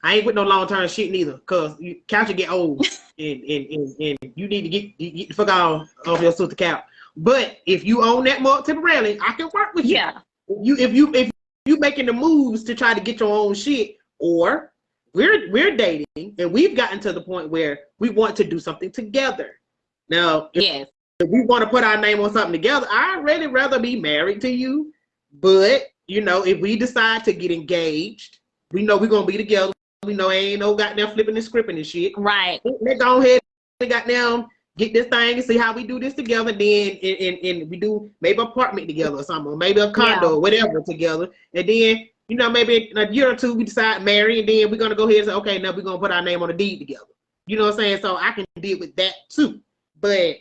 I ain't with no long-term shit neither, because couch will get old and you need to get the fuck off your sister couch. But if you own that mug temporarily, I can work with you. Yeah. If you making the moves to try to get your own shit, or we're dating and we've gotten to the point where we want to do something together. Now, if we want to put our name on something together, I'd really rather be married to you. But, if we decide to get engaged, we know we're going to be together. We know ain't no goddamn flipping and scripting and shit. Right. Let's go ahead and goddamn get this thing and see how we do this together. Then and we do maybe an apartment together or something, or maybe a condo or whatever together. And then, maybe in a year or two, we decide to marry, and then we're going to go ahead and say, okay, now we're going to put our name on the deed together. You know what I'm saying? So I can deal with that too. But,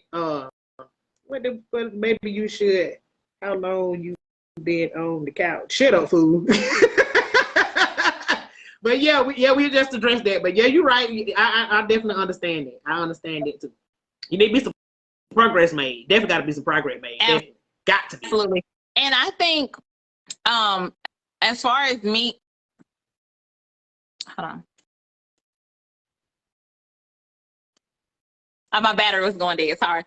maybe you should. How long you been on the couch? Shut up, fool. But we just addressed that. But you're right. I definitely understand it. I understand it too. You need to be some progress made. Definitely got to be some progress made. Definitely. Got to be. Absolutely. And I think, as far as me, hold on. My battery was going dead. Sorry.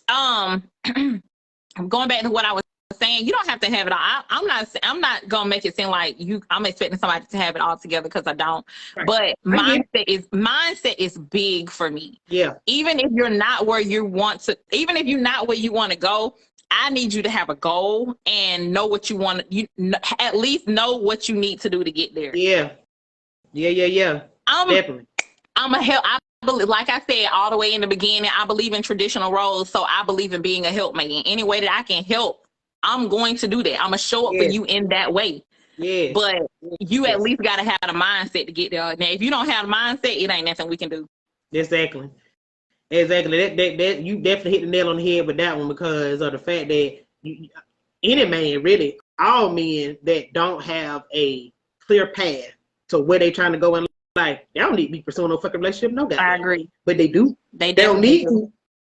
I'm going back to what I was saying. You don't have to have it all. I'm not gonna make it seem like I'm expecting somebody to have it all together, because I don't. Right. But mindset is big for me. Yeah. Even if you're not where you want to, even if you're not where you want to go, I need you to have a goal and know what you want. At least know what you need to do to get there. Yeah. Definitely. I'm a help. Like I said all the way in the beginning, I believe in traditional roles, so I believe in being a helpmate. In any way that I can help I'm going to do that. I'm gonna show up for you in that way. Yes. But you at least gotta have the mindset to get there. Now, if you don't have the mindset, it ain't nothing we can do. Exactly. That you definitely hit the nail on the head with that one, because of the fact that any man, really, all men that don't have a clear path to where they trying to go in life, they don't need to be pursuing no fucking relationship, no guy. I agree. But they do. They don't need to.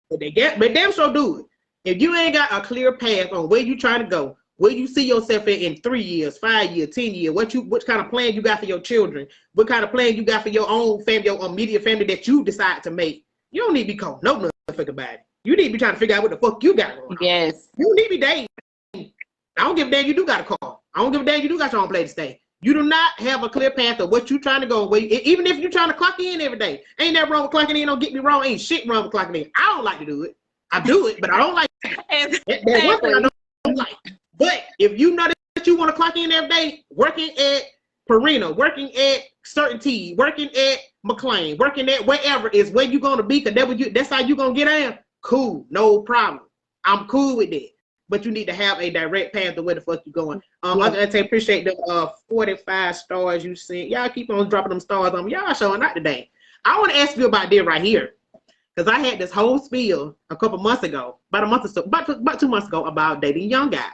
But they damn sure do it. If you ain't got a clear path on where you trying to go, where you see yourself in 3 years, 5 years, 10 years, what kind of plan you got for your children, what kind of plan you got for your own family, your immediate family that you decide to make, you don't need to be called no motherfucker about it. You need to be trying to figure out what the fuck you got going on. Yes. You need to be dating. I don't give a damn you do got a car. I don't give a damn you do got your own place to stay. You do not have a clear path of what you trying to go. Even if you're trying to clock in every day. Ain't that wrong with clocking in, don't get me wrong. Ain't shit wrong with clocking in. I don't like to do it. I do it, but I don't like it. That's one thing I don't like. But if you know that you want to clock in every day, working at Perina, working at Certainty, working at McLean, working at wherever is where you're going to be, because that's how you're going to get in, cool, no problem. I'm cool with that. But you need to have a direct path to where the fuck you going. I appreciate the 45 stars you sent. Y'all keep on dropping them stars on me. Y'all showing out today. I want to ask you about this right here. Because I had this whole spiel a couple months ago, about a month or so, about 2 months ago, about dating young guys.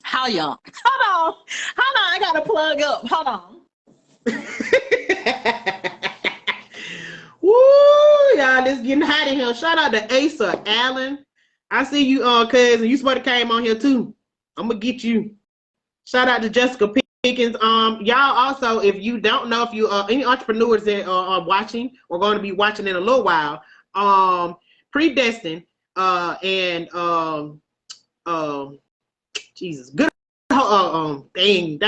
How young? Hold on, I gotta plug up. Hold on. Woo, y'all, it's getting hot in here. Shout out to Asa Allen. I see you, cousin. You supposed to came on here too. I'm gonna get you. Shout out to Jessica Pickens. Y'all also, if you don't know, if you any entrepreneurs that are watching or going to be watching in a little while, Predestined and Jesus, good dang.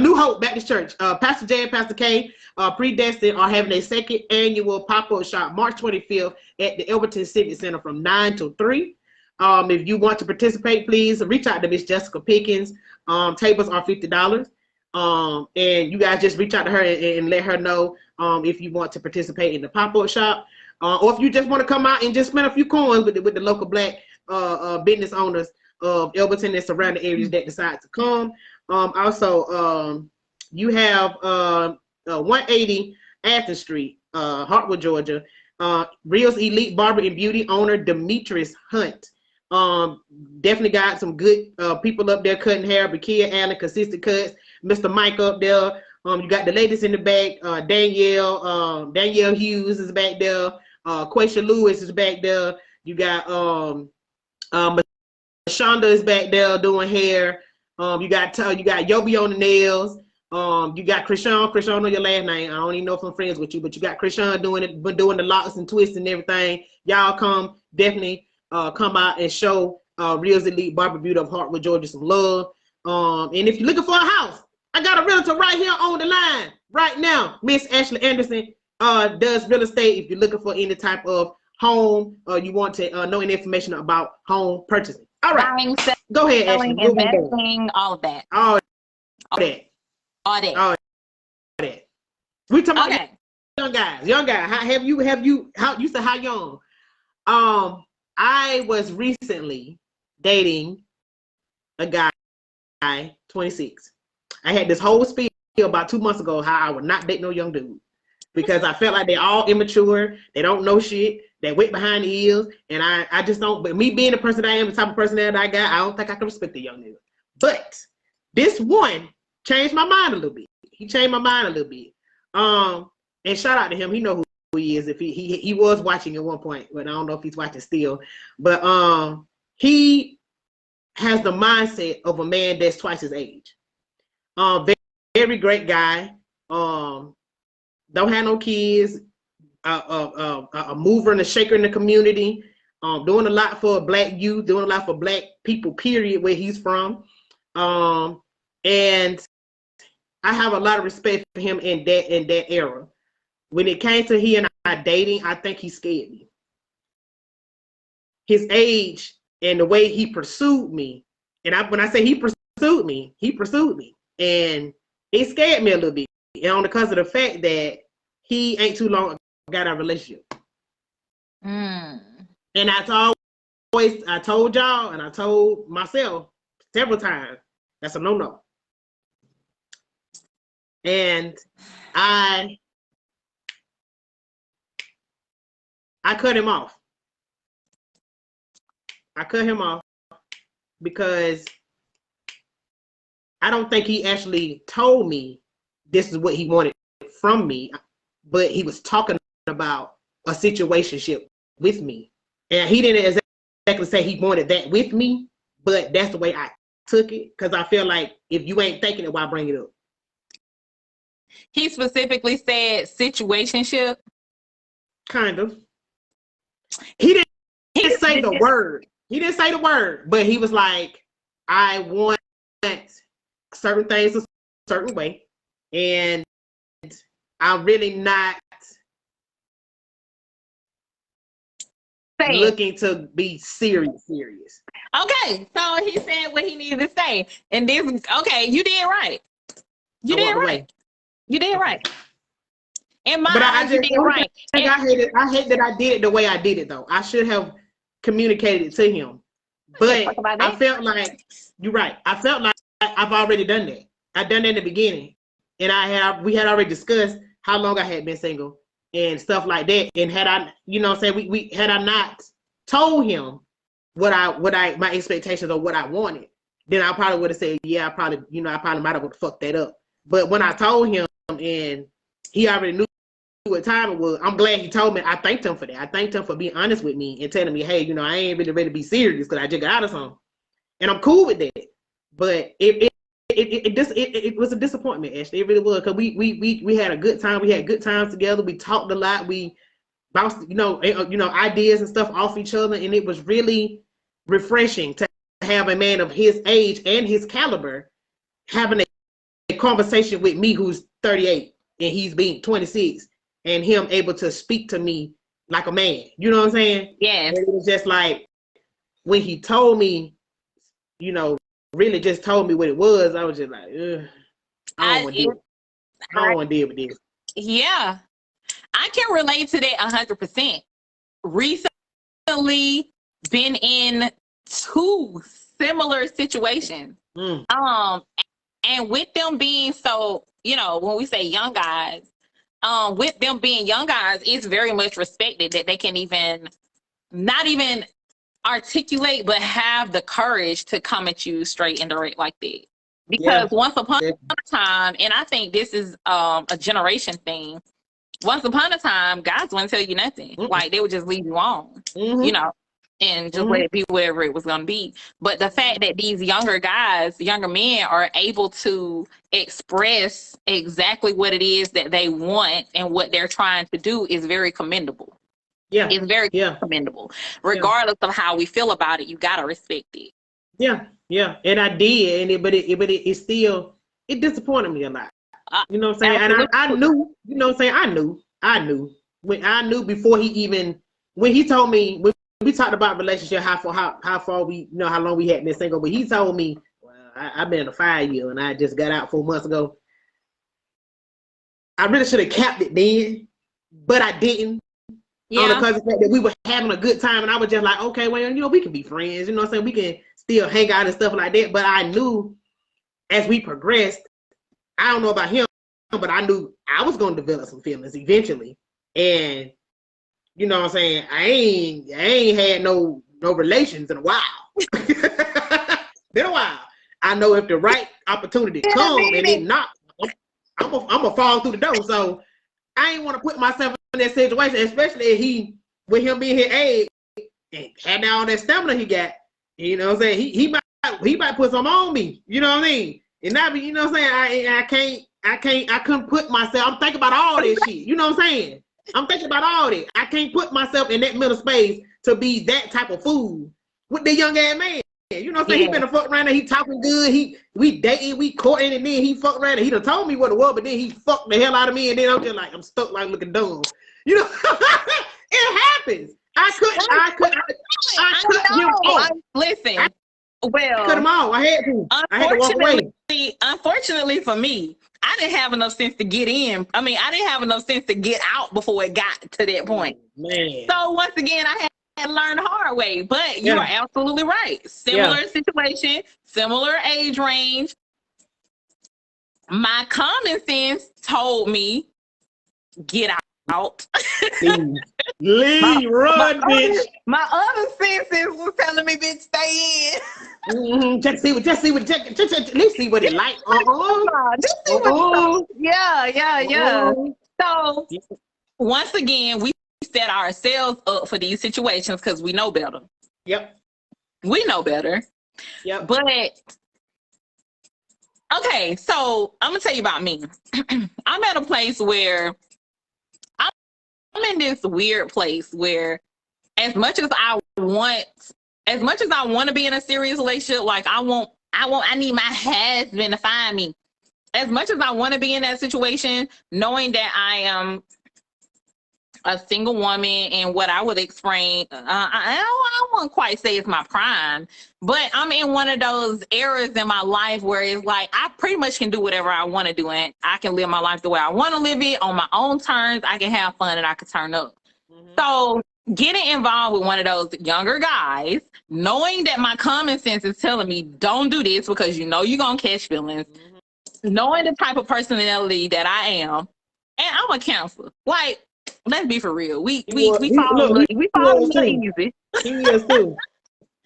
New Hope Baptist Church. Pastor J and Pastor K, Predestined, are having a second annual pop-up shop March 25th at the Elberton Civic Center from 9 to 3. If you want to participate, please reach out to Miss Jessica Pickens. Tables are $50. And you guys just reach out to her and let her know if you want to participate in the pop-up shop. Or if you just want to come out and just spend a few coins with the local Black business owners of Elberton and surrounding areas that decide to come. Also, you have 180 Athens Street, Hartwood, Georgia. Real's Elite Barber and Beauty owner Demetrius Hunt. Definitely got some good people up there cutting hair. Bakia Allen, Consistent Cuts. Mr. Mike up there. You got the ladies in the back. Danielle Hughes is back there. Quaisha Lewis is back there. You got Shonda is back there doing hair. You got Yobi on the nails. You got Krishan know your last name. I don't even know if I'm friends with you, but you got Krishan doing the locks and twists and everything. Y'all come definitely come out and show Real's Elite Barber Beauty of Hartwood, Georgia some love. And if you're looking for a house, I got a realtor right here on the line right now. Miss Ashley Anderson does real estate. If you're looking for any type of home, you want to know any information about home purchasing. All right, buying, go ahead, Ashley. Investing, all of that. All that. We talking about young guys. How you said how young? I was recently dating a guy, 26. I had this whole spiel about 2 months ago how I would not date no young dude because I felt like they're all immature, they don't know shit, they went behind the ears, and I just don't. But me being the person I am, the type of person that I got, I don't think I can respect a young nigga. But this one changed my mind a little bit. He changed my mind a little bit. And shout out to him. He know who he is. If he was watching at one point, but I don't know if he's watching still. But he has the mindset of a man that's twice his age. Very, very great guy. Don't have no kids. A mover and a shaker in the community. Doing a lot for Black youth. Doing a lot for Black people. Period. Where he's from. And I have a lot of respect for him in that era. When it came to he and I dating, I think he scared me. His age and the way he pursued me, and when I say he pursued me, and it scared me a little bit, and because of the fact that he ain't too long got a relationship. And I told y'all and I told myself several times, that's a no-no. And I cut him off. I cut him off because I don't think he actually told me this is what he wanted from me, but he was talking about a situationship with me. And he didn't exactly say he wanted that with me, but that's the way I took it, because I feel like if you ain't thinking it, why bring it up? He specifically said situationship. Kind of. He didn't say the word. He didn't say the word, but he was like, I want certain things a certain way, and I'm really not looking to be serious. Okay, so he said what he needed to say, and this, okay, you did right. You did right. You did right. In my eyes, you did right. I hate that I did it the way I did it, though. I should have communicated it to him. But I felt like, you're right. I felt like I've already done that. I've done that in the beginning. And we had already discussed how long I had been single and stuff like that. And had I, you know what I'm saying, had I not told him my expectations or what I wanted, then I probably would have said, yeah, I probably might have fucked that up. But when I told him and he already knew what time it was, I'm glad he told me. I thanked him for that. I thanked him for being honest with me and telling me, hey, I ain't really ready to be serious because I just got out of something. And I'm cool with that. But it was a disappointment, Ashley. It really was, because we had a good time. We had good times together. We talked a lot. We bounced, ideas and stuff off each other, and it was really refreshing to have a man of his age and his caliber having a conversation with me, who's 38 and he's being 26, and him able to speak to me like a man. You know what I'm saying? Yeah. And it was just like when he told me, really just told me what it was, I was just like, ugh, I don't want to deal with this. Yeah. I can relate to that 100%. Recently been in 2 similar situations. And with them being so, when we say young guys, with them being young guys, it's very much respected that they can not even articulate, but have the courage to come at you straight and direct like that. Because once upon a time, and I think this is a generation thing, once upon a time, guys wouldn't tell you nothing. Like, they would just leave you on, and just let it be whatever it was going to be. But the fact that these younger men are able to express exactly what it is that they want and what they're trying to do is very commendable. Yeah. It's very commendable. Regardless of how we feel about it, you got to respect it. Yeah. Yeah. And I did. But it still, it disappointed me a lot. You know what I'm saying? And I knew, you know what I'm saying? I knew before when he told me, when we talked about relationship, how far we, how long we had been single, but he told me, well, I've been in a 5-year and I just got out 4 months ago. I really should have capped it then, but I didn't. Yeah. Because of the fact that we were having a good time, and I was just like, okay, well, we can be friends. You know what I'm saying? We can still hang out and stuff like that. But I knew as we progressed, I don't know about him, but I knew I was going to develop some feelings eventually. And you know what I'm saying? I ain't had no relations in a while. Been a while. I know if the right opportunity comes and it not, I'm gonna fall through the door. So I ain't want to put myself in that situation, especially with him being his age and having all that stamina he got. You know what I'm saying? He might put some on me. You know what I mean? And I be, you know what I'm saying? I couldn't put myself. I'm thinking about all this shit. You know what I'm saying? I'm thinking about all that. I can't put myself in that middle space to be that type of fool with the young ass man. You know what I'm saying? He been a fuck around there. He talking good. We dating, we courting, and then he fuck around and he done told me what it was, but then he fucked the hell out of me, and then I'm just like, I'm stuck like looking dumb. You know, it happens. I cut him off. Listen, I cut him off. I had to walk away. Unfortunately for me, I didn't have enough sense to get in. I mean, I didn't have enough sense to get out before it got to that point. Man. So once again, I had to learn the hard way. But you are absolutely right. Similar situation, similar age range. My common sense told me, get out. Leave, run, bitch. My other senses was telling me, bitch, stay in. Let's see what it like. Just see what yeah. So once again, we set ourselves up for these situations because we know better. Yep. We know better. Yep. But okay, so I'm gonna tell you about me. I'm at a place where I'm in this weird place where as much as I want to be in a serious relationship, like I need my husband to find me. As much as I want to be in that situation, knowing that I am a single woman and what I would explain, I won't quite say it's my prime, but I'm in one of those eras in my life where it's like I pretty much can do whatever I want to do, and I can live my life the way I want to live it on my own terms. I can have fun and I can turn up. So getting involved with one of those younger guys, knowing that my common sense is telling me don't do this because you know you're gonna catch feelings, knowing the type of personality that I am, and I'm a Cancer. Like, let's be for real. We fall a little easy. He is too.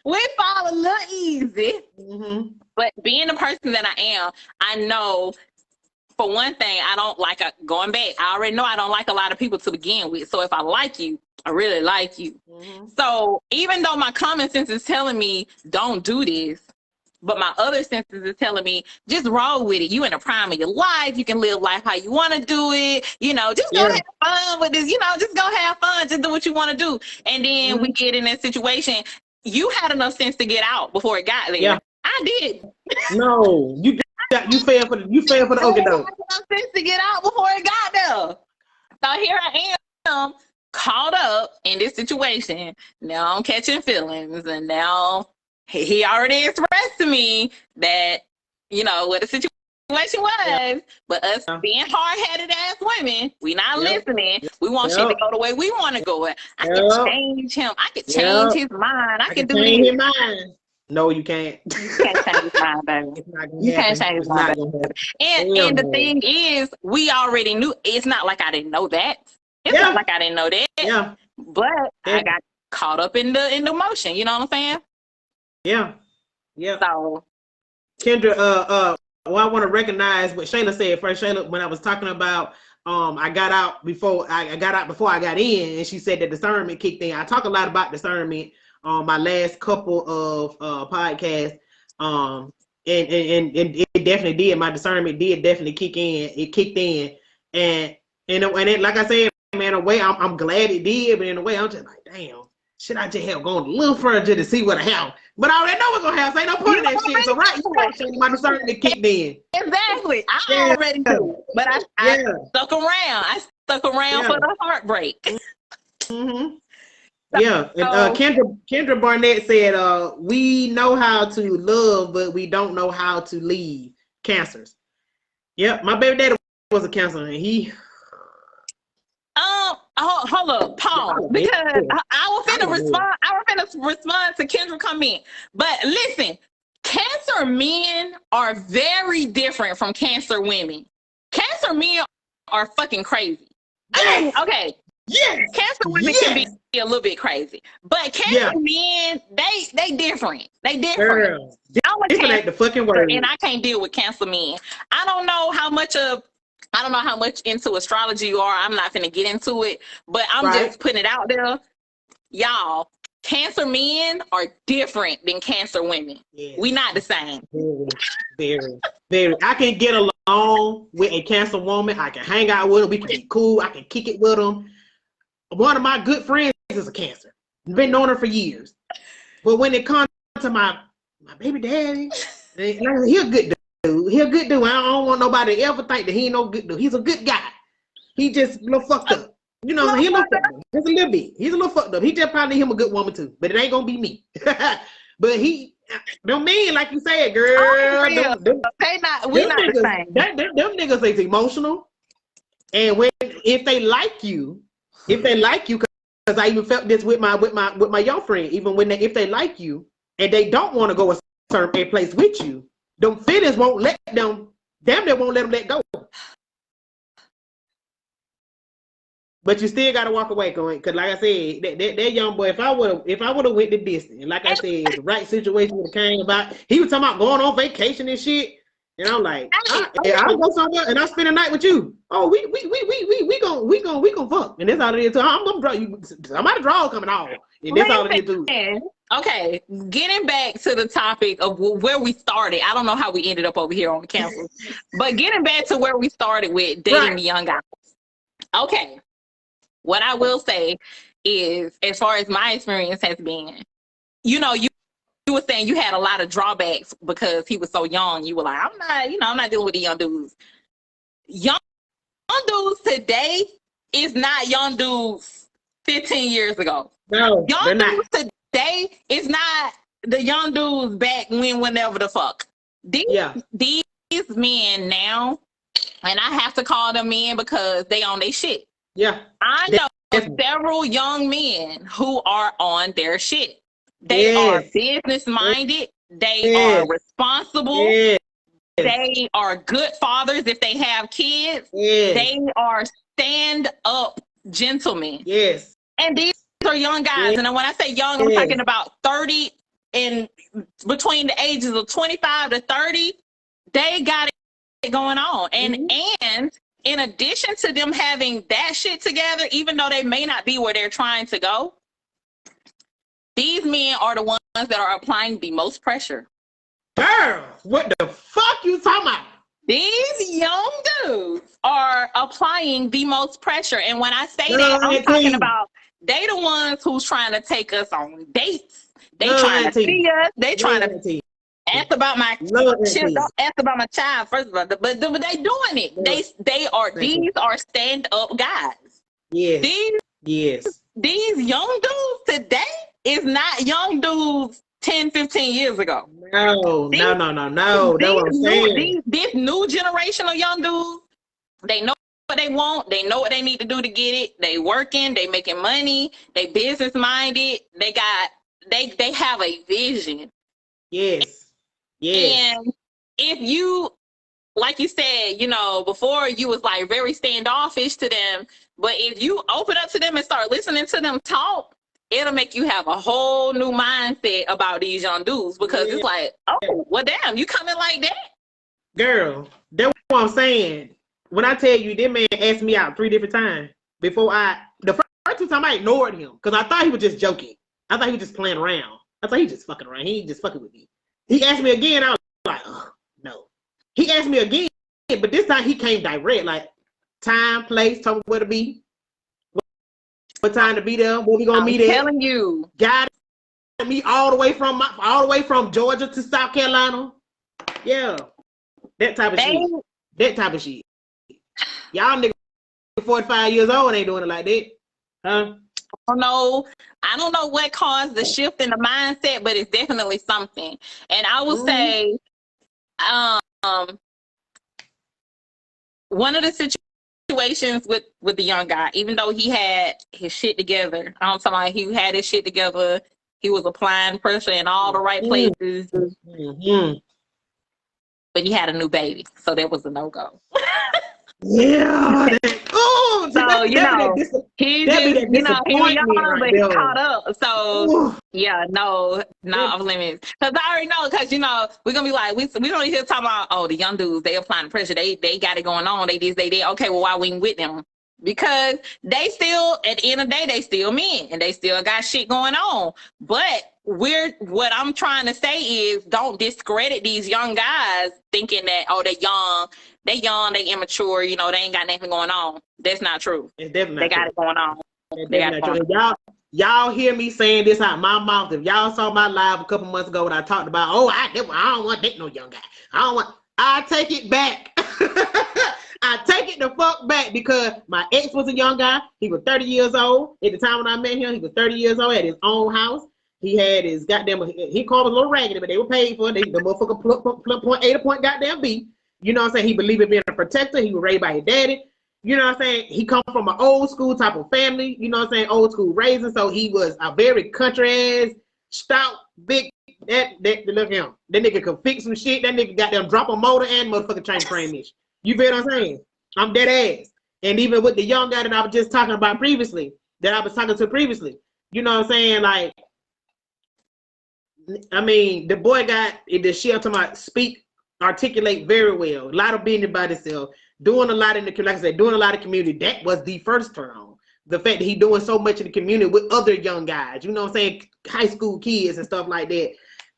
We fall a little easy. But being the person that I am, I know for one thing, I don't like going back. I already know I don't like a lot of people to begin with. So if I like you, I really like you. So even though my common sense is telling me don't do this, but my other senses is telling me just roll with it. You in the prime of your life. You can live life how you want to do it. You know, just go have fun with this. You know, just go have fun. Just do what you want to do. And then we get in that situation. You had enough sense to get out before it got there. Yeah. I did. No, you fell for the okie doke. Enough sense to get out before it got there. So here I am, caught up in this situation. Now I'm catching feelings, and now he already expressed to me that, you know, what the situation was, but us being hard-headed ass women, we not listening. We want shit to go the way we want to go. I can change him. I can change his mind. I can do change his mind. No, you can't. You can't change his mind, baby. You can't change his mind. And the thing is, we already knew. It's not like I didn't know that. It's not like I didn't know that. Yeah. But I got caught up in the motion. You know what I'm saying? Yeah. Yeah. So, Kendra, well, I want to recognize what Shayla said first. Shayla, when I was talking about, I got out before I got in, and she said that discernment kicked in. I talk a lot about discernment on my last couple of podcasts, and it definitely did. My discernment did definitely kick in. It kicked in, and it, like I said, man, in a way I'm glad it did, but in a way I'm just like, damn, should I just have gone a little further to see what I have? But I already know we're gonna have. So ain't no point in that shit. So my discernment kicked in. Exactly. I already do, but I stuck around. I stuck around for the heartbreak. Yeah, and Kendra Barnett said, we know how to love, but we don't know how to leave. Cancers. Yep, my baby daddy was a Cancer, and he. Hold up, pause, because I was finna respond. I was finna respond to Kendra comment. But listen, Cancer men are very different from Cancer women. Cancer men are fucking crazy. Yes. Okay. Yes. Cancer women can be a little bit crazy, but Cancer men, they different. They different. Girl, I'm a Cancer, like the fucking word, and I can't deal with Cancer men. I don't know how much into astrology you are. I'm not gonna get into it, but I'm just putting it out there. Y'all, Cancer men are different than Cancer women. Yes. We not the same. Very. I can get along with a Cancer woman. I can hang out with her. We can be cool. I can kick it with them. One of my good friends is a Cancer. Been knowing her for years. But when it comes to my baby daddy, he a good dude. He a good dude. I don't want nobody to ever think that he ain't no good dude. He's a good guy. He just a little fucked up. You know, he a little fucked up. Just a little bit. He's a little fucked up. He just probably him a good woman too. But it ain't gonna be me. But he don't mean like you said, girl. We not the same. Them niggas is emotional. And if they like you, I even felt this with my young friend. Even when if they like you and they don't want to go a certain place with you, them feelings won't let them. Damn, they won't let them let go. But you still gotta walk away, because like I said, that young boy, if I would have went the distance, and like I said, the right situation would have came about. He was talking about going on vacation and shit, and I'm like, I'll go somewhere and I'll spend a night with you. Oh, we gonna fuck, and that's all it is. So I'm gonna draw you. Somebody draw coming on, and that's all it is. Too. Okay, getting back to the topic of where we started. I don't know how we ended up over here on the campus, but getting back to where we started with dating the young guys. Okay. What I will say is, as far as my experience has been, you were saying you had a lot of drawbacks because he was so young. You were like, I'm not dealing with the young dudes. Young dudes today is not young dudes 15 years ago. No, young dudes today is not the young dudes back whenever the fuck. These men now, and I have to call them men because they on their shit. Yeah. I know several young men who are on their shit. They are business minded. They are responsible. They are good fathers if they have kids. They are stand up gentlemen. Yes. And these are young guys. And when I say young, I'm talking about 30 and between the ages of 25 to 30. They got it going on. And in addition to them having that shit together, even though they may not be where they're trying to go, these men are the ones that are applying the most pressure. Girl, what the fuck you talking about? These young dudes are applying the most pressure. And when I say that, I'm talking about they the ones who's trying to take us on dates. They trying to see us. They trying to ask about my shit. Don't ask about my child first of all, but they doing it. These are stand up guys. These young dudes today is not young dudes 10, 15 years ago. No. This new generation of young dudes, they know what they want. They know what they need to do to get it. They working. They making money. They business minded. They have a vision. Yes. And if you, like you said, before you was like very standoffish to them, but if you open up to them and start listening to them talk, it'll make you have a whole new mindset about these young dudes, because it's like, oh, well, damn, you coming like that? Girl, that's what I'm saying. When I tell you, this man asked me out 3 different times before the first 2 times I ignored him because I thought he was just joking. I thought he was just playing around. I thought he was just fucking around. He ain't just fucking with me. He asked me again. I was like, oh, no. He asked me again, but this time he came direct, like time, place, told me where to be, what time to be there, where we gonna meet at. I'm telling you, guided me all the way from Georgia to South Carolina. Yeah, that type of shit. That type of shit. Y'all niggas 45 years old ain't doing it like that, huh? I don't know what caused the shift in the mindset, but it's definitely something. And I would say, one of the situations with the young guy, even though he had his shit together, I'm talking about he had his shit together, he was applying pressure in all the right places, but he had a new baby, so that was a no-go. Yeah. So he just, he was young, but he caught up. So off limits. Because I already know, because we're gonna be like, we don't hear talking about, the young dudes, they applying pressure, they got it going on, they did. Okay, well, why we ain't with them? Because they still, at the end of the day, they still men and they still got shit going on. But what I'm trying to say is, don't discredit these young guys thinking that, they young, they immature, they ain't got nothing going on. That's not true. It's definitely they got it going on. They got it going on. Y'all hear me saying this out my mouth. If y'all saw my live a couple months ago when I talked about, I don't want to date no young guy. I take it back. I take it the fuck back, because my ex was a young guy. He was 30 years old. At the time when I met him, he was 30 years old, had his own house. He had his goddamn, he called a little raggedy, but they were paid for it. The motherfucker point A to point goddamn B. You know what I'm saying? He believed in being a protector. He was raised by his daddy. You know what I'm saying? He come from an old school type of family, you know what I'm saying? Old school raising. So he was a very country ass, stout, big, look at him. That nigga could fix some shit. That nigga got them drop a motor and motherfucking train frame ish. You feel what I'm saying? I'm dead ass. And even with the young guy that I was just talking about previously, you know what I'm saying? Like, I mean, the boy got the shit to my speak, articulate very well. A lot of being by himself, doing a lot in the, like I said, doing a lot of community. That was the first turn on. The fact that he doing so much in the community with other young guys, you know what I'm saying, high school kids and stuff like that.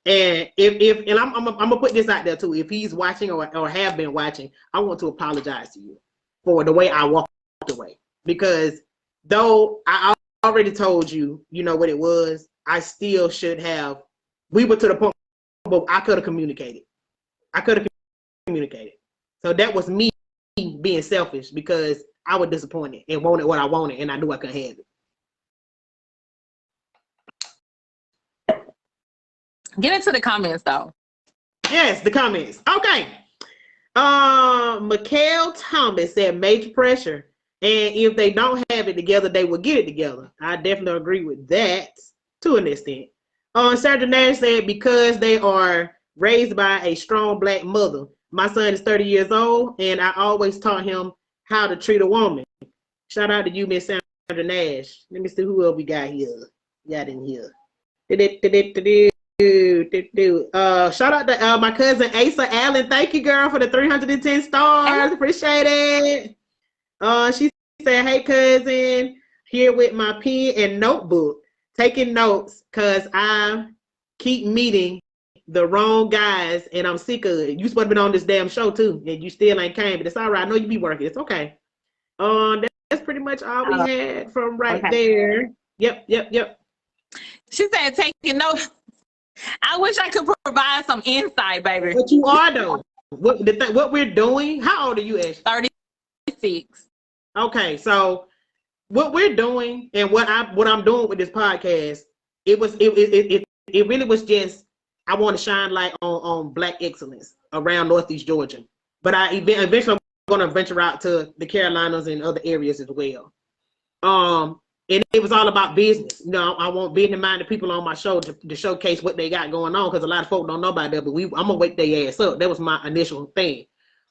And and I'm gonna put this out there too. If he's watching or have been watching, I want to apologize to you for the way I walked away, because though I already told you, you know what it was, I still should have. We were to the point where I could have communicated. So that was me being selfish, because I was disappointed and wanted what I wanted, and I knew I couldn't have it. Get into the comments though. Yes, the comments. Okay. Mikhail Thomas said major pressure, and if they don't have it together, they will get it together. I definitely agree with that to an extent. Sandra Nash said because they are raised by a strong black mother. My son is 30 years old, and I always taught him how to treat a woman. Shout out to you, Miss Sandra Nash. Let me see who else we got here. Got in here. Shout out to my cousin Asa Allen. Thank you, girl, for the 310 stars. Appreciate it. She said, hey, cousin, here with my pen and notebook, taking notes because I keep meeting the wrong guys and I'm sick of it. You supposed to be on this damn show too, and you still ain't came, but it's all right. I know you be working. It's okay. That's pretty much all we had from there. Yep. She said, taking notes. I wish I could provide some insight, baby. But you are though. What we're doing. How old are you, Ash? 36. Okay, so what we're doing and what I'm doing with this podcast, it really was just, I want to shine light on Black excellence around Northeast Georgia. But I eventually I'm going to venture out to the Carolinas and other areas as well. And it was all about business. You know, I want business-minded people on my show to showcase what they got going on, because a lot of folks don't know about that, but I'm going to wake their ass up. That was my initial thing.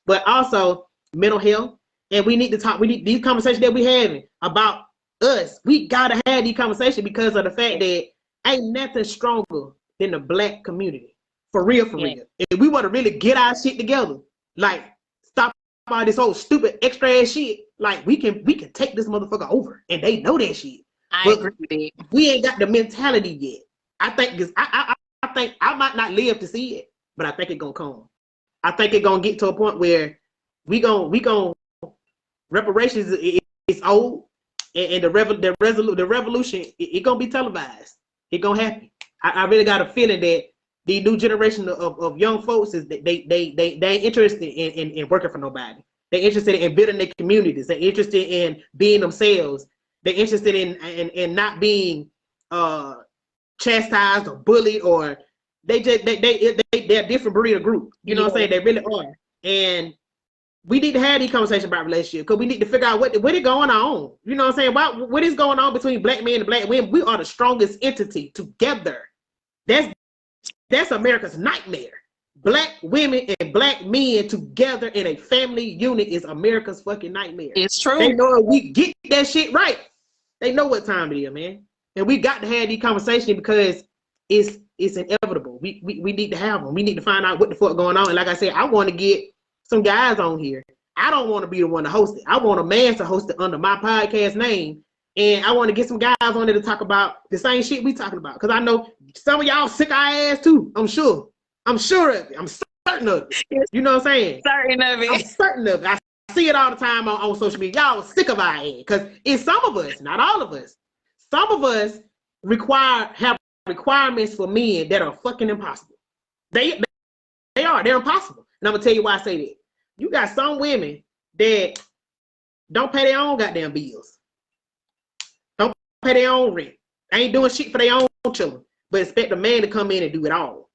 But also mental health. And we need to talk, we need these conversations that we're having about us. We got to have these conversations because of the fact that ain't nothing stronger than the Black community. For real. If we want to really get our shit together, like stop all this old stupid extra ass shit, like we can take this motherfucker over, and they know that shit. I agree with it. We ain't got the mentality yet. I think I think I might not live to see it, but I think it's gonna come. I think it's gonna get to a point where we gon' reparations is old, and the revolution it gonna be televised. It gonna happen. I really got a feeling that the new generation of young folks is they ain't interested in working for nobody. They're interested in building their communities. They're interested in being themselves. They're interested in not being chastised or bullied, or they're a different breed of group. You know what I'm saying? They really are. And we need to have these conversations about relationships, because we need to figure out what is going on. You know what I'm saying? What is going on between Black men and Black women? We are the strongest entity together. That's America's nightmare. Black women and Black men together in a family unit is America's fucking nightmare. It's true. They know if we get that shit right, they know what time it is, man. And we got to have these conversations because it's inevitable. We need to have them. We need to find out what the fuck going on. And like I said, I want to get some guys on here. I don't want to be the one to host it. I want a man to host it under my podcast name. And I want to get some guys on there to talk about the same shit we talking about. Because I know some of y'all sick our ass too. I'm sure of it. I'm certain of it. You know what I'm saying? Certain of it. I'm certain of it. I see it all the time on social media. Y'all sick of our ass. Because it's some of us, not all of us. Some of us have requirements for men that are fucking impossible. They're impossible. And I'm going to tell you why I say that. You got some women that don't pay their own goddamn bills. Pay their own rent. They ain't doing shit for their own children, but expect a man to come in and do it all.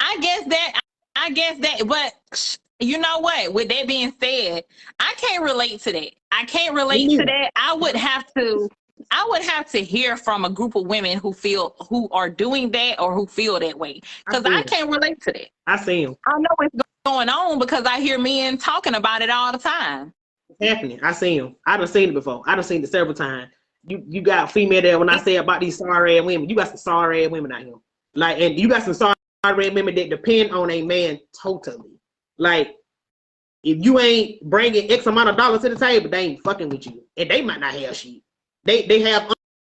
I guess that, but you know what? With that being said, I can't relate to that. I can't Me relate to neither. that. I would have to hear from a group of women who are doing that or who feel that way. I Because see I him. can't relate to that. I see him. I know it's going on because I hear men talking about it all the time. It's happening. I see him. I done seen it before. I done seen it several times. You got female there when I say about these sorry ass women. You got some sorry ass women out here. Like, and you got some sorry ass women that depend on a man totally. Like, if you ain't bringing X amount of dollars to the table, they ain't fucking with you. And they might not have shit. They have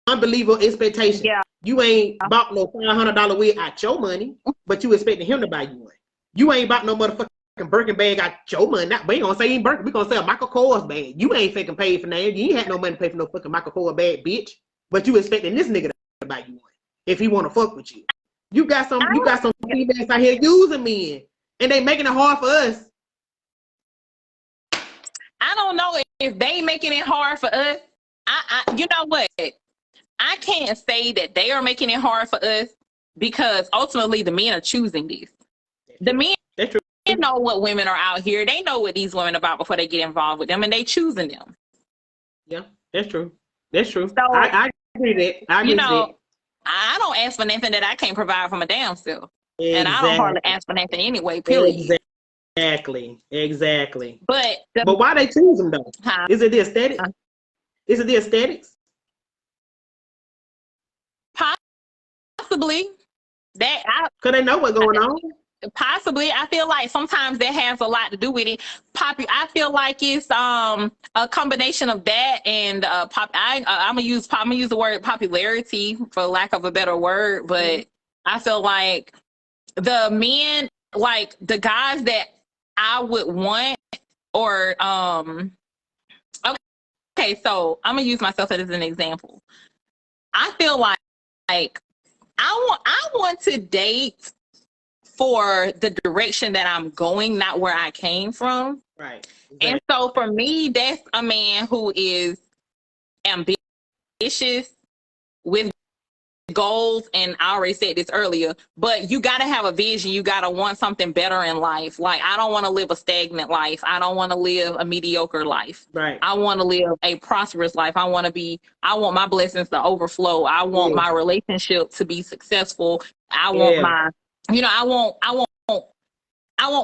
unbelievable expectations. Yeah. You ain't bought no $500 wig out your money, but you expecting him to buy you one. You ain't bought no motherfucking Birkin bag out your money. Not, we ain't gonna say ain't Birkin. We gonna say a Michael Kors bag. You ain't fucking paid for that. You ain't had no money to pay for no fucking Michael Kors bag, bitch. But you expecting this nigga to buy you one if he wanna fuck with you. You got some females out here using men, and they making it hard for us. I don't know if they making it hard for us. You know what? I can't say that they are making it hard for us because ultimately the men are choosing this. The men know what women are out here. They know what these women are about before they get involved with them, and they choosing them. Yeah, that's true. That's true. So, I agree with that. I agree with that. I don't ask for nothing that I can't provide for my damn self. Exactly. And I don't hardly ask for nothing anyway, period. Exactly. But why they choose them though? Huh? Is it the aesthetics? Is it the aesthetics? Possibly. Because they know what's going on. Possibly. I feel like sometimes that has a lot to do with it. I feel like it's a combination of that and I'm gonna use the word popularity for lack of a better word, but I feel like the men, like the guys that I would want, or okay, so I'm gonna use myself as an example. I feel like I want to date for the direction that I'm going, not where I came from. Right. Exactly. And so for me, that's a man who is ambitious with goals, and I already said this earlier, but you got to have a vision. You got to want something better in life. Like, I don't want to live a stagnant life. I don't want to live a mediocre life. Right. I want to live a prosperous life. I want my blessings to overflow. I want my relationship to be successful. I want I want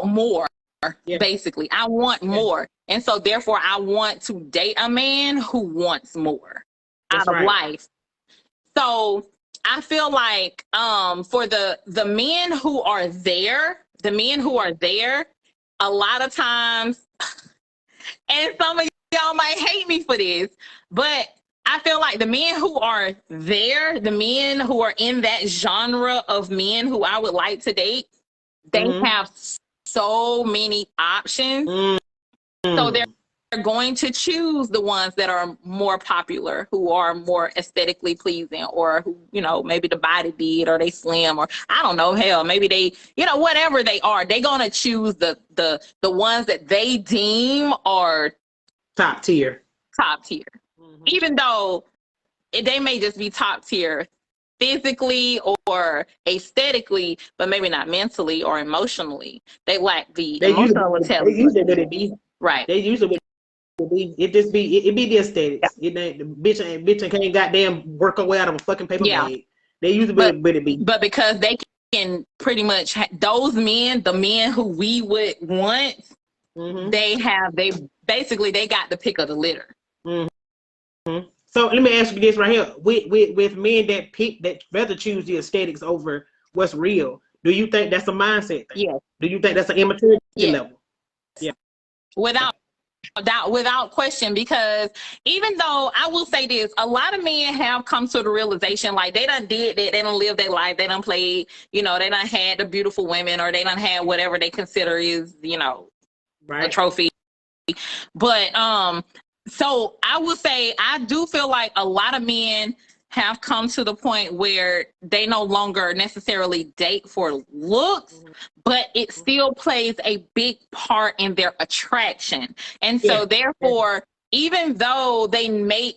more, basically. I want more. And so therefore I want to date a man who wants more out of life. So I feel like for the men who are there, a lot of times, and some of y'all might hate me for this, but I feel like the men who are there, the men who are in that genre of men who I would like to date, they have so many options. So they're going to choose the ones that are more popular, who are more aesthetically pleasing, or who, maybe the body did, or they slim, or I don't know, hell, maybe they, whatever they are, they're going to choose the ones that they deem are top tier. Even though they may just be top tier physically or aesthetically, but maybe not mentally or emotionally. They lack the emotional intelligence. They usually would it be. Right. They usually would be. It be the aesthetics. Yeah. The bitch can't goddamn work her way out of a fucking paper bag. They usually would it be. But because they can pretty much those men, the men who we would want, they basically got the pick of the litter. So let me ask you this right here: with men that rather choose the aesthetics over what's real, do you think that's a mindset thing? Yeah. Do you think that's an immaturity level? Yeah. Without question, because even though I will say this, a lot of men have come to the realization, like, they done did that, they done lived their life, they done played, they done had the beautiful women, or they done had whatever they consider is, a trophy. But so I will say, I do feel like a lot of men have come to the point where they no longer necessarily date for looks, but it still plays a big part in their attraction. And so therefore, even though they may,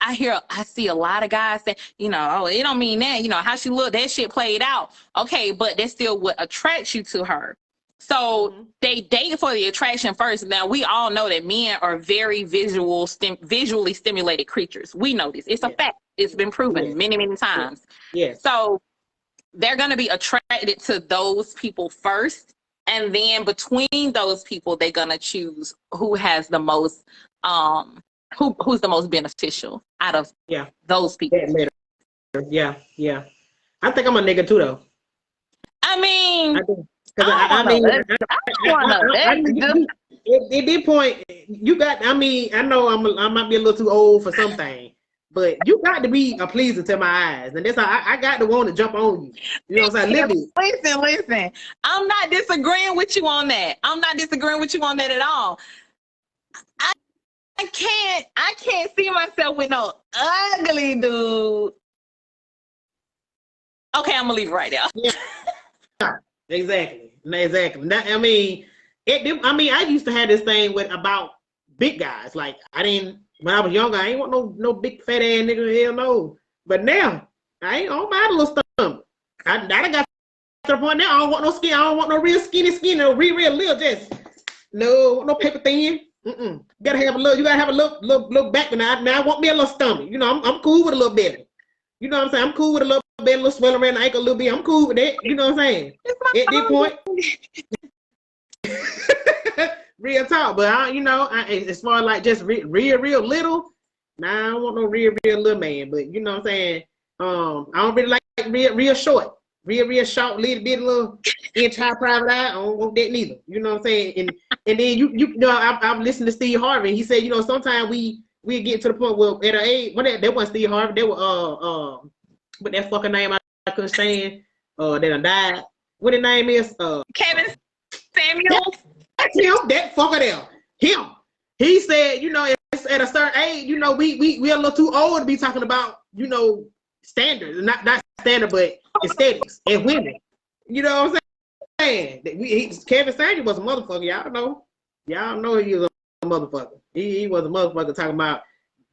I see a lot of guys say, oh, it don't mean that, how she look, that shit played out. Okay, but that's still what attracts you to her. So they date for the attraction first. Now we all know that men are very visually stimulated creatures. We know this. It's a fact. It's been proven many, many times. Yes. So they're going to be attracted to those people first, and then between those people, they're going to choose who has the most, who's the most beneficial out of those people. Yeah. I think I'm a nigga too, though. I mean, at this point, you got. I mean, I know I might be a little too old for something, but you got to be a pleaser to my eyes, and that's how I got to want to jump on you. You know what I'm saying? Listen. I'm not disagreeing with you on that. I'm not disagreeing with you on that at all. I can't see myself with no ugly dude. Okay, I'm gonna leave it right there. Yeah, exactly. I mean, I used to have this thing about big guys. Like when I was younger, I ain't want no big fat ass nigga. Hell no. But now I don't mind a little stomach. I done got to the point now. I don't want no skin. I don't want no real skinny. No real little just no paper thin. You gotta have a little back. Now I want me a little stomach. You know, I'm cool with a little belly. You know what I'm saying? I'm cool with a little belly, a little swell around the ankle a little bit. I'm cool with that. You know what I'm saying? At this point, real talk. But as far as like just real little, nah, I don't want no real little man. But you know what I'm saying? I don't really like real short. Real short, little inch high private eye. I don't want that neither. You know what I'm saying? And then you know, I've listened to Steve Harvey. He said, you know, sometimes we get to the point where at our age, that wasn't Steve Harvey. They were but that fucking name I couldn't stand. That done died. What his name is? Kevin Samuels. That's him. That fucker there. Him. He said, you know, at a certain age, you know, we a little too old to be talking about, you know, standards, not standard, but aesthetics and women. You know what I'm saying? Kevin Samuels was a motherfucker. Y'all know he was a motherfucker. He was a motherfucker talking about,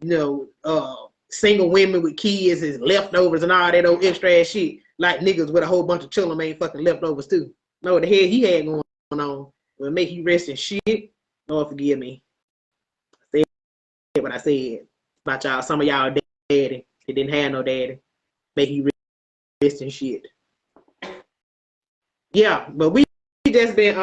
you know, single women with kids as leftovers and all that old extra ass shit. Like niggas with a whole bunch of children ain't fucking leftovers too. Know what the hell he had going on will make you rest in shit. Lord forgive me. I said what I said about y'all. Some of y'all daddy. They didn't have no daddy. Make you rest in shit. Yeah, but we just been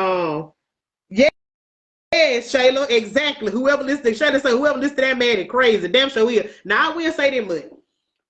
yes, Shayla, exactly. Whoever listened to that man is crazy. Damn sure he is. Now I will say that much.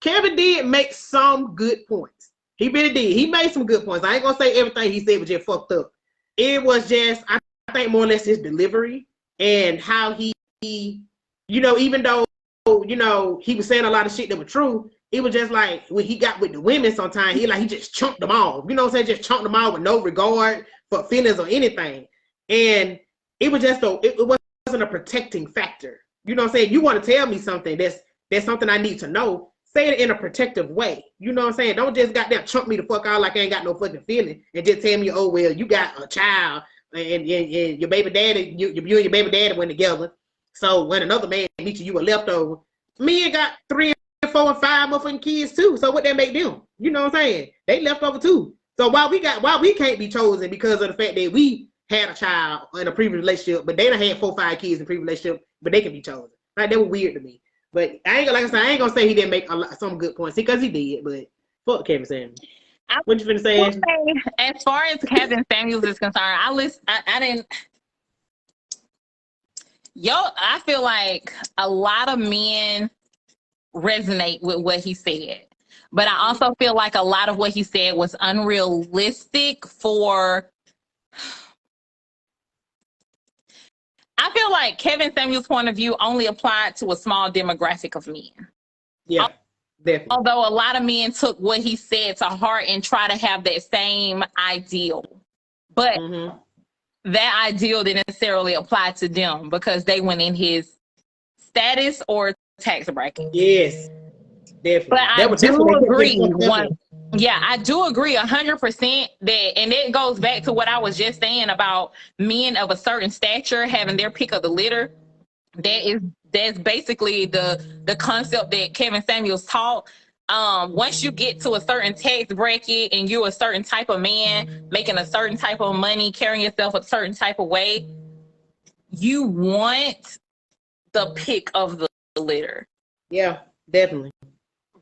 Kevin did make some good points. He really did. He made some good points. I ain't gonna say everything he said was just fucked up. It was just, I think, more or less his delivery and how he you know, even though, you know, he was saying a lot of shit that was true, it was just like when he got with the women sometimes, he just chunked them off. You know what I'm saying? Just chunked them off with no regard for feelings or anything. And it was just it wasn't a protecting factor. You know what I'm saying? You want to tell me something that's something I need to know. Say it in a protective way. You know what I'm saying? Don't just goddamn chunk me the fuck out like I ain't got no fucking feeling and just tell me, oh well, you got a child and your baby daddy, you and your baby daddy went together. So when another man meets you a leftover. Men got 3 and 4 and 5 motherfucking kids too. So what that make them? You know what I'm saying? They leftover too. So why we can't be chosen because of the fact that we had a child in a previous relationship, but they done had 4 or 5 kids in previous relationship, but they can be chosen. Like that was weird to me. But I ain't gonna say he didn't make some good points because he did. But fuck Kevin Samuels. What you finna say? As far as Kevin Samuels is concerned, I didn't. I feel like a lot of men resonate with what he said, but I also feel like a lot of what he said was unrealistic for. I feel like Kevin Samuels' point of view only applied to a small demographic of men. Yeah, definitely. Although a lot of men took what he said to heart and try to have that same ideal. But that ideal didn't necessarily apply to them because they went in his status or tax bracket. Yes, definitely. But I do agree. I do agree 100% that, and it goes back to what I was just saying about men of a certain stature having their pick of the litter. That's basically the concept that Kevin Samuels taught. once you get to a certain tax bracket and you're a certain type of man, making a certain type of money, carrying yourself a certain type of way, you want the pick of the litter. Yeah, definitely.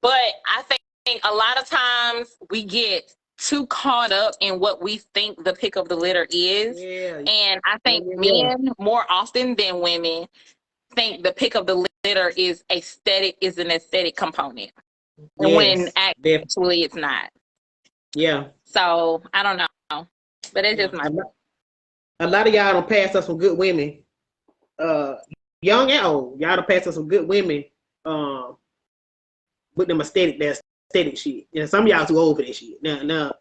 But I think a lot of times we get too caught up in what we think the pick of the litter is. Yeah. And I think men more often than women think the pick of the litter is an aesthetic component. Yes, when actually it's not. Yeah. So I don't know. But it's just my a lot of y'all don't pass us some good women. Young and old. Y'all don't pass us some good women with them aesthetic shit. You know, some of y'all too old for that shit. Now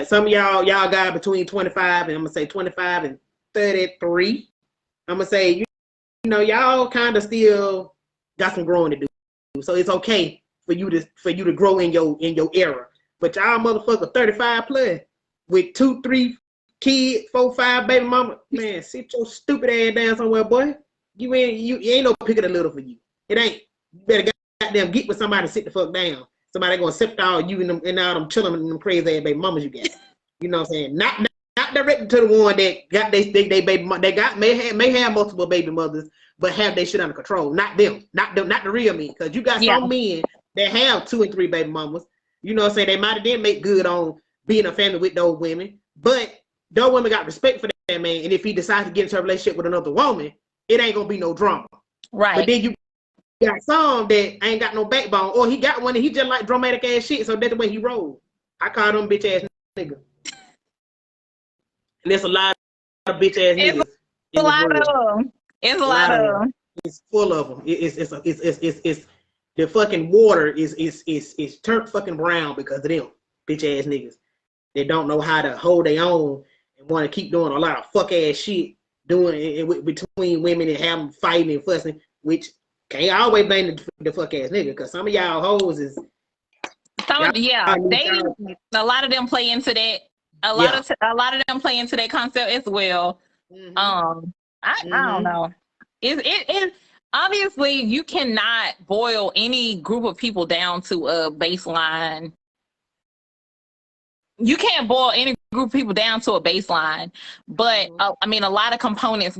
some of y'all got between 25 and I'm gonna say 25 and 33. I'm gonna say you know y'all kind of still got some growing to do. So it's okay for you to grow in your era. But y'all motherfucker 35 plus with 2, 3 kids, 4, 5 baby mama, man, sit your stupid ass down somewhere, boy. You ain't no pick of the litter for you. It ain't. You better goddamn get with somebody to sit the fuck down. Somebody gonna accept all you and all them chilling and them crazy ass baby mamas you got. You know what I'm saying? Not directed to the one that got they baby they got may have multiple baby mothers, but have they shit under control. Not them. Not the real men. Because you got some men that have 2 and 3 baby mamas. You know what I'm saying? They might have didn't make good on being a family with those women, but those women got respect for that man. And if he decides to get into a relationship with another woman, it ain't gonna be no drama. Right. But then you got some that ain't got no backbone, or he got one and he just like dramatic ass shit, so that's the way he rolled. I call them bitch ass niggas. And there's a lot of bitch ass niggas. It's a lot of them. It's a lot of them. It's full of them. It's the fucking water is turned fucking brown because of them bitch ass niggas. They don't know how to hold their own and want to keep doing a lot of fuck ass shit doing it between women and have them fighting and fussing, which can't always blame the fuck ass nigga, because some of y'all hoes is a lot of them play into that. A lot of them play into that concept as well. Mm-hmm. I don't know. It obviously you cannot boil any group of people down to a baseline. You can't boil any group of people down to a baseline, but I mean, a lot of components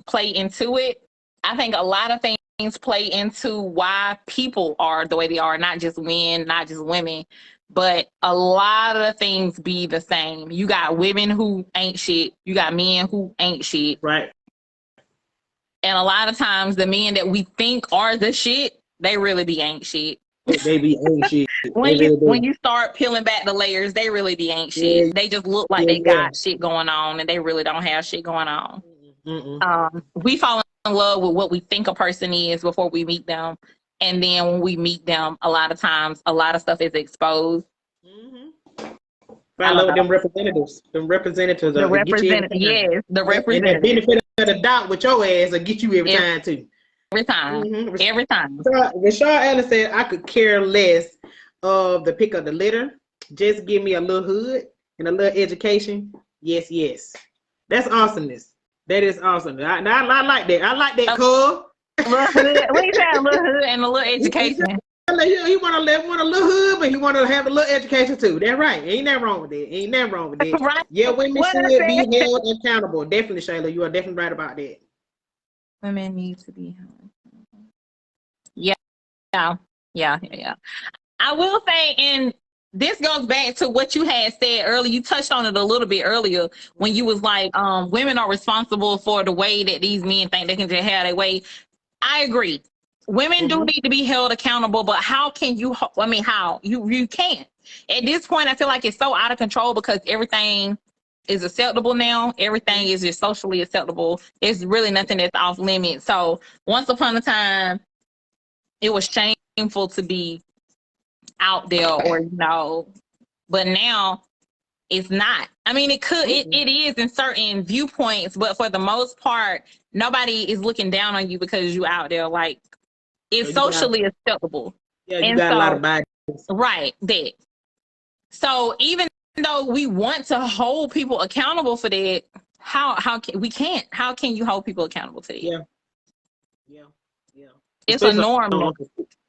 play into it. I think a lot of things play into why people are the way they are, not just men, not just women, but a lot of things be the same. You got women who ain't shit. You got men who ain't shit. Right. And a lot of times the men that we think are the shit, they really be ain't shit. They be ain't shit. When you start peeling back the layers, they really be ain't shit. Yeah. They just look like they got shit going on, and they really don't have shit going on. We fall in love with what we think a person is before we meet them, and then when we meet them, a lot of times, a lot of stuff is exposed. I love them representatives. The representatives. The benefit of the doubt with your ass will get you every time too. Every time. Rashad Allen said, I could care less of the pick of the litter. Just give me a little hood and a little education. Yes. That's awesomeness. That is awesome. I like that. I like that, Cole. What you saying? A little hood and a little education. He want a little hood, but he want to have a little education too. That's right. Ain't that wrong with that. Right. Yeah, women should be held accountable. Definitely, Shayla. You are definitely right about that. Women need to be held. Yeah. I will say, and this goes back to what you had said earlier. You touched on it a little bit earlier when you was like, women are responsible for the way that these men think they can just have their way. I agree. Women do need to be held accountable, but how can you? I mean, how you can't. At this point, I feel like it's so out of control because everything is acceptable now. Everything is just socially acceptable. There's really nothing that's off limits. So once upon a time, it was shameful to be out there, or but now it's not. I mean, it is in certain viewpoints, but for the most part, nobody is looking down on you because you out there. Like, it's socially acceptable. Yeah, you got a lot of bodies. Right, that. So even though we want to hold people accountable for that, how can we can't? How can you hold people accountable to that? Yeah. It's a norm.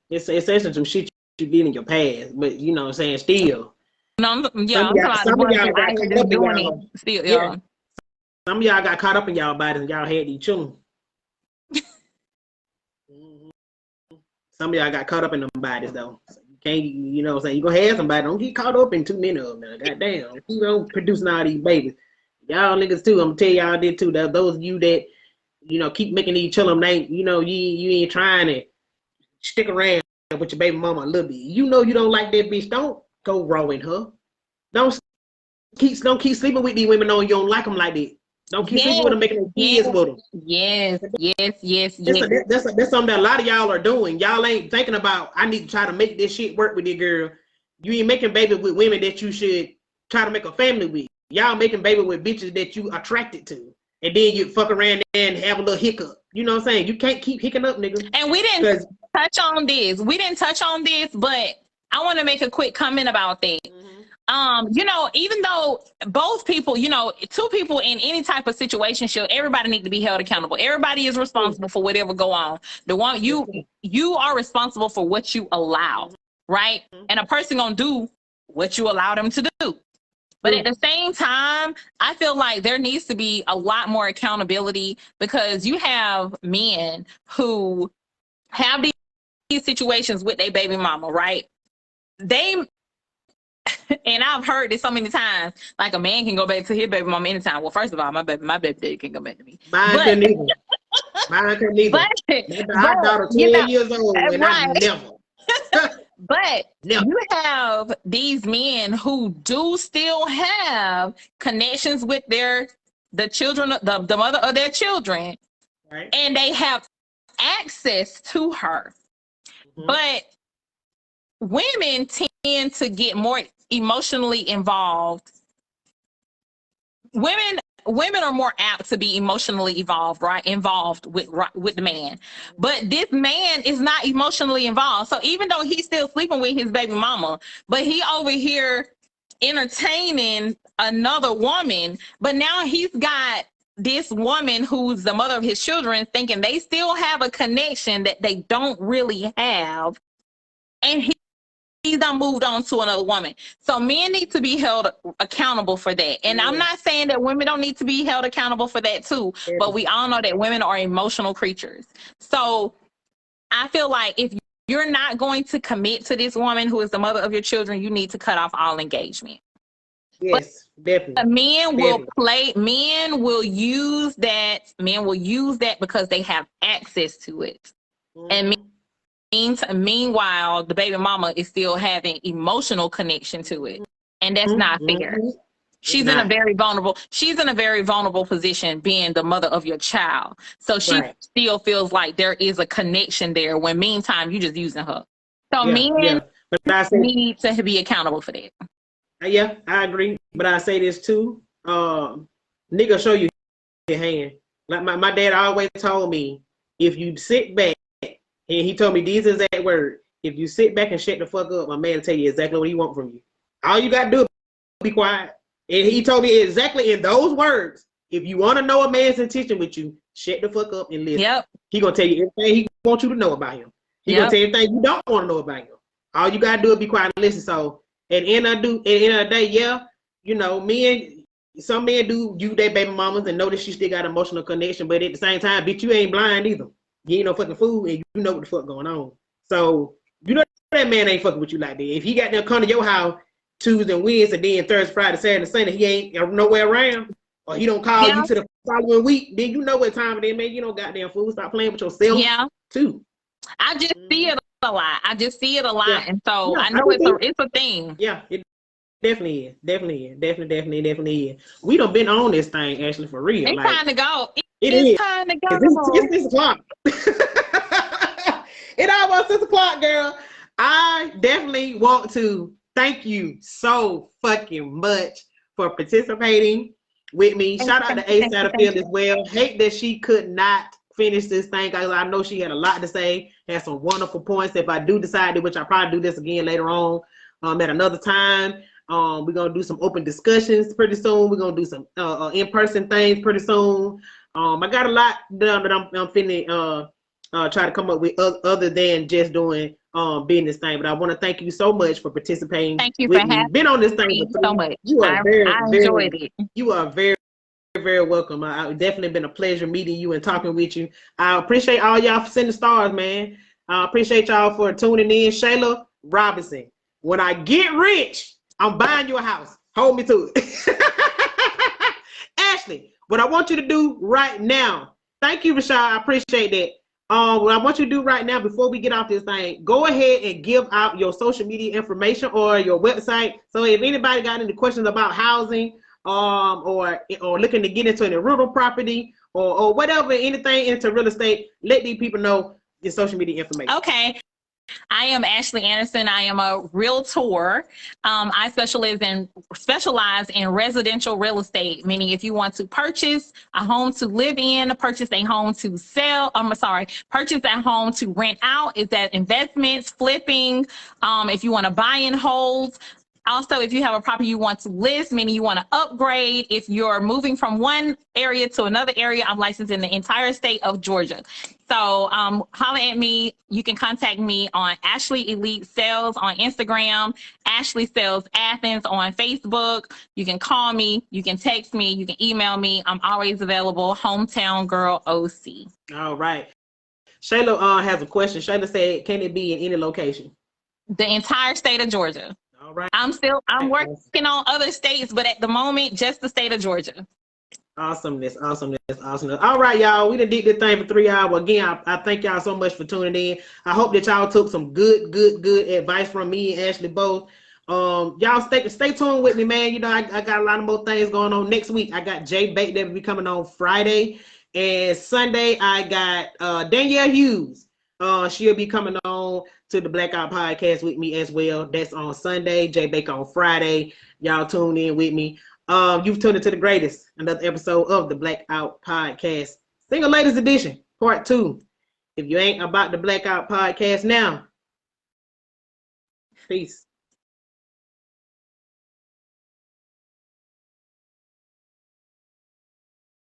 It's some shit you did in your past, but you know what I'm saying, still. No, I'm talking about the ones who out here just doing it still, yeah. Some of y'all got caught up in y'all bodies and y'all had these children. Some of y'all got caught up in them bodies though. So you can't, you know what I'm saying, you gonna have somebody, don't get caught up in too many of them now. Goddamn. You don't producing all these babies. Y'all niggas too, I'm gonna tell y'all did too. Those of you that, you know, keep making these children name, you know, you ain't trying to stick around with your baby mama a little bit. You know you don't like that bitch. Don't go rowing her. Don't keep sleeping with these women knowing you don't like them like that. Don't keep sleeping with them, making them kids with them. Yes. That's something that a lot of y'all are doing. Y'all ain't thinking about, I need to try to make this shit work with this girl. You ain't making babies with women that you should try to make a family with. Y'all making babies with bitches that you attracted to. And then you fuck around and have a little hiccup. You know what I'm saying? You can't keep hicking up, nigga. And we didn't touch on this. But I want to make a quick comment about that. You know, even though both people, you know, two people in any type of situation, everybody need to be held accountable. Everybody is responsible for whatever go on. The one you are responsible for what you allow, right? And a person gonna do what you allow them to do. But at the same time, I feel like there needs to be a lot more accountability, because you have men who have these situations with their baby mama, right? And I've heard this so many times, like a man can go back to his baby mama anytime. Well, first of all, my baby daddy can go back to me. Mine couldn't either. My daughter 12 years old and I never. But you have these men who do still have connections with the children, the mother of their children, right? And they have access to her. But women tend to get more emotionally involved. Women are more apt to be emotionally involved with the man. But this man is not emotionally involved. So even though he's still sleeping with his baby mama, but he over here entertaining another woman, but now he's got this woman who's the mother of his children thinking they still have a connection that they don't really have. And he's done moved on to another woman. So men need to be held accountable for that. And I'm not saying that women don't need to be held accountable for that too, but we all know that women are emotional creatures. So I feel like if you're not going to commit to this woman who is the mother of your children, you need to cut off all engagement. Yes, definitely. Men will use that because they have access to it. And meanwhile, the baby mama is still having emotional connection to it, and that's not fair. She's in a very vulnerable position, being the mother of your child. So she still feels like there is a connection there, when meantime you just using her. So men need to be accountable for that. Yeah, I agree. But I say this too. Nigga show you your hand. Like my dad always told me, if you sit back, and he told me these exact words, if you sit back and shut the fuck up, my man will tell you exactly what he want from you. All you got to do is be quiet. And he told me exactly in those words, if you want to know a man's intention with you, shut the fuck up and listen. Yep. He going to tell you everything he wants you to know about him. He going to tell you everything you don't want to know about him. All you got to do is be quiet and listen. So at the end of the day, you know, some men do use their baby mamas and know that she still got emotional connection, but at the same time, bitch, you ain't blind either. You ain't no fucking fool, and you know what the fuck going on. So you know that man ain't fucking with you like that. If he got them come to your house Tuesday and Wednesday, then Thursday, Friday, Saturday, and Sunday, he ain't nowhere around, or he don't call you to the following week, then you know what time it is, man. You don't goddamn fool. Stop playing with yourself too. I just see it a lot. And so I know it's a thing. Yeah, it definitely is. Definitely is. We done been on this thing, actually, for real. It's time to go. It's time to go. It's 6 o'clock. It almost 6 o'clock, girl. I definitely want to thank you so fucking much for participating with me. Shout out to Satterfield as well. Hate that she could not finish this thing, because I know she had a lot to say, had some wonderful points. If I do decide to, which I'll probably do this again later on at another time, we're going to do some open discussions pretty soon. We're going to do some in-person things pretty soon. I got a lot done that I'm finna try to come up with other than just doing be in this thing. But I want to thank you so much for participating Thank you for with me. having Been on this thing me for so much. You are I enjoyed it. You are very, very welcome. I definitely been a pleasure meeting you and talking with you. I appreciate all y'all for sending stars, man. I appreciate y'all for tuning in. Shayla Robinson. When I get rich, I'm buying you a house. Hold me to it. Ashley, what I want you to do right now, thank you, Rashad. I appreciate that. What I want you to do right now before we get off this thing, go ahead and give out your social media information or your website. So if anybody got any questions about housing, or looking to get into a rental property or whatever, anything into real estate, let these people know your social media information. Okay. I am Ashley Anderson. I am a realtor. I specialize in residential real estate, meaning if you want to purchase a home to live in, purchase a home to sell, purchase a home to rent out, is that investments, flipping, if you want to buy and hold. Also, if you have a property you want to list, meaning you want to upgrade, if you're moving from one area to another area, I'm licensed in the entire state of Georgia. So holler at me. You can contact me on Ashley Elite Sales on Instagram, Ashley Sales Athens on Facebook. You can call me, you can text me, you can email me. I'm always available. Hometown Girl OC. All right. Shayla has a question. Shayla said, can it be in any location? The entire state of Georgia. All right. I'm working on other states, but at the moment, just the state of Georgia. Awesomeness. All right, y'all. We done did this thing for 3 hours. Again, I thank y'all so much for tuning in. I hope that y'all took some good advice from me and Ashley both. Y'all stay tuned with me, man. You know, I got a lot of more things going on next week. I got Jay Bate that will be coming on Friday, and Sunday I got Danielle Hughes. She'll be coming on to the Blackout Podcast with me as well. That's on Sunday. Jay Baker on Friday. Y'all tune in with me. You've tuned into the greatest, another episode of the Blackout Podcast, Single Ladies Edition, Part 2. If you ain't about the Blackout Podcast now, peace.